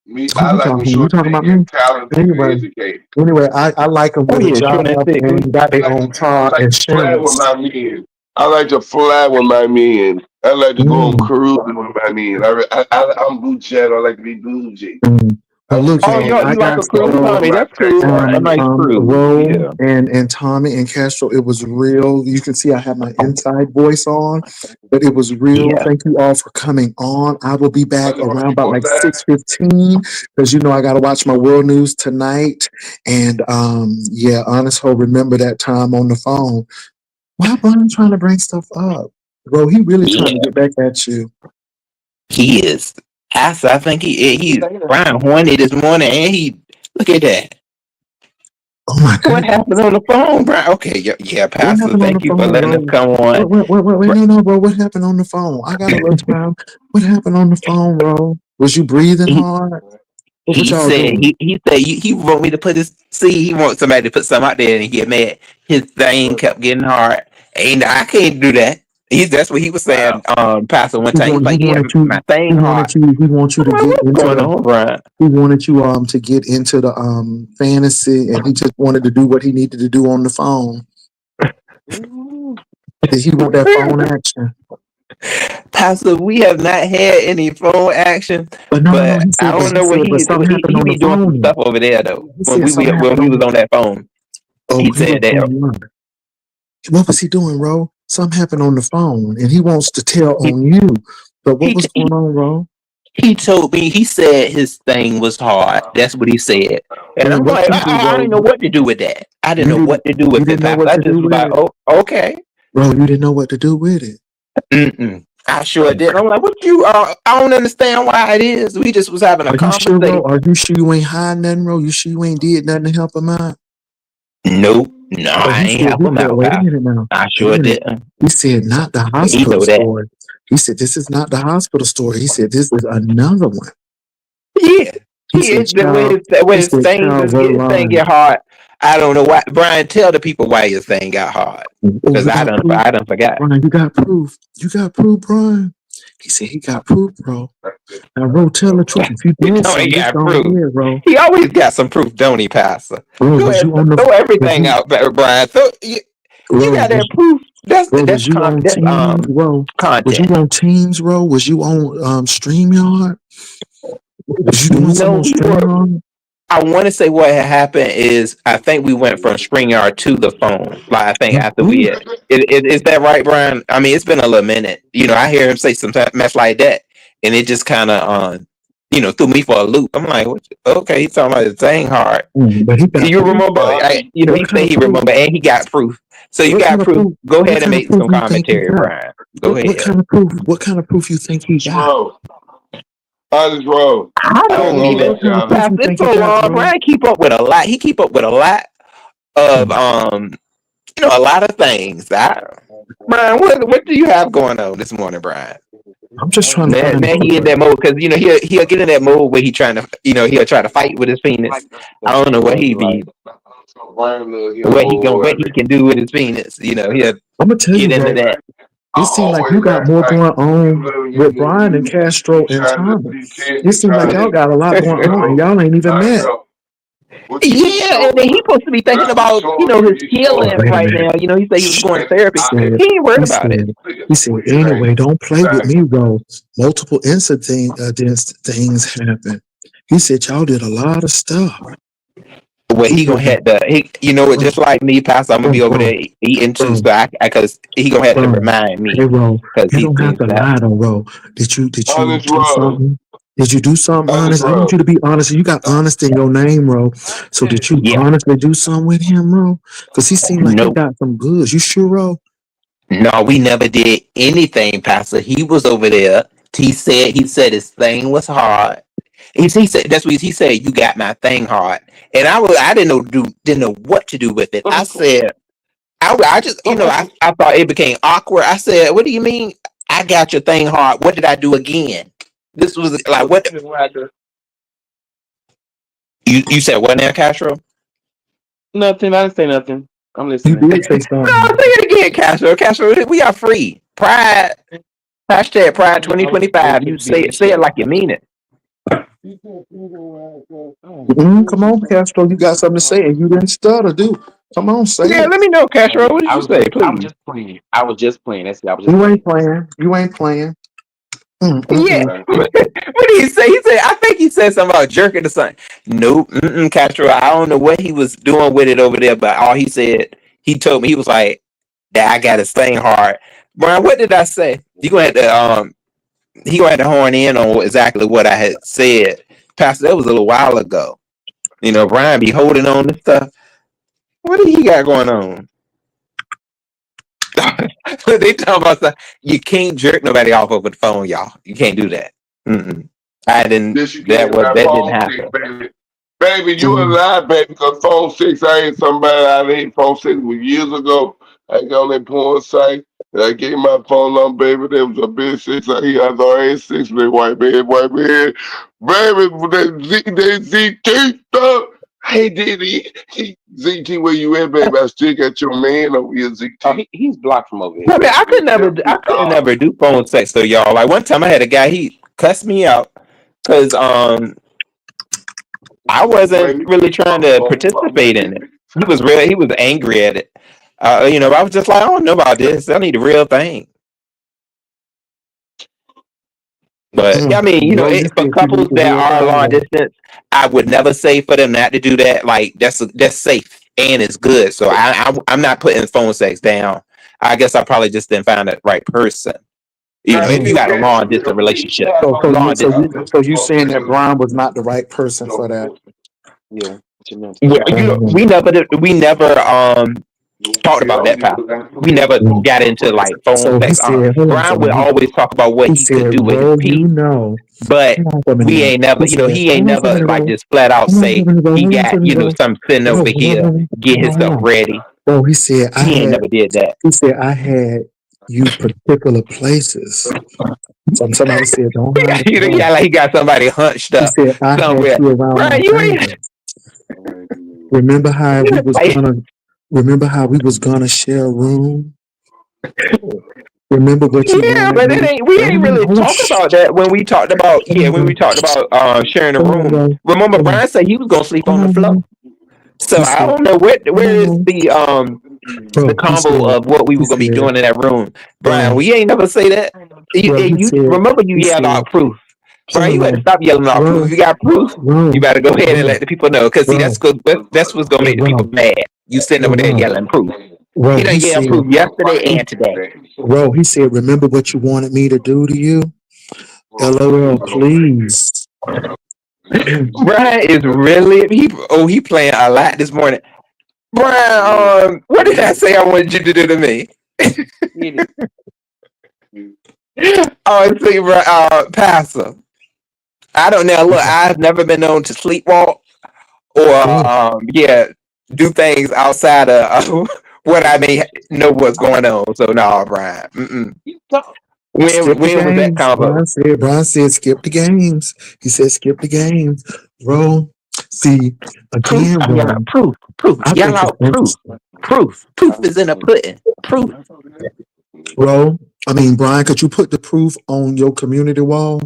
Me, Who I you like them talking? You short talking about and me? talented and Anyway, educated. I like them Oh with a yeah, short job and thick. and got I their like own to, I car, like to fly with insurance. my men. I like to fly with my men. I like to go on Mm, cruising with my men. I'm bougie. I like to be bougie. mm. I But want look, to Oh, be y'all, you I like got a to cruise, with go. honey? my That's sex cool. A life. nice cruise. Ro Yeah. and Tommy and Castro, it was real. You can see I have my inside voice on, but it was real. Yeah. Thank you all for coming on. I will be I back know around you about gonna like die. 6:15 because you know I gotta watch my world news tonight. And yeah, honest ho, remember that time on the phone. Why Brian trying to bring stuff up? Bro, he really Yeah. trying to get back at you. He is. I think he's Brian horny this morning, and he look at that. Oh my What goodness. happened on the phone, Brian? Okay, yeah, What Pastor. happened on the Thank you for phone, letting us bro? come on. Wait, no, bro. What happened on the phone? I got a little time. What happened on the phone, bro? Was you breathing He, hard? What he y'all said doing? he want me to put his he wants somebody to put something out there and he get mad. His thing kept getting hard. And I can't do that. That's what he was saying. Wow. Pastor one time. He's He like, yeah, wanted my you. thing hard. He wants you I'm to like, get what's into going the. on, Brian? He wanted you to get into the fantasy, and he just wanted to do what he needed to do on the phone. Did he want that phone action? Pastor, we have not had any phone action, But no. but I don't know what But something happened he on be the doing some phone. stuff over there though. He said something When happened we on was the. on that phone, Oh, he he was said that on one. What was he doing, Ro? Something happened on the phone, and he wants to tell he on you. But what he was going on, Ro? he told me he said his thing was hard. That's what he said, and And I'm what like, you do, I Ro? didn't know what to do with that. I didn't You know didn't. what to do You with it, didn't know Pastor. what I to just do was with like, it, oh, okay. bro. You didn't know what to do with it. Mm-mm. I sure did. I'm like, what you? I don't understand why it is. We just was having a Are you sure, Ro? conversation. Are you sure you ain't hiding nothing, Ro? You sure you ain't did nothing to help him out? Nope, no, Oh, I ain't help he him said, out, wait a Pastor. minute now. I Wait a sure minute. didn't. He said, not the He hospital know that. story. He said, this is not the hospital story. He said, this is another one. Yeah, He he said, is the child, way his thing just we're get his thing lying. get hard. I don't know why. Brian, tell the people why his thing got hard. Oh, Because you got proof? I done forgot. Brian, you got proof. You got proof, Brian. He said he got proof, bro. Now, Ro, tell the truth. If you He did don't something, ain't just got don't proof. hear, bro. He always got some proof, don't he, Pastor? Bro, Go was ahead, you on the throw was everything you out, Brian. You bro, got that proof. was you on That's Teams, bro? Was you content. on Teams, bro? Was you on StreamYard? Was you doing something No, on we were. StreamYard? I want to say what had happened is I think we went from StreamYard to the phone. Like I think after we had, is that right, Brian? I mean, it's been a little minute. You know, I hear him say some mess like that, and it just kind of threw me for a loop. I'm like, okay, he's talking about his thing hard. But he got You proof. remember? What He kind said of he proof? remember, and he got proof. So you What got kind of proof. proof? Go What ahead and kind of make proof some you think he commentary, got? Brian. Go What ahead. kind of proof? What kind of proof you think he got? Bro, honest, bro. I I ain't don't gonna even. What lie, kind of y'all. proof Pastor, you it's think he so got, long. bro? Brian keep up with a lot. He keep up with a lot of a lot of things. Brian, what do you have going on this morning, Brian? I'm just trying to Man, find the he in story. that mode because he'll get in that mode where he trying to he'll try to fight with his penis. I don't know what he be what he can do with his penis. He'll I'm gonna tell get you, into bro. that. It seemed like you got more going on with Brian and Castro and Tommy. It seemed like y'all got a lot going on and y'all ain't even met. Yeah, and then he supposed to be thinking about his Oh, healing wait a right minute. now. He said he was Shh. going to therapy. He ain't He worried about it. said, anyway, don't play with me, bro. Multiple things happen. He said y'all did a lot of stuff. Well, He he gonna said, have to. bro, Just like me, Pastor. I'm gonna be over there eating too, bro, so because he gonna have to bro. remind Hey, me bro, because you he don't have seems to to have. lie, though, bro. Did you Honest, do bro. something? Did you do something Honest, honest? I want bro. you to be honest. You got honest in your name, bro. So did you Yeah, honestly do something with him, bro? Because he seemed like he no, got some goods. You sure, bro? no, we never did anything, Pastor. He was over there. He said his thing was hard. He said that's what he said. You got my thing hard, and I didn't know what to do with it. I said I just I thought it became awkward. I said, what do you mean? I got your thing hard. What did I do again? This was like what you said what now, Castro? Nothing. I didn't say nothing. I'm You listening. did say No, say something. it again, Castro. Castro, we are free. Pride. Hashtag Pride 2025. You say it like you mean it. Come on, Castro, you got something to say, and you didn't stutter, do? Come on, say Yeah, it. let me know, Castro. What did I you was say, I was please? just playing. I was just playing. That's it. I was just You playing. ain't playing. You ain't playing. Yeah. What did he say? He said, I think he said something about jerking or something. Nope. Castro, I don't know what he was doing with it over there, but all he said, he told me, he was like, that I got to sing hard. Brian, what did I say? You gonna have to he gonna have to horn in on exactly what I had said. Pastor, that was a little while ago. You know, Brian be holding on to stuff. What do he got going on? They talking about stuff. You can't jerk nobody off over the phone, y'all. You can't do that. Mm-mm. I didn't. This you get That my didn't phone happen. fixed, baby. Baby, you a lie, baby, because phone 6, I ain't somebody I need phone 6 was years ago. I got on that porn site. And I gave my phone number, baby. There was a big 6. I thought I ain't 6, big white man. Baby, they ZT stuff. Hey, did he ZT where you at, baby? I still got your man over here, ZT. Oh, he's blocked from over here. I mean, I couldn't never do phone sex though, y'all. Like one time I had a guy, he cussed me out because I wasn't really trying to participate in it. He was angry at it. You know, I was just like, I don't know about this. I need the real thing. But I mean, you know, for couples that are long distance, I would never say for them not to do that. Like that's safe and it's good. So I'm not putting phone sex down. I guess I probably just didn't find the right person. You know, if you got a long distance relationship, So you saying that Brian was not the right person for that? Yeah. What you meant? yeah, you know, we never talked about that path. We never got into like phone So he sex. said, hold on, Brian would always talk about what he he could said, do with his well, peace, you know. but Hold on for a minute, we bro. ain't never, He you know, said, he ain't hold on for a never minute, like bro. just flat out Hold on for say a minute, bro. he Hold on for got, a minute, you know, bro. some sitting Bro, over hold on here, for a minute. get Hold himself on. ready. Bro, he said, He ain't never did that. I had you particular places. Somebody said, don't hide the You know, phone. yeah, like he got somebody hunched He up said, I had somewhere. you around my Brian, you ain't fingers. Remember how we was like, gonna share a room? Remember what you yeah, wanted but me it to ain't. We ain't really hold on, talked about that when we talked about sharing a hold on, room. bro. Remember, Hold on, Brian said he was gonna sleep hold on the on, floor. bro. So He I said, don't know where is bro, the he combo said, of what we he were gonna be said, doing in that room, Brian. bro, We ain't never say that. bro, And you remember you he yelled said, out proof, hold Brian. on, You had to bro, stop yelling out proof. bro, If you got proof, you bro, better go ahead and bro, let the people know. Cause see, bro, that's what's gonna make the people bro, mad. You sitting over there bro, yelling proof. bro, He done he yelled said, proof yesterday and today. bro, he said, remember what you wanted me to do to you? LOL, please. Brian is really he playing a lot this morning. Brian, what did I say I wanted you to do to me? Oh, see, Pastor. I don't know. Look, I've never been known to sleepwalk or do things outside of what I may know what's going on. So no, Brian. Skip the When was that games. combo? Brian said skip the games. He said skip the games. Bro, see, Proof. again, I'm yelling bro, out proof. Proof. I Yell think it's out proof. interesting. Proof. Proof is in the pudding. Proof. Bro, I mean, Brian, could you put the proof on your community wall?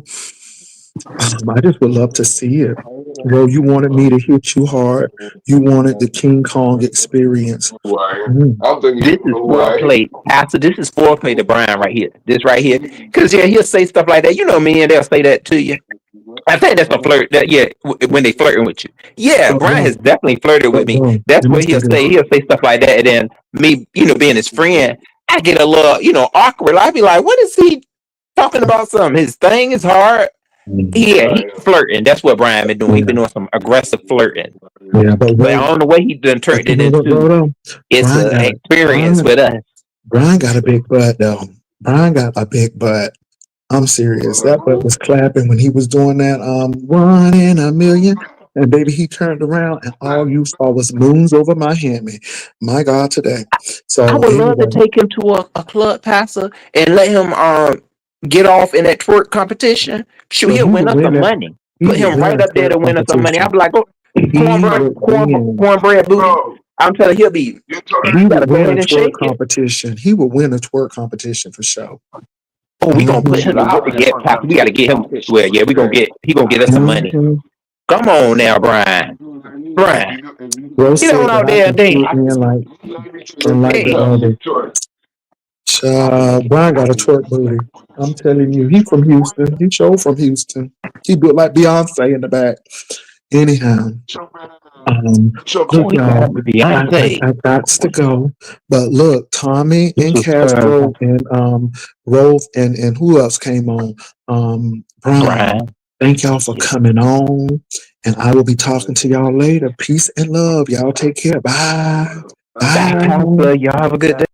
I just would love to see it. Bro, you wanted me to hit you hard. You wanted the King Kong experience. I'm thinking This you is know why. foreplay. After this is foreplay to Brian right here. This right here. Because he'll say stuff like that. You know me, and they'll say that to you. I think that's a flirt. When they flirting with you. Yeah, But Brian bro, has definitely flirted with me. bro, That's let me what say he'll this. say. He'll say stuff like that, and then me, being his friend, I get a little, awkward. I'd be like, "What is he talking about? Something? His thing is hard." Yeah, he's flirting. That's what Brian been doing. He been doing some aggressive flirting. Yeah, but But wait, I don't know what he done but turned you it know what, bro, into. though? It's Brian an got experience Brian, with us. Brian got a big butt though. Brian got a big butt. I'm serious. That butt was clapping when he was doing that 1 in a million. And baby, he turned around and all you saw was moons over my hammy. My God, today. I So would love to anyway, take him to a club passer and let him get off in that twerk competition. Shoot, so he'll he win would us win some that. money. He Put would him win right that up there twerk to win us some money. I'll competition. be like, oh, He would win. cornbread booty. Bro, I'm telling you, he'll be. you He You would gotta go win a ahead and twerk shake it. competition. He would win a twerk competition for sure. Oh, we gonna put him. I forget, Pop. We gotta get him. Well, yeah, he gonna get us some money. Mhm. Come on now, Brian. Brian, Rose get said on out that I there, can Dave. swoop in like the other. Brian got a twerk booty. I'm telling you, he from Houston. He show from Houston. He built like Beyonce in the back. Anyhow, look, y'all, I got to go. But look, Tommy and Castro and Rove and who else came on? Brian. Thank y'all for coming on. And I will be talking to y'all later. Peace and love. Y'all take care. Bye. Bye. Y'all have a good day.